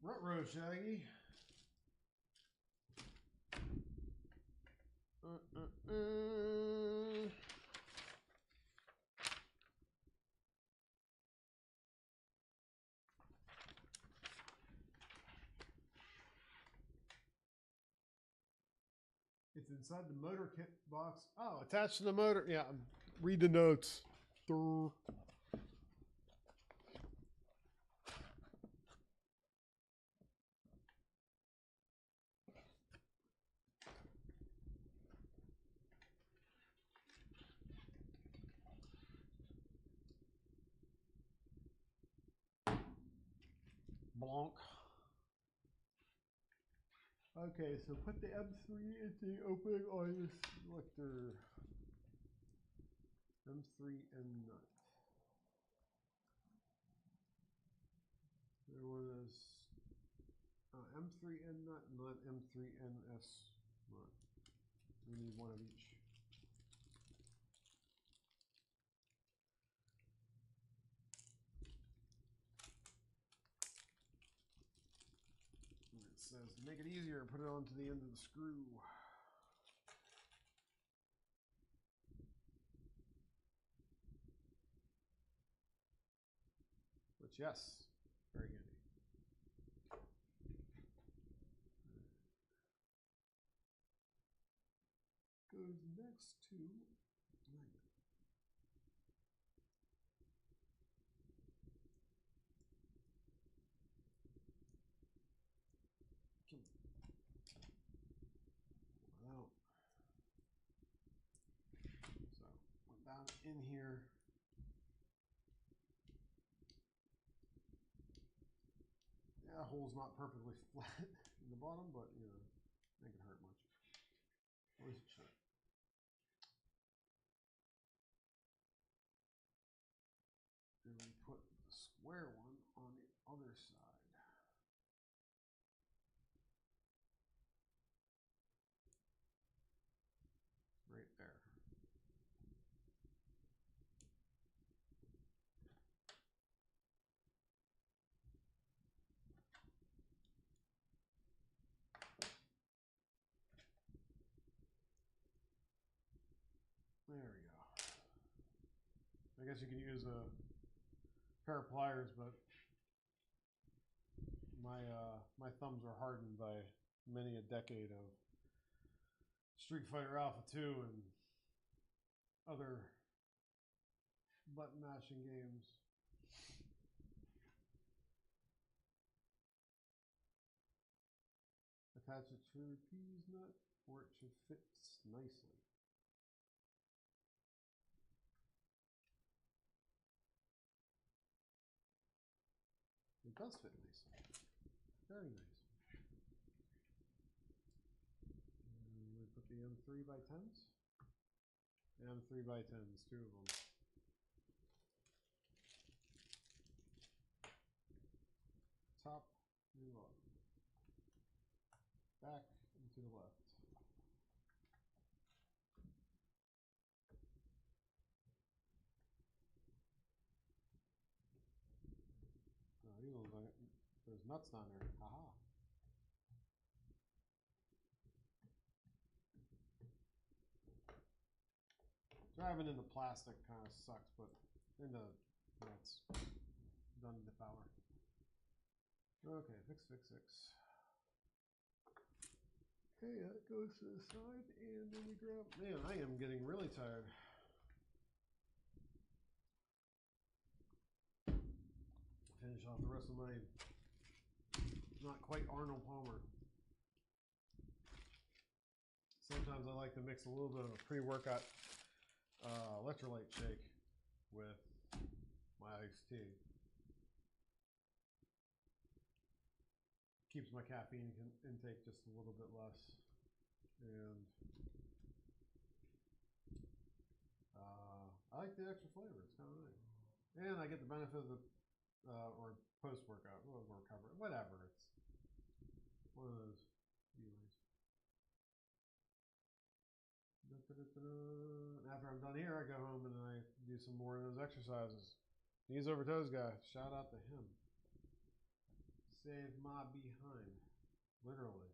Ruh-roh, Shaggy. It's inside the motor kit box. Oh, attached to the motor. Yeah, read the notes. Blanc. Okay, so put the M3 into the opening on your selector. M3 and nut. There was M3 N nut, not M3 NS nut. We need one of each. And it says to make it easier, put it onto the end of the screw. Which, yes, very handy. Goes next to magnet. Out. So went down in here. Yeah, the hole's not perfectly flat in the bottom, but you know, make it hurt much. At least it should. And we put the square one on the other side. Right there. There we go. I guess you can use a pair of pliers, but my thumbs are hardened by many a decade of Street Fighter Alpha 2 and other button mashing games. Attach it to the P's nut, or it should fit nicely. It does fit nicely. Very nice. And we put the M3x10s. M3x10s, two of them. Top and bottom. Back and to the left. Oh, these look like there's nuts down there. Haha. Driving in the plastic kind of sucks, but in the nuts, done the power. Okay, fix. Okay, that goes to the side, and then we grab. Man, I am getting really tired. Finish off the rest of my not quite Arnold Palmer. Sometimes I like to mix a little bit of a pre-workout electrolyte shake with my iced tea. Keeps my caffeine intake just a little bit less, and I like the extra flavor. It's kind of nice, and I get the benefit of the or post-workout, recovery, whatever. It's one of those feelings. After I'm done here, I go home and I do some more of those exercises. Knees over toes guy, shout out to him. Save my behind, literally.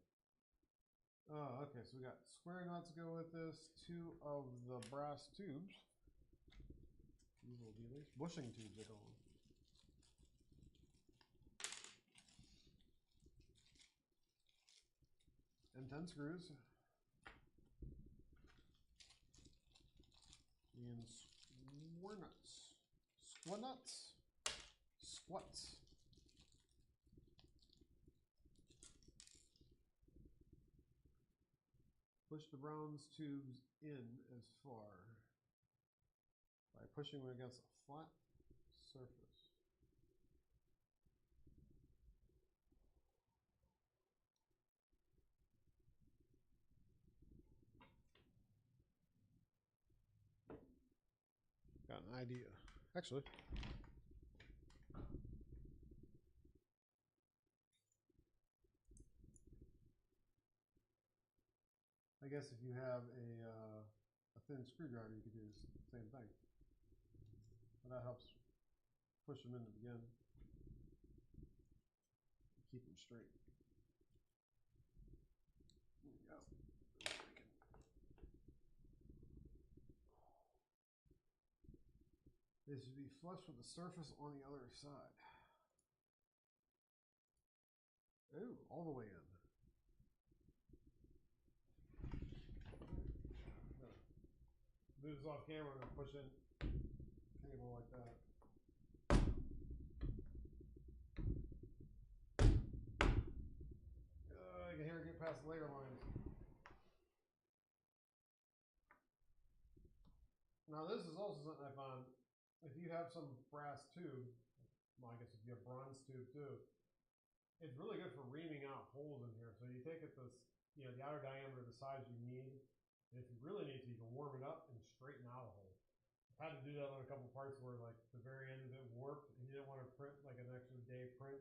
Oh, okay, so we got square nuts to go with this, two of the brass tubes. These will be these bushing tubes, they call them. And 10 screws. And square nuts. Squats. Push the bronze tubes in as far by pushing them against a flat surface. idea. Actually, I guess if you have a thin screwdriver, you could do the same thing. But that helps push them in to begin. Keep them straight. There we go. They should be flush with the surface on the other side. Ooh, all the way in. Move this off camera and push in cable like that. I can hear it get past the layer lines. Now this is also something I found. If you have some brass tube, well, I guess if you have bronze tube too, it's really good for reaming out holes in here. So you take it this, the outer diameter, the size you need, and if you really need to, you can warm it up and straighten out a hole. I had to do that on a couple parts where like the very end of it warped, and you didn't want to print like an extra day print.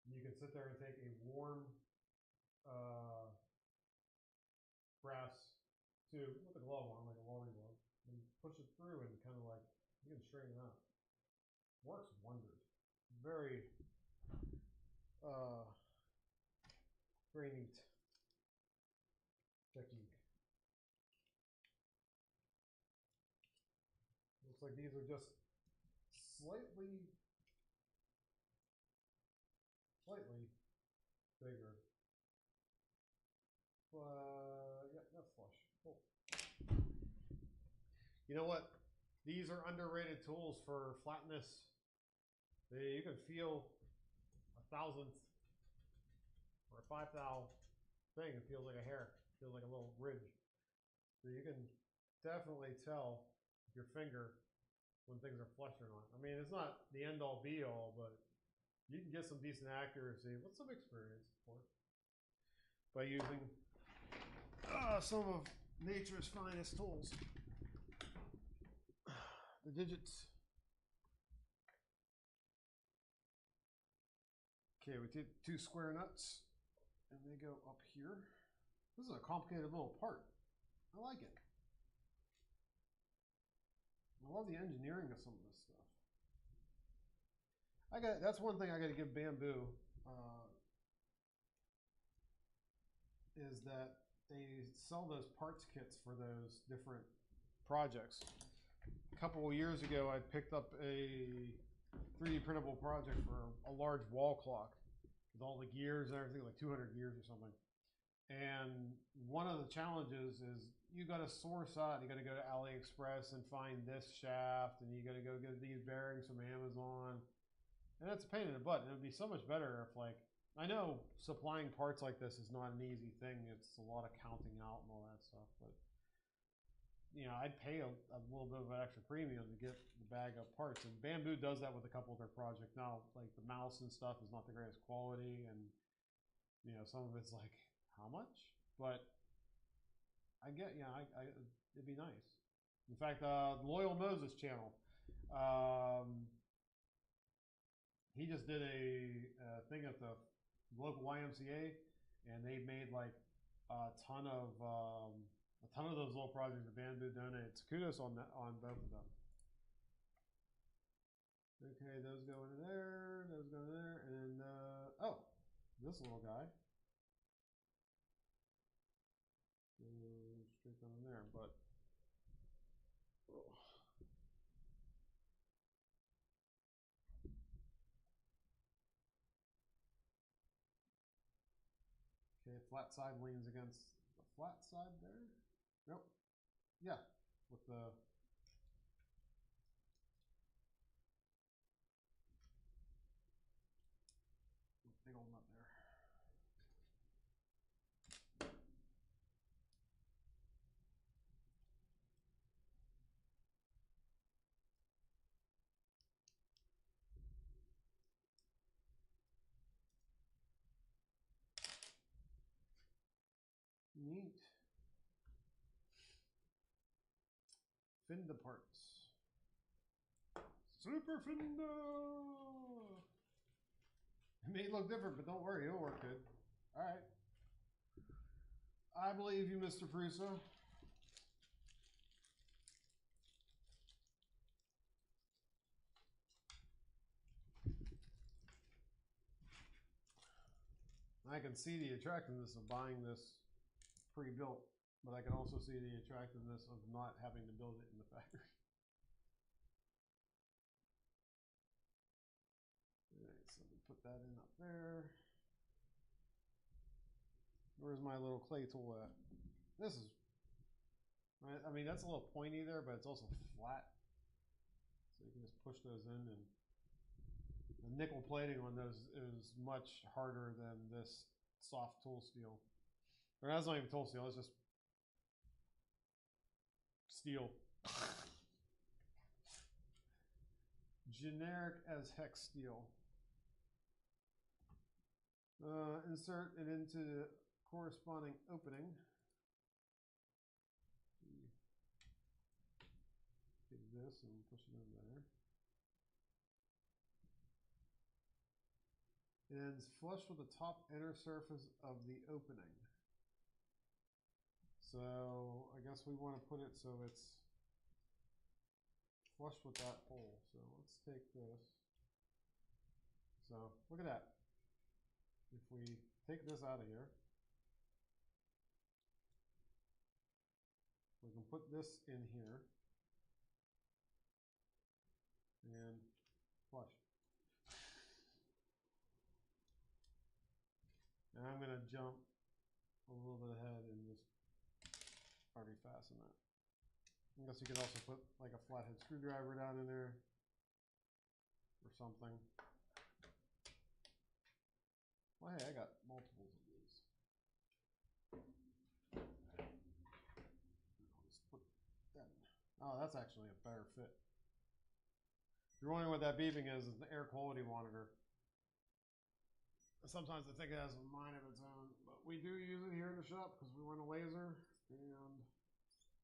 And you can sit there and take a warm brass tube with a glove on, like a welding glove, and push it through and kind of like you can straighten it out. Works wonders. Very very neat technique. Looks like these are just slightly bigger. But yeah, that's flush. Cool. You know what? These are underrated tools for flatness. You can feel a 1,000th or a 5 thou thing. It feels like a hair. It feels like a little ridge. So you can definitely tell with your finger when things are flush or not. I mean, it's not the end all be all, but you can get some decent accuracy with some experience, of course, by using some of nature's finest tools. The digits. Okay, we did 2 square nuts, and they go up here. This is a complicated little part. I like it. I love the engineering of some of this stuff. That's one thing I got to give Bamboo is that they sell those parts kits for those different projects. A couple of years ago, I picked up a 3D printable project for a large wall clock with all the gears and everything, like 200 gears or something. And one of the challenges is you got to source out. You got to go to AliExpress and find this shaft, and you got to go get these bearings from Amazon. And that's a pain in the butt. And it would be so much better if, like, I know supplying parts like this is not an easy thing. It's a lot of counting out and all that stuff. But, I'd pay a little bit of an extra premium to get the bag of parts. And Bamboo does that with a couple of their projects. Now, like the mouse and stuff is not the greatest quality. And, some of it's like, how much? But I get, it'd be nice. In fact, Loyal Moses channel, he just did a thing at the local YMCA, and they made like a ton of those little projects that Bamboo donated. So kudos on that, on both of them. Okay, those go into there, those go in there, and oh, this little guy. Straight down in there, but okay, flat side leans against the flat side there. Nope. Yeah, with the big old nut there. Neat. Fin the parts. Super Fender! It may look different, but don't worry, it'll work good. Alright. I believe you, Mr. Prusa. I can see the attractiveness of buying this pre-built, but I can also see the attractiveness of not having to build it in the factory. Alright, so we put that in up there. Where's my little clay tool at? This is, I mean, that's a little pointy there, but it's also flat. So you can just push those in, and the nickel plating on those is much harder than this soft tool steel. Or that's not even tool steel, it's just steel. Generic as heck steel. Insert it into the corresponding opening. Take this and push it in there. And flush with the top inner surface of the opening. So I guess we want to put it so it's flush with that hole. So let's take this. So look at that. If we take this out of here, we can put this in here and flush. And I'm going to jump a little bit ahead and just already fasten that. I guess you could also put like a flathead screwdriver down in there or something. Well, hey, I got multiples of these. I'll just put that in. Oh, that's actually a better fit. If you're wondering what that beeping is the air quality monitor. Sometimes I think it has a mind of its own, but we do use it here in the shop because we run a laser, and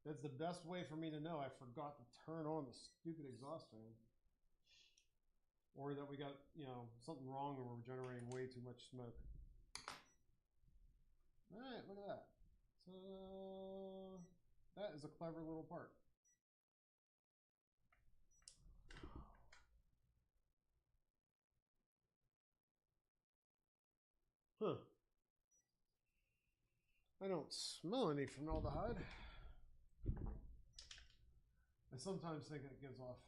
that's the best way for me to know I forgot to turn on the stupid exhaust fan, or that we got, you know, something wrong and we're generating way too much smoke. All right, look at that. So that is a clever little part. Huh. I don't smell any formaldehyde. I sometimes think it gives off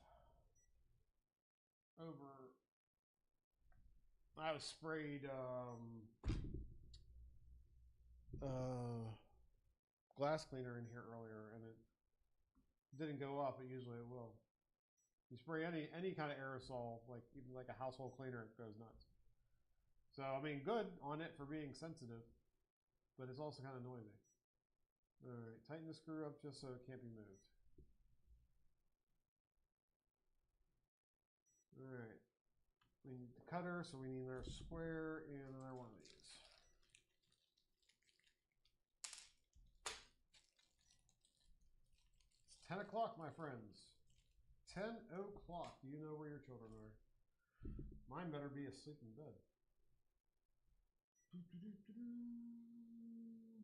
over. I was sprayed glass cleaner in here earlier, and it didn't go off, but usually it will. You spray any kind of aerosol, like even like a household cleaner, it goes nuts. So I mean, good on it for being sensitive, but it's also kind of noisy. All right, tighten the screw up just so it can't be moved. All right, we need the cutter, so we need another square and another one of these. It's 10 o'clock, my friends. 10 o'clock. Do you know where your children are? Mine better be asleep in bed.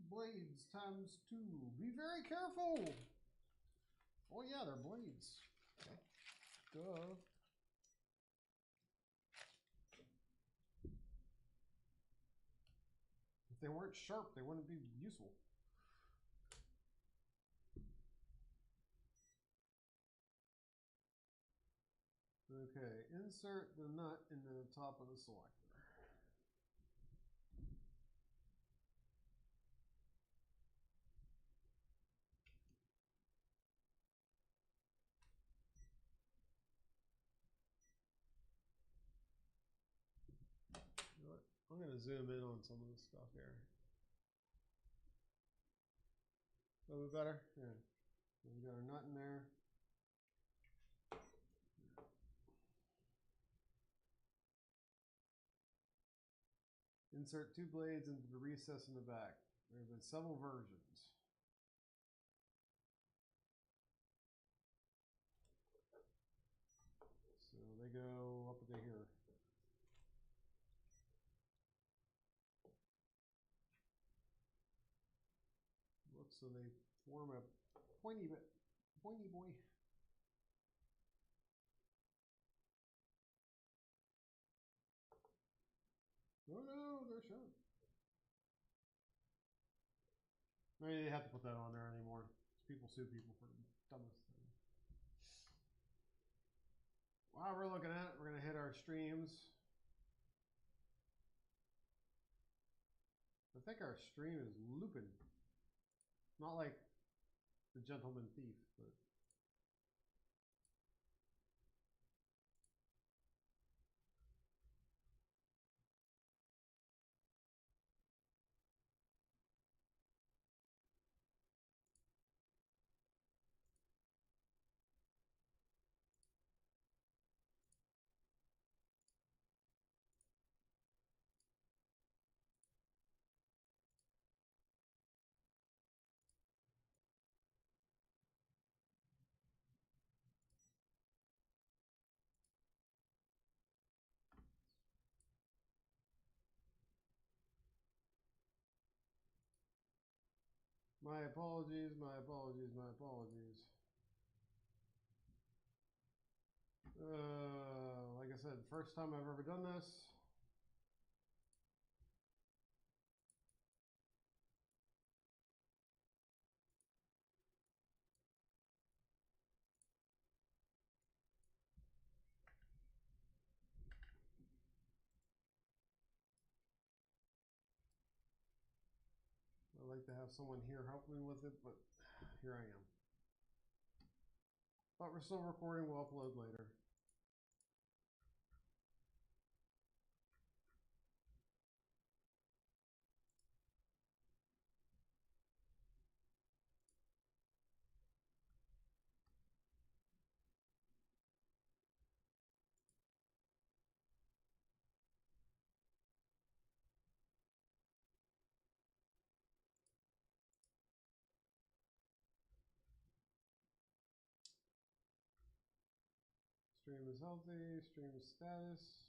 Blades times 2. Be very careful. Oh yeah, they're blades. Okay. Duh. If they weren't sharp, they wouldn't be useful. Okay, insert the nut into the top of the selector. You know what? I'm going to zoom in on some of this stuff here. A little bit better? Yeah. So we got our nut in there. Insert 2 blades into the recess in the back. There have been several versions. So they go up to here. Looks so they form a pointy boy. Oh no, they're sharp. Maybe they have to put that on there anymore. People sue people for the dumbest thing. While we're looking at it, we're going to hit our streams. I think our stream is looping. Not like the Gentleman Thief, but my apologies, my apologies, my apologies. Like I said, first time I've ever done this. I'd like to have someone here help me with it, but here I am. But we're still recording, we'll upload later. Stream is healthy, stream is status.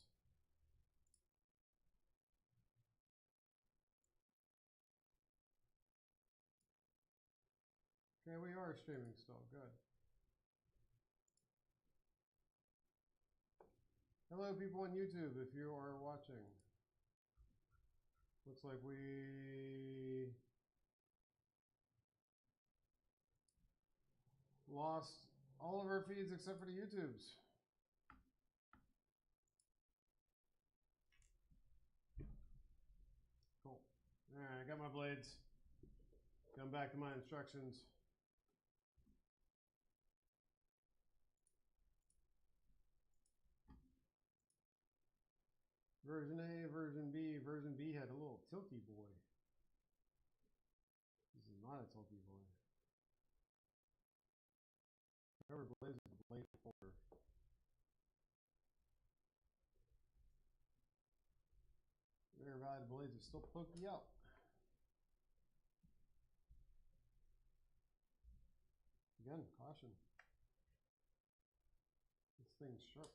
Okay, we are streaming still, good. Hello people on YouTube, if you are watching. Looks like we lost all of our feeds except for the YouTubes. Cool. Alright, I got my blades. Come back to my instructions. Version A, version B. Version B had a little tilty boy. This is not a tilty boy. Cover blades is a blade folder. Rear valid blades are still pokey out. Again, caution. This thing's sharp.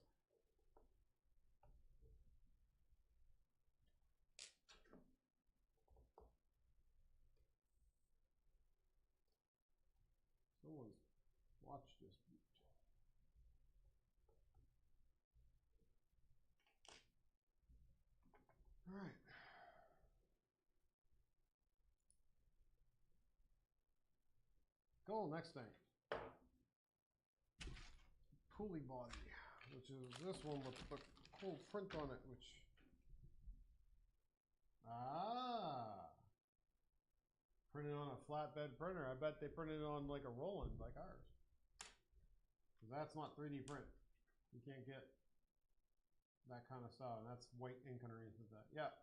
Someone's watched this beat. All right. Cool, next thing. Pulley body, which is this one with the cool print on it, which printed on a flatbed printer. I bet they printed it on like a Roland like ours. Because that's not 3D print. You can't get that kind of style. And that's white ink underneath of that. Yeah.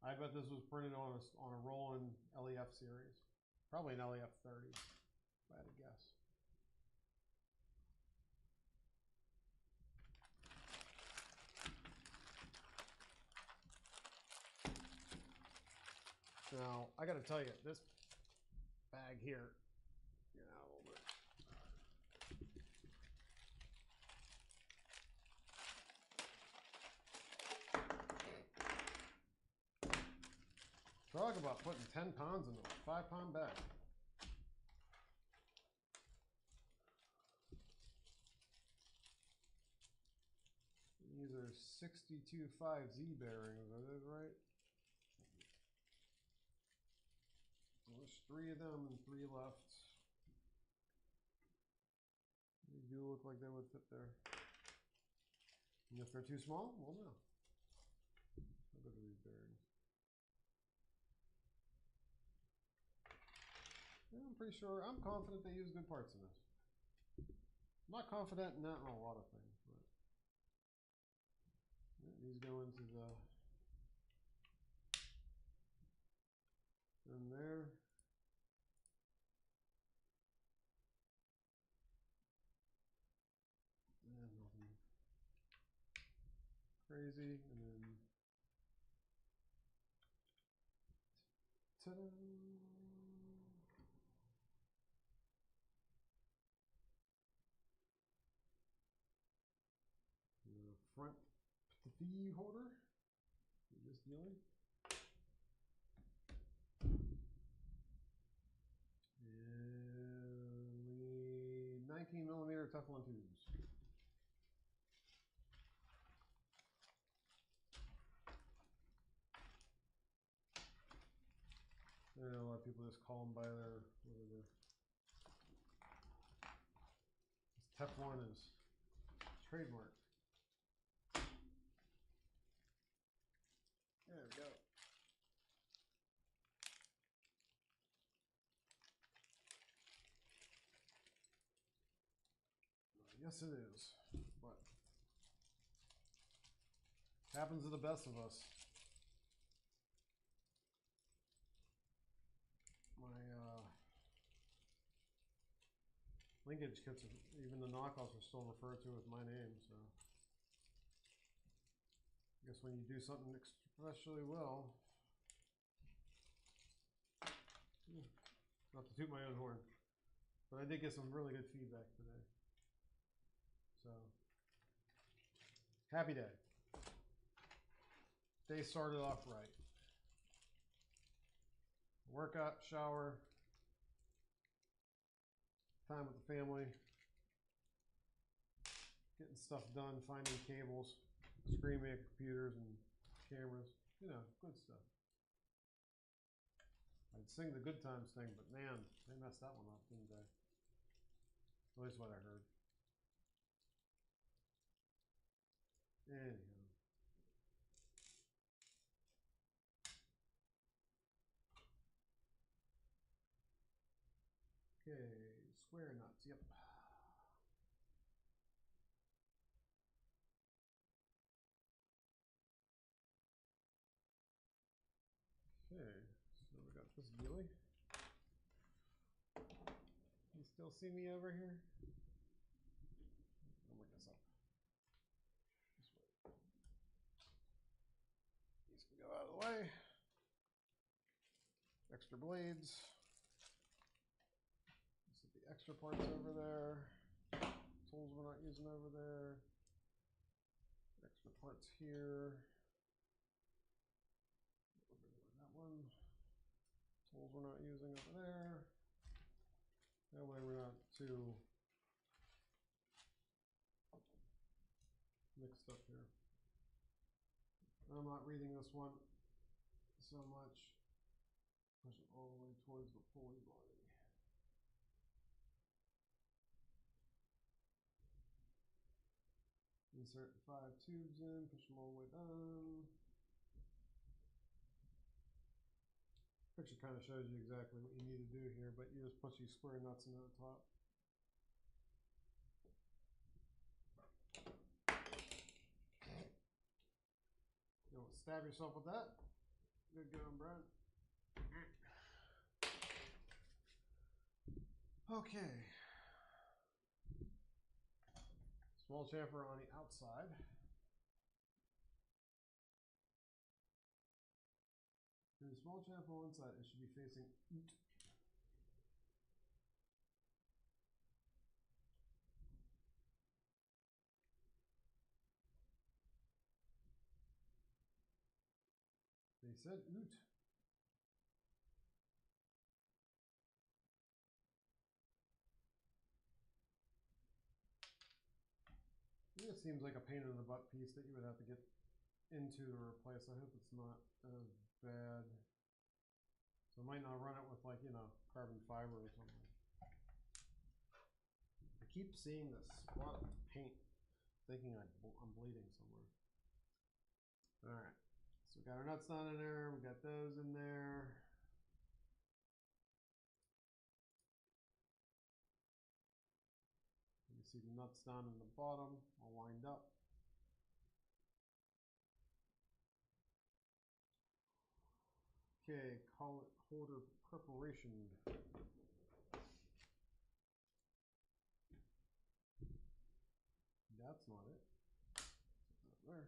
I bet this was printed on a Roland LEF series. Probably an LEF 30, if I had to guess. Now, I got to tell you, this bag here, a little bit. about putting 10 pounds into a 5-pound bag. These are 62.5Z bearings, are those right? There's 3 of them and 3 left. They do look like they would fit there. And if they're too small, well, no. How good are these bearings? Yeah, I'm pretty sure, I'm confident they use good parts in this. I'm not confident in that in a lot of things, but yeah, these go into the in there. And nothing crazy, and then ta-da! The front fee holder for this dealer. And 19mm Teflon tubes. I know a lot of people just call them by their whatever. Teflon is trademark. There we go. Yes, it is, but happens to the best of us. My linkage kits, even the knockoffs, are still referred to with my name, so I guess when you do something especially well, not to toot my own horn, but I did get some really good feedback today. So, happy day. Day started off right. Workout, shower, time with the family, getting stuff done, finding cables, screen computers and cameras, you know, good stuff. I'd sing the good times thing, but man, they messed that one up, didn't they? At least what I heard. Anyhow. Okay, square nuts, yep. Okay, so we got this Gilly. You still see me over here? I'll make this up. This way. These can go out of the way. Extra blades. Set the extra parts over there. Tools we're not using over there. Extra parts here. That one. Tools we're not using over there. That way we're not too mixed up here. I'm not reading this one so much. Push it all the way towards the pulley body. Insert 5 tubes in, push them all the way down. Picture kind of shows you exactly what you need to do here, but you just push these square nuts into the top. You don't stab yourself with that. Good going, Brad. Okay. Small chamfer on the outside. And the small chamfer on one side, it should be facing out. They said oot. It seems like a pain in the butt piece that you would have to get into to replace. I hope it's not as bad. So I might not run it with, like, you know, carbon fiber or something. I keep seeing this spot of paint, thinking I'm bleeding somewhere. Alright, so we got our nuts down in there, we got those in there. You see the nuts down in the bottom, all lined up. Okay, call it holder preparation. That's not it. Not there.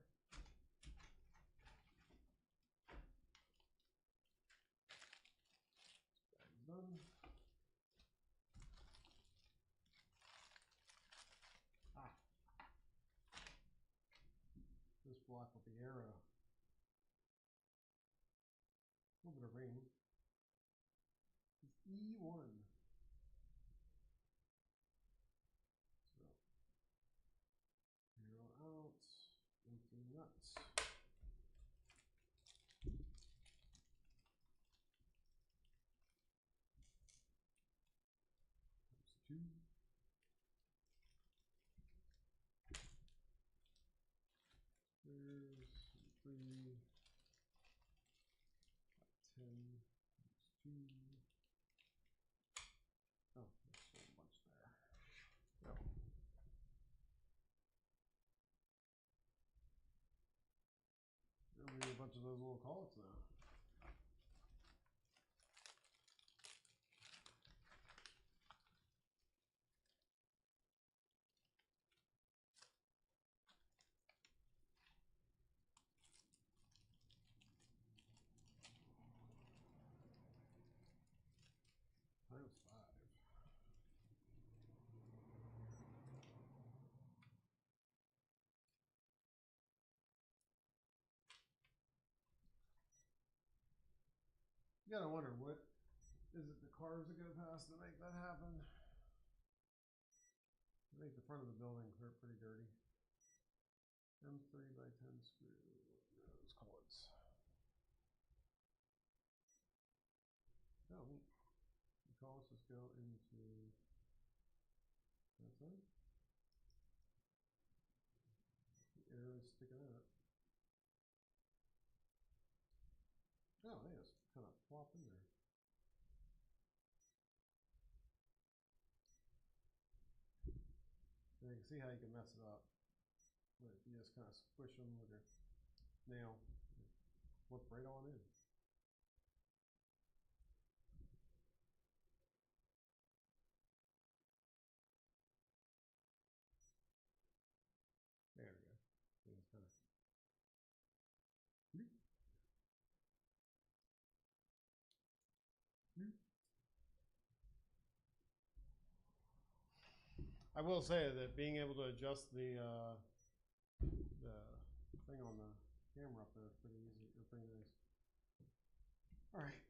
That's done. Ah. This block with the arrow. A little bit of rain. It's E1. So, arrow out, empty nuts. Times 2. There's 3. 10 times 2. Oh, there's still a bunch there. Yep. And we need a bunch of those little collets now. Times 5. You gotta wonder, what is it the cars that go past to make that happen? I think the front of the building are pretty dirty. M3 by 10 screw. Those collets. Oh, neat. The collets just go into that side. The arrow is sticking out. Oh, they just kind of plop in there. And you can see how you can mess it up. But if you just kind of squish them with your nail, flip right on in. There we go. So it's kind of I will say that being able to adjust the thing on the camera up there is pretty easy, or pretty nice. All right.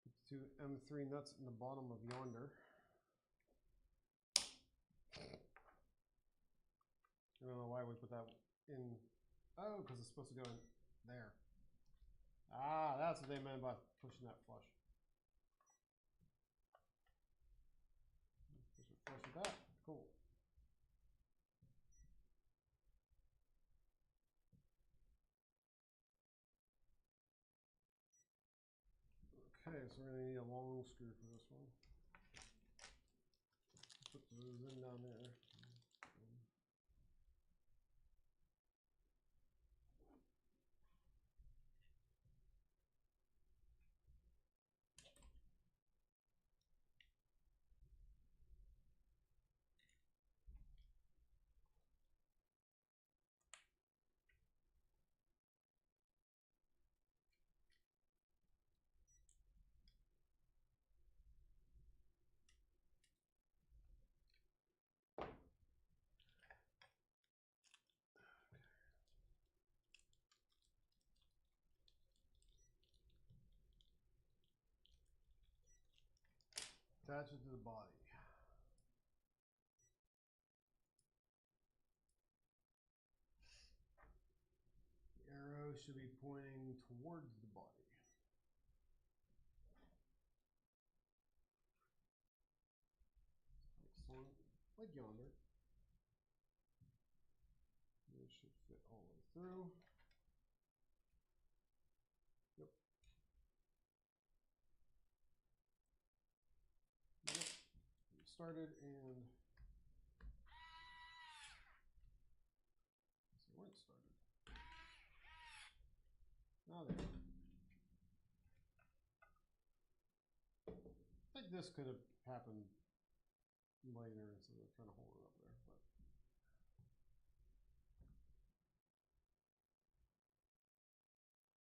Put 2 M3 nuts in the bottom of yonder. I don't know why we put that in. Oh, because it's supposed to go in there. Ah, that's what they meant by pushing that flush. Push it flush with that. Cool. Okay, so we're going to need a long screw for this one. Put those in down there. Attach it to the body. The arrow should be pointing towards the body. Like yonder. It should fit all the way through. Yep. Yep. Started and let's see where it started. Now there. I think this could have happened later instead of trying to hold it up there. But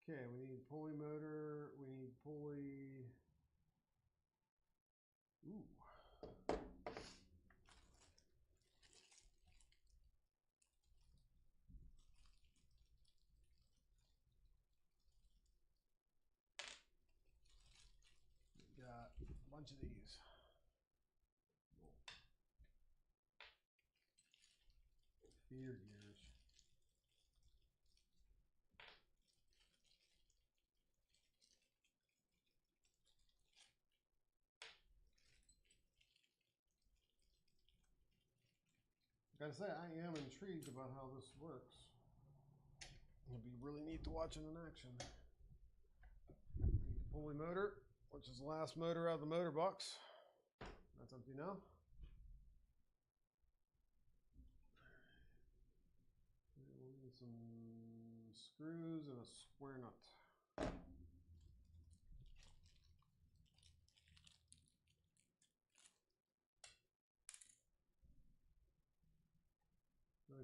okay, we need pulley motor, we need pulley. Ooh. We got a bunch of these. Feeder gears. Gotta say, I am intrigued about how this works. It'd be really neat to watch it in action. Need the pulley motor, which is the last motor out of the motor box. That's empty now. We'll need some screws and a square nut.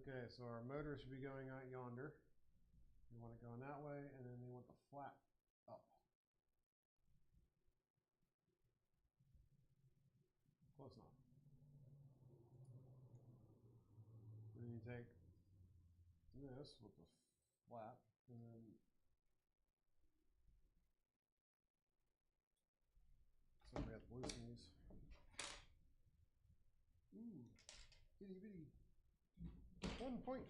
Okay, so our motor should be going out yonder. They want it going that way, and then they want the flat up. Close enough. And then you take this with the flat, and then so we have to loosen these. Ooh, itty bitty. 1.5.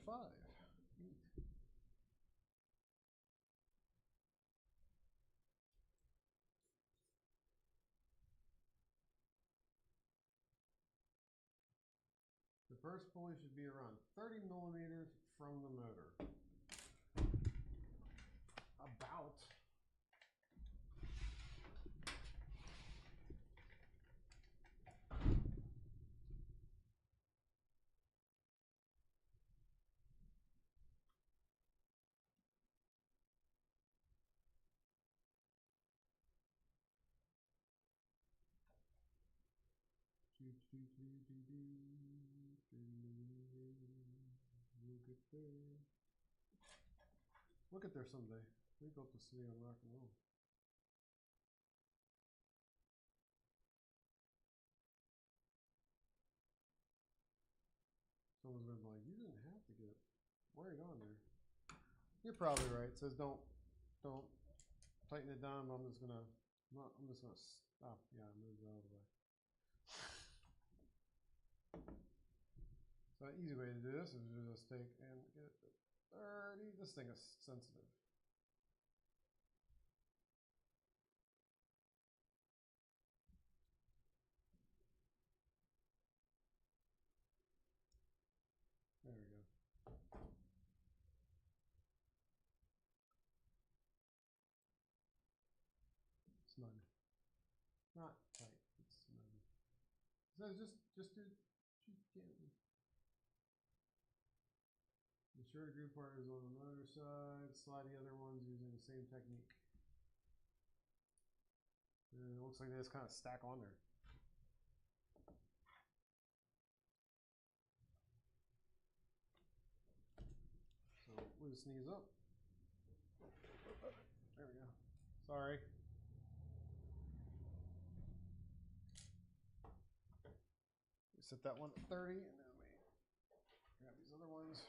The first pulley should be around 30 millimeters from the motor. About. We'll get there. We'll get there someday. We built the city on rock and roll. Someone's gonna be like, you didn't have to get right on there. You're probably right. It says don't tighten it down. I'm just gonna stop. Yeah, move it out of the way. So an easy way to do this is to just take and get it 30. This thing is sensitive. There we go. Snug. Not tight, it's snug. So just do gently. Ensure the groove part is on the motor side. Slide the other ones using the same technique. And it looks like they just kind of stack on there. So loosen these up. There we go. Sorry. We set that one at 30, and then we grab these other ones.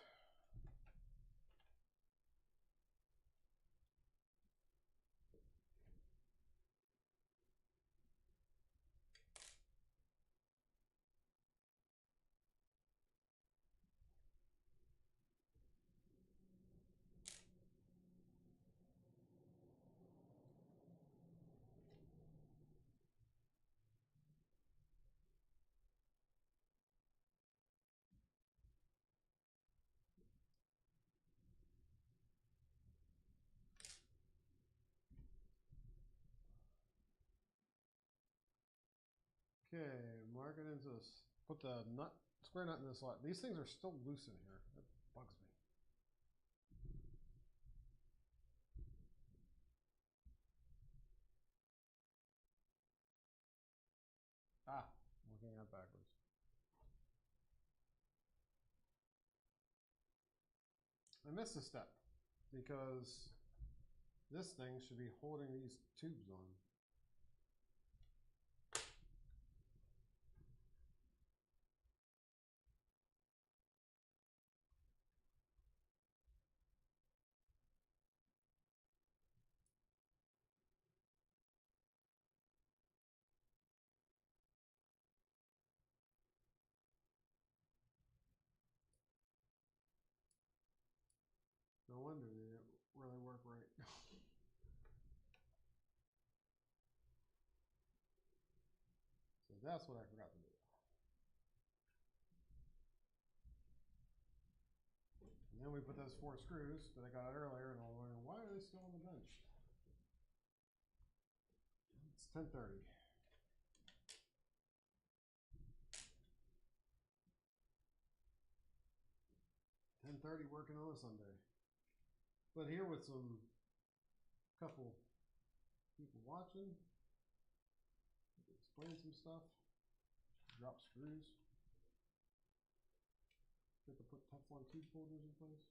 Okay, mark it into this. Put the nut, square nut in this slot. These things are still loose in here. That bugs me. Ah, I'm looking at it backwards. I missed a step because this thing should be holding these tubes on. No wonder they didn't really work right. So that's what I forgot to do. And then we put those 4 screws that I got earlier, and I was wondering, why are they still on the bench? It's 10:30. 10:30 working on a Sunday. But here with some couple people watching, explain some stuff, drop screws, get to put Teflon tube holders in place.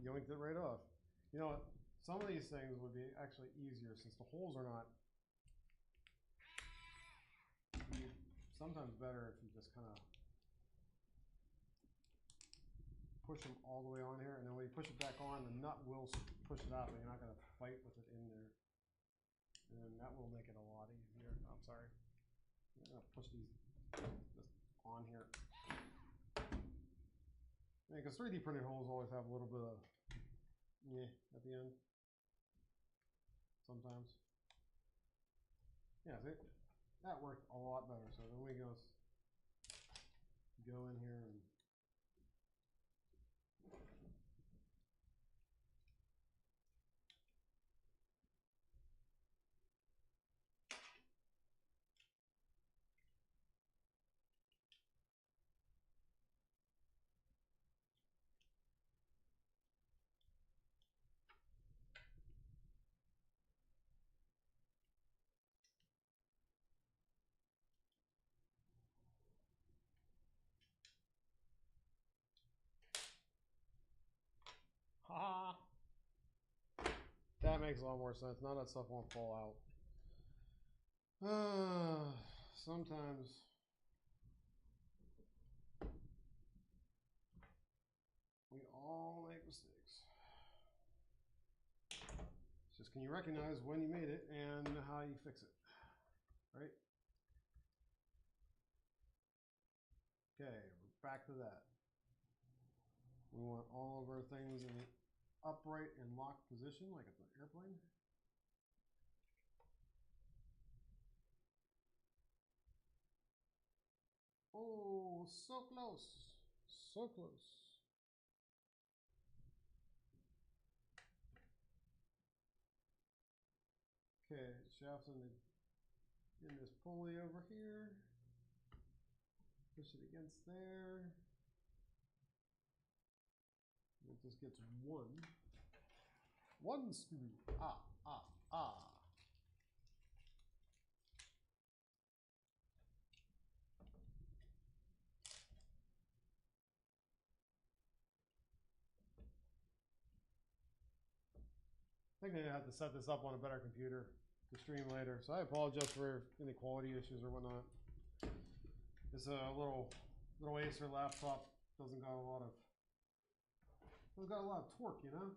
Yoinked it right off. You know what? Some of these things would be actually easier since the holes are not. Sometimes better if you just kind of push them all the way on here, and then when you push it back on, the nut will push it out, but you're not going to fight with it in there. And that will make it a lot easier. I'm sorry. I'm going to push these just on here. Yeah, because 3D printed holes always have a little bit of at the end. Sometimes. Yeah, see, that worked a lot better. So then we go in here and ha! That makes a lot more sense. Now that stuff won't fall out. Sometimes we all make mistakes. It's just, can you recognize when you made it and how you fix it, right? Okay, we're back to that. We want all of our things in the upright and locked position, like it's an airplane. Oh, so close. So close. Okay, shaft's in this pulley over here. Push it against there. It just gets one screw. Ah. I think I have to set this up on a better computer to stream later. So I apologize for any quality issues or whatnot. It's a little Acer laptop. Doesn't got a lot of torque, you know.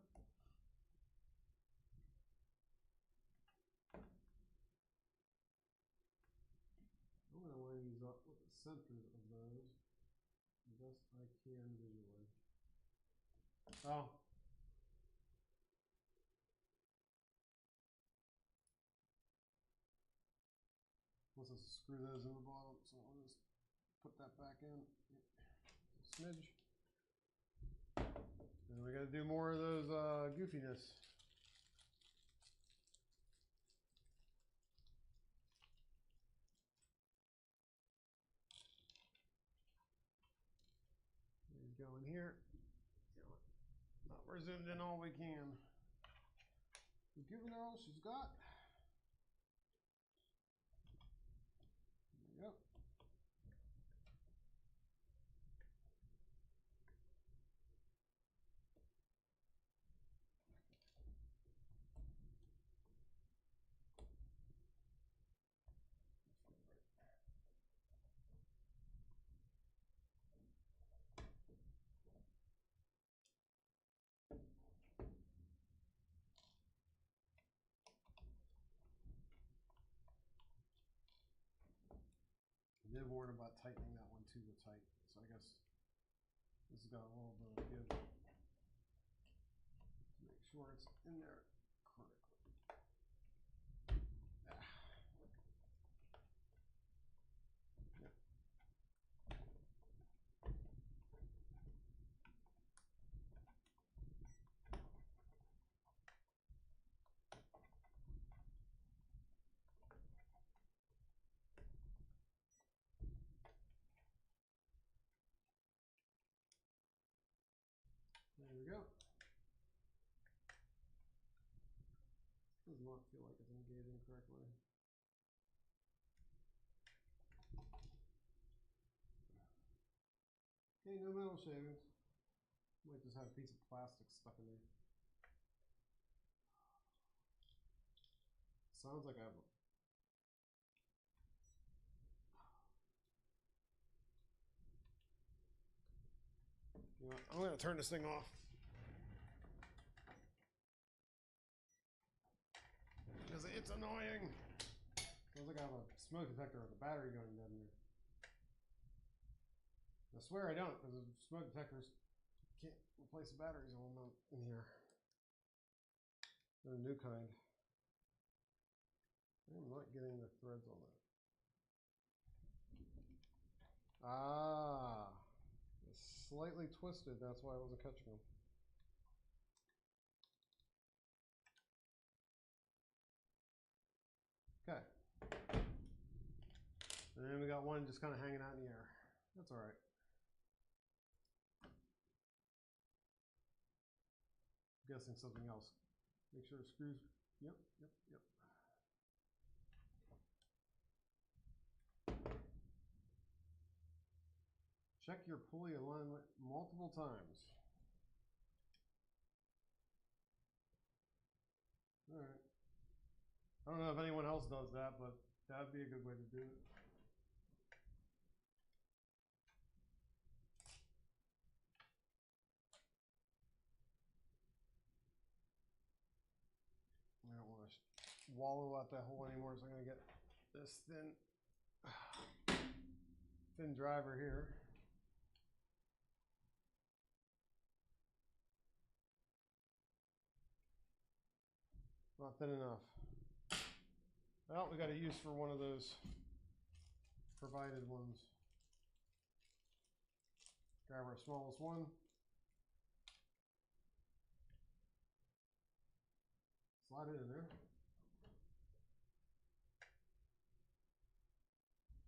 I'm gonna line these up with the center of those the best I can visually. Oh. Let's just screw those in the bottom. So I'll just put that back in. A smidge. And we got to do more of those goofiness. Go in here. We're zoomed in all we can. The juvenile she's got. There we go. I did warn about tightening that one too tight, so I guess this has got a little bit of give to make sure it's in there correctly. Ah. Yep. There we go. Does not feel like it's engaging correctly. Okay, no metal shavings. Might just have a piece of plastic stuck in there. Sounds like I have a... You know, I'm going to turn this thing off. Because it's annoying. Sounds like I have a smoke detector with a battery going dead in there. I swear I don't, because the smoke detectors can't replace the batteries on them in here. They're a new kind. I'm not getting the threads on that. Ah, it's slightly twisted. That's why I wasn't catching them. Okay. And then we got one just kind of hanging out in the air. That's all right. I'm guessing something else. Make sure it screws. Yep. Check your pulley alignment multiple times. All right. I don't know if anyone else does that, but that'd be a good way to do it. I don't want to wallow out that hole anymore, so I'm going to get this thin driver here. Not thin enough. Well, we got a use for one of those provided ones. Grab our smallest one. Slide it in there.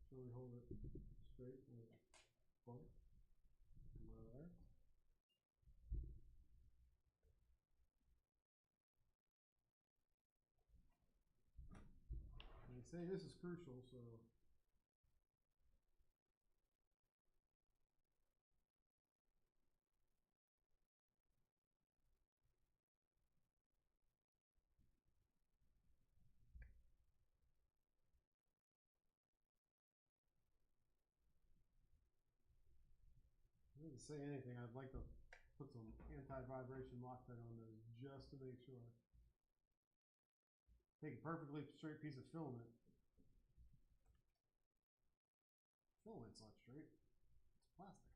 So we hold it straight and bump. Come out of there. And they say this is crucial, so I didn't say anything. I'd like to put some anti-vibration Loctite on those just to make sure. Take a perfectly straight piece of filament. Filament's not straight. It's plastic.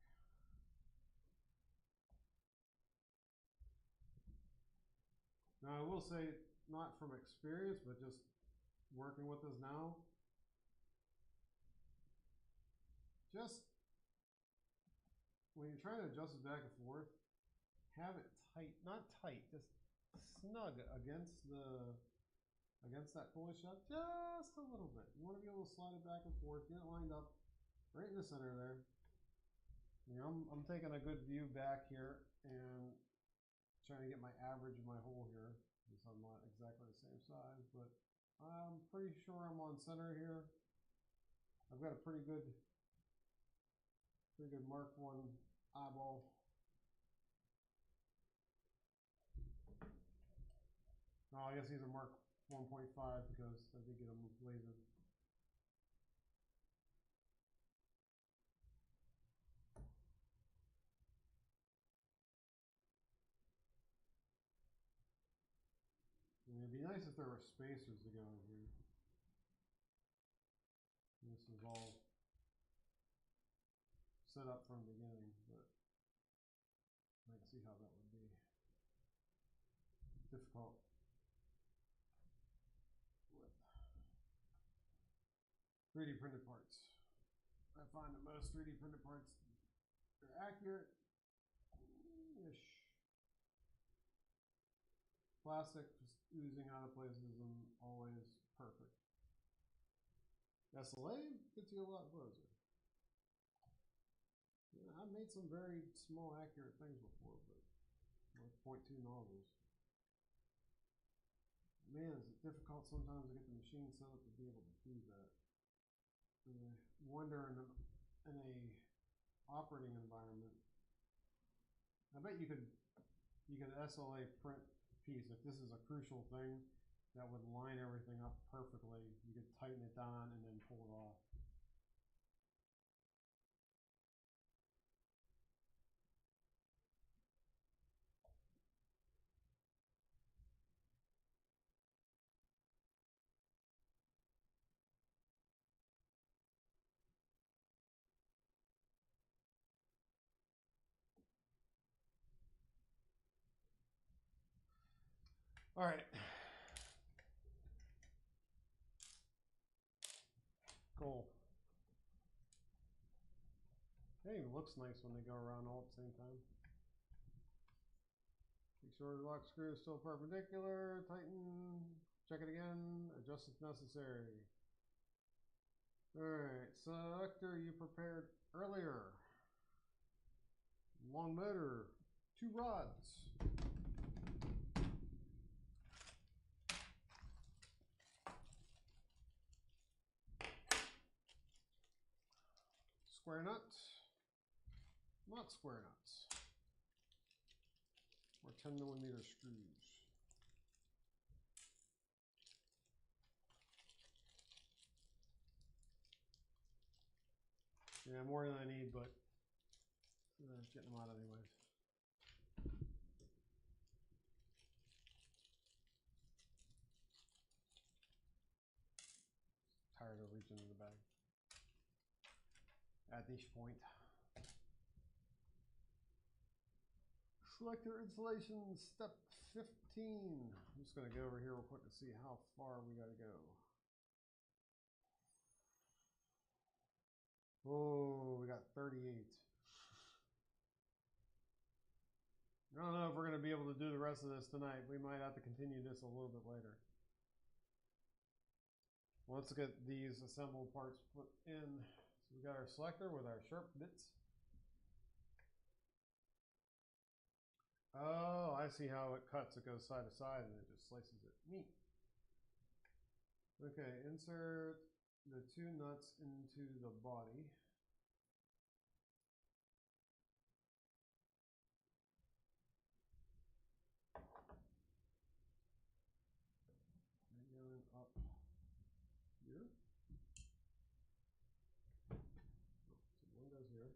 Now I will say, not from experience, but just working with this now, just when you're trying to adjust it back and forth, have it tight, not tight, just snug against that pulley shaft just a little bit. You want to be able to slide it back and forth, get it lined up right in the center there. You know, I'm taking a good view back here and trying to get my average of my hole here, because I'm not exactly the same size, but I'm pretty sure I'm on center here. I've got a pretty good Mark 1 eyeball. Oh, I guess these are Mark 1.5 because I did get them lasered. And it'd be nice if there were spacers to go in here. And this is all set up from the beginning, but I can see how that would be difficult with 3D printed parts. I find that most 3D printed parts, they're accurate-ish. Plastic just oozing out of places isn't always perfect. SLA gets you a lot closer. Yeah, I've made some very small accurate things before, but with 0.2 nozzles. Man, is it difficult sometimes to get the machine set up to be able to do that. And I wonder in a operating environment, I bet you could SLA print a piece. If this is a crucial thing that would line everything up perfectly, you could tighten it down and then pull it off. All right. Cool. It even looks nice when they go around all at the same time. Make sure the lock screw is still perpendicular, tighten, check it again, adjust if necessary. Alright, selector you prepared earlier. Long motor, 2 rods. Square nuts, not square nuts, or 10mm screws. Yeah, more than I need, but getting them out anyways. Tired of reaching in the bag at this point. Selector installation step 15. I'm just going to go over here real quick to see how far we got to go. Oh, we got 38. I don't know if we're going to be able to do the rest of this tonight. We might have to continue this a little bit later. Let's get these assembled parts put in. So we got our selector with our sharp bits. Oh, I see how it cuts. It goes side to side and it just slices it. Neat. Okay, insert the 2 nuts into the body. And going up here. Oh, so one goes here.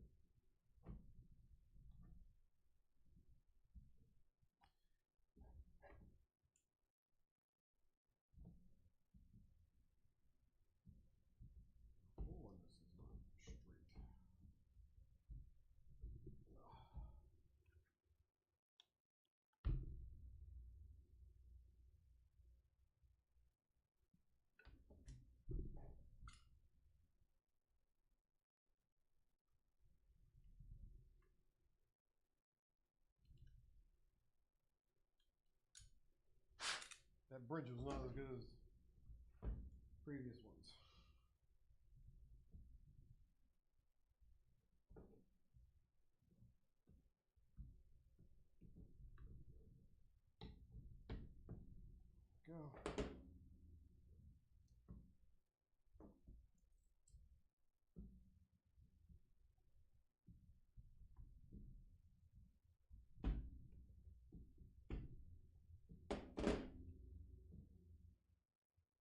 Oh, and this is not straight. bridge was not as good as previous ones. Go.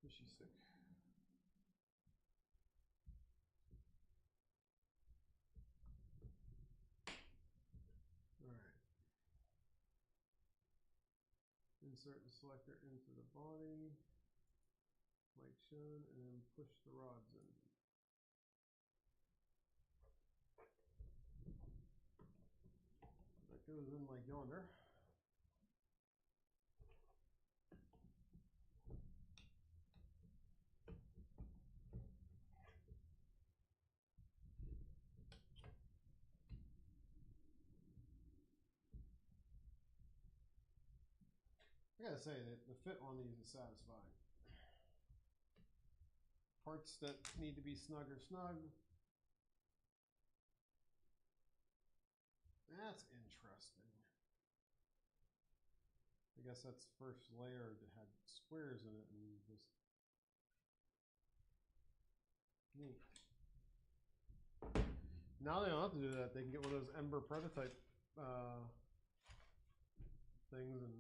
Fishy sick. All right. Insert the selector into the body, like shown, and then push the rods in. That goes in like yonder. I gotta say that the fit on these is satisfying. Parts that need to be snug are snug. That's interesting. I guess that's the first layer that had squares in it and just neat. Now they don't have to do that. They can get one of those Ember prototype things and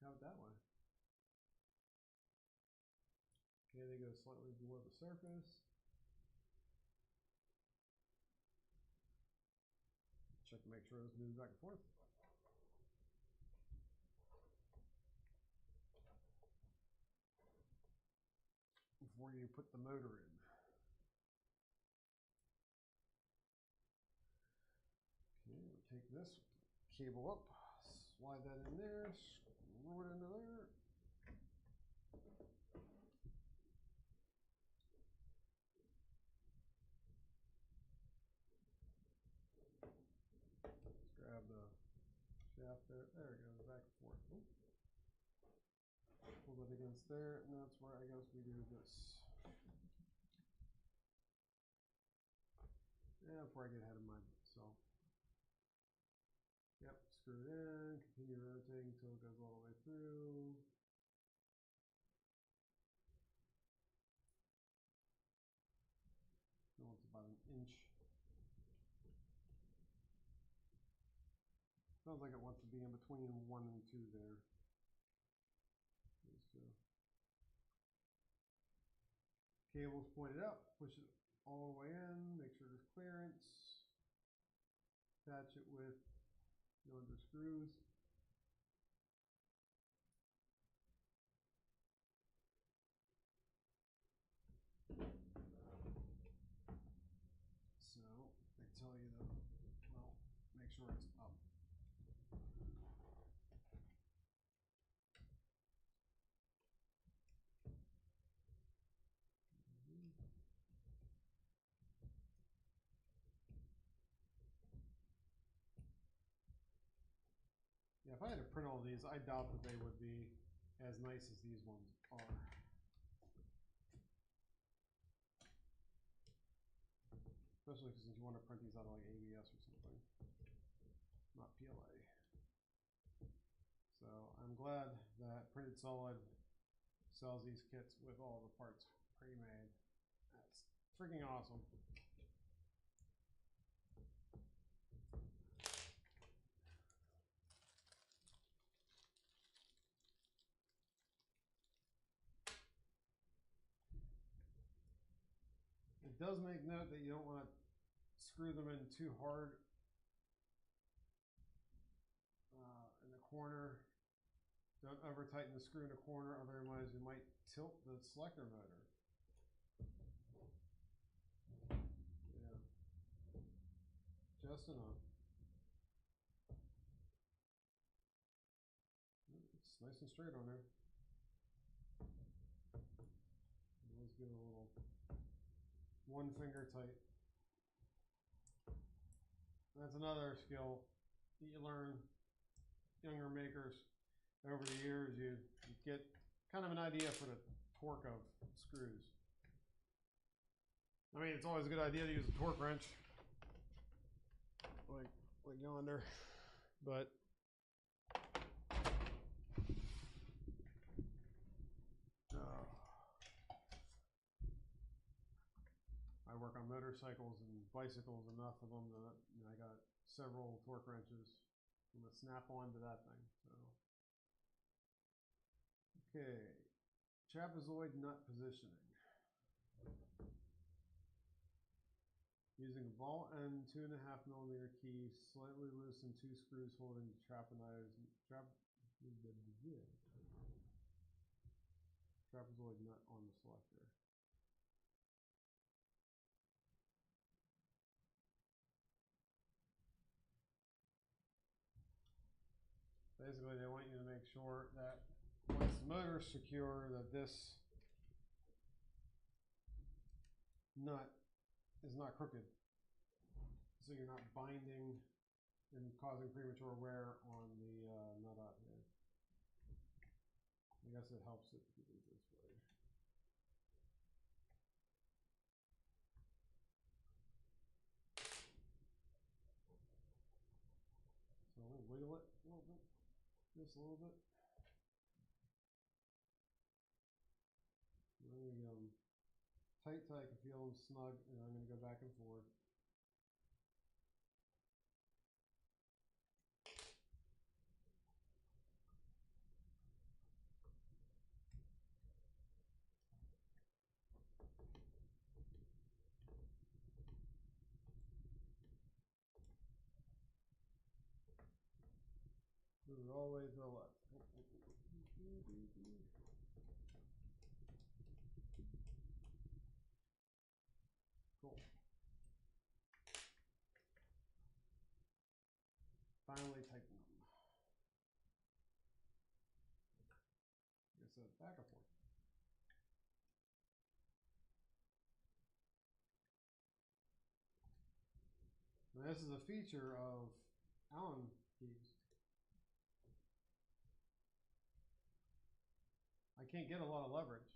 have it that way. Okay, they go slightly below the surface. Check to make sure this moves back and forth. Before you put the motor in. Okay, we'll take this cable up, slide that in there, screw it into there. Grab the shaft there. There it goes, back and forth. Ooh. Pull it against there, and that's where I guess we do this. Yeah, before I get ahead of myself. Yep, screw it in, continue rotating until it goes all the way through. So it's about an inch. Sounds like it wants to be in between 1 and 2 there. Those two. Cable's pointed out, push it all the way in, make sure there's clearance. Attach it with the under screws. So they tell you to, well, make sure it's up. Yeah, if I had to print all these, I doubt that they would be as nice as these ones are. Especially since you want to print these out of like ABS or something, not PLA. So I'm glad that Printed Solid sells these kits with all the parts pre-made. That's freaking awesome. It does make note that you don't want to screw them in too hard in the corner. Don't over tighten the screw in the corner, otherwise you might tilt the selector motor. Yeah, just enough. It's nice and straight on there. Let's give it a little one finger tight. That's another skill that you learn, younger makers over the years. You get kind of an idea for the torque of screws. I mean, it's always a good idea to use a torque wrench, like yonder, but I work on motorcycles and bicycles, enough of them that I got several torque wrenches from the snap-on to that thing. So, okay, trapezoid nut positioning. Using a ball end 2.5 millimeter key, slightly loosen 2 screws holding the trapezoid nut on the selector. Basically, they want you to make sure that once the motor is secure, that this nut is not crooked, so you're not binding and causing premature wear on the nut out here. I guess it helps it keep it this way. So we'll wiggle it a little bit, just a little bit. I'm going to get them tight till I can feel them snug, and I'm going to go back and forth. Move it all the way to the left. Cool. Finally tighten them. I guess back and forth. Now this is a feature of Allen keys. I can't get a lot of leverage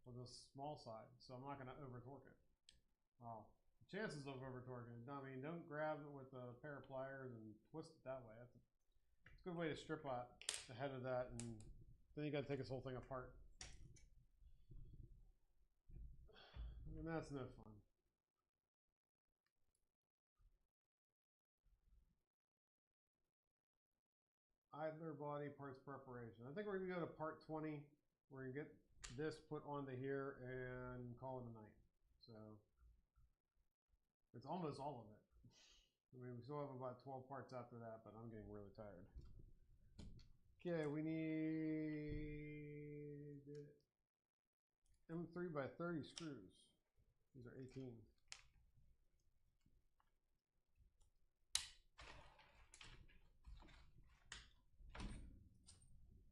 for this small side, so I'm not going to over torque it. Well, the chances of over torquing it, I mean, don't grab it with a pair of pliers and twist it that way. It's a good way to strip out the head of that, and then you got to take this whole thing apart. And that's no fun. Idler body parts preparation. I think we're going to go to part 20. We're going to get this put onto here and call it a night. So it's almost all of it. I mean, we still have about 12 parts after that, but I'm getting really tired. Okay, we need M3 by 30 screws. These are 18.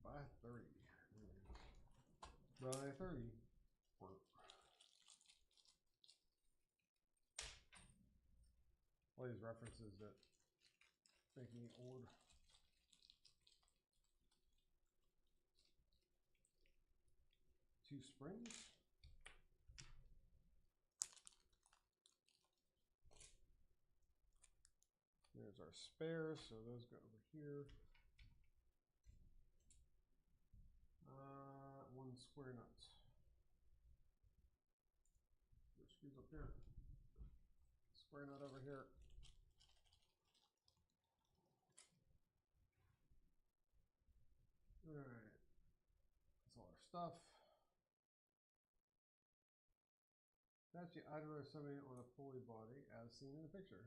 By 30. By 30. All these references that make me old. Two springs. There's our spares, so those go over here. One square nut. There's screws up here. Square nut over here. All right, that's all our stuff. That's the idler assembly on a pulley body as seen in the picture.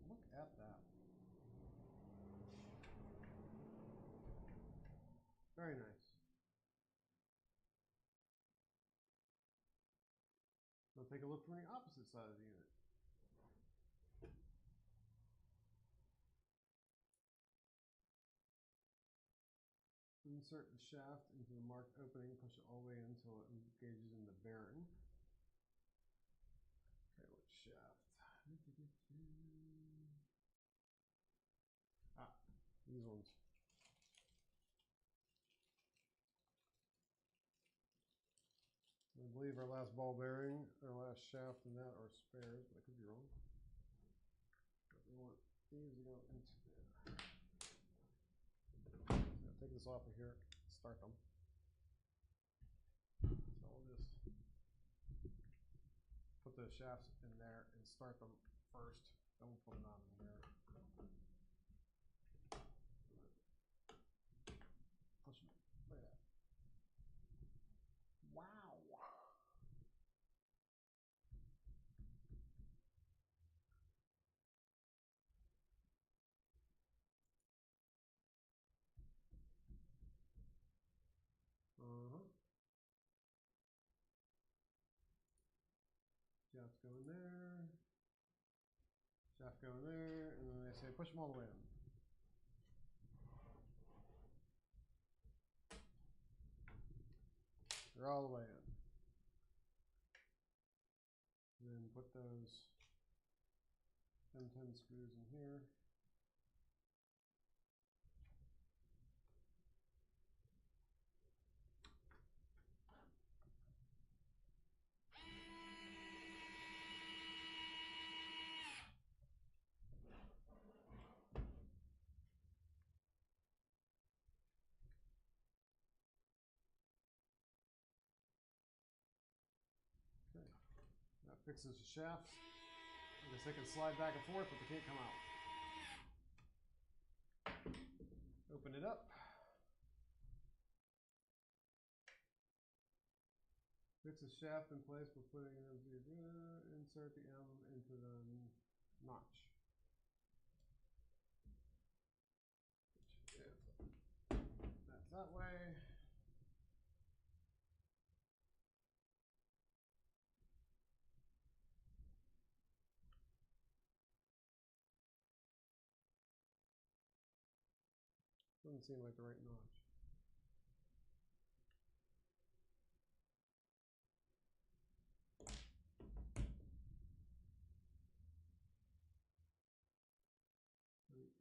Look at that. Very nice. Now take a look from the opposite side of the unit. Insert the shaft into the marked opening, push it all the way until it engages in the bearing. These ones. I believe our last ball bearing, our last shaft and that are spares, but I could be wrong. But we want these to go into there. So I'll take this off of here, start them. So I'll just put the shafts in there and start them first. Then we'll put them on in here. Push them. Look at that. Wow. Shafts go in there. Shaft go in there, and then they say push them all the way in. They're all the way in. And then put those M10 screws in here. Okay, that fixes the shafts. I guess they can slide back and forth, but they can't come out. Open it up. Fix the shaft in place by putting an insert the M into the notch. That's that way. Doesn't seem like the right notch.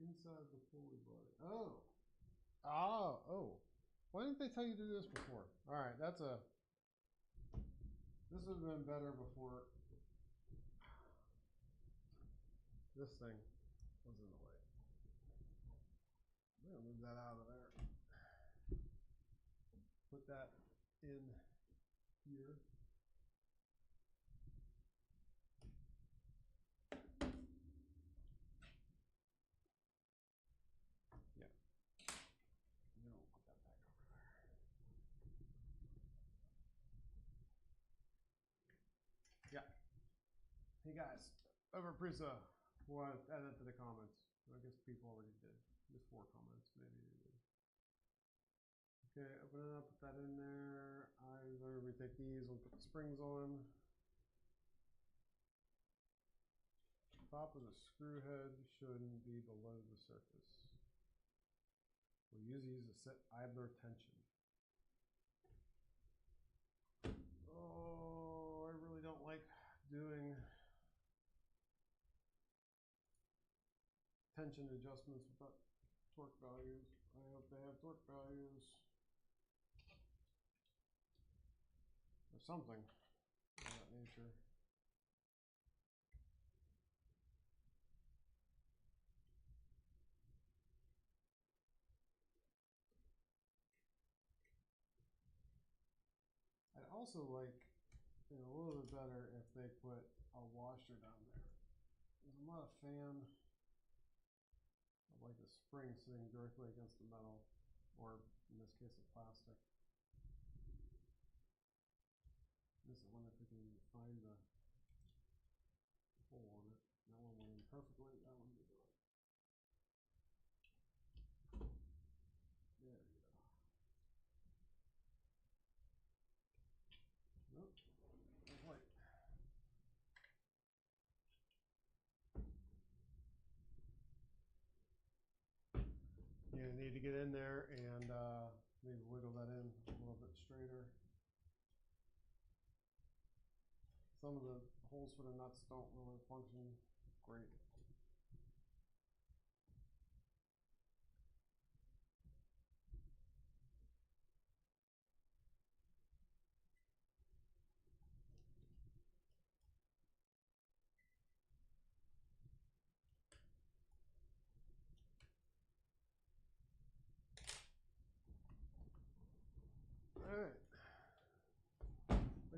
Inside the pulley body. Oh. Oh. Why didn't they tell you to do this before? All right, this would have been better before this thing was in the way. I'm gonna move that out of there. Put that in here. Hey guys, over Prisa, what added to the comments? I guess people already did. Just 4 comments, maybe they did. Okay, open it up, put that in there. We take these, we'll put the springs on. Top of the screw head shouldn't be below the surface. We'll use these to set idler tension. Oh, I really don't like doing tension adjustments without torque values. I hope they have torque values or something of that nature. I'd also like it a little bit better if they put a washer down there. I'm not a fan of like the spring sitting directly against the metal, or in this case the plastic. This is one if we can find the hole on it. That one went in perfectly, that one did not. There we go. Nope, not quite. You need to get in there and maybe wiggle that in a little bit straighter. Some of the holes for the nuts don't really function great.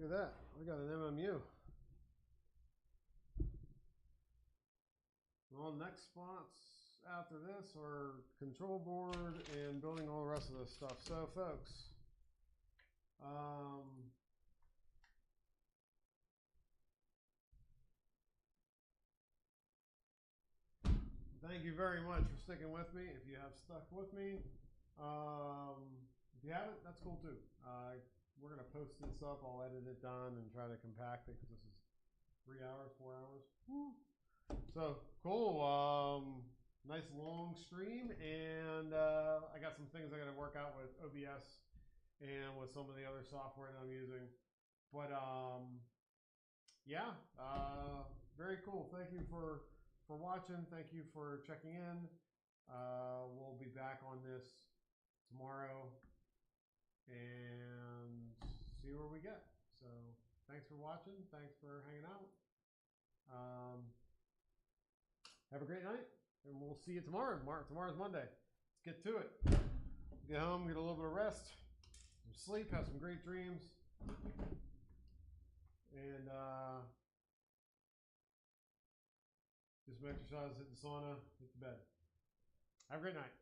Look at that. We got an MMU. Well, next spots after this are control board and building all the rest of this stuff. So, folks, thank you very much for sticking with me. If you have stuck with me, if you haven't, that's cool too. We're going to post this up. I'll edit it down and try to compact it because this is 3 hours, 4 hours. Woo. So cool. Nice long stream, and I got some things I got to work out with OBS and with some of the other software that I'm using. But yeah, very cool. Thank you for watching. Thank you for checking in. We'll be back on this tomorrow and see where we get. So thanks for watching. Thanks for hanging out. Have a great night, and we'll see you tomorrow. Tomorrow's Monday. Let's get to it. Get home, get a little bit of rest, some sleep, have some great dreams, and do some exercise, hit the sauna, hit the bed. Have a great night.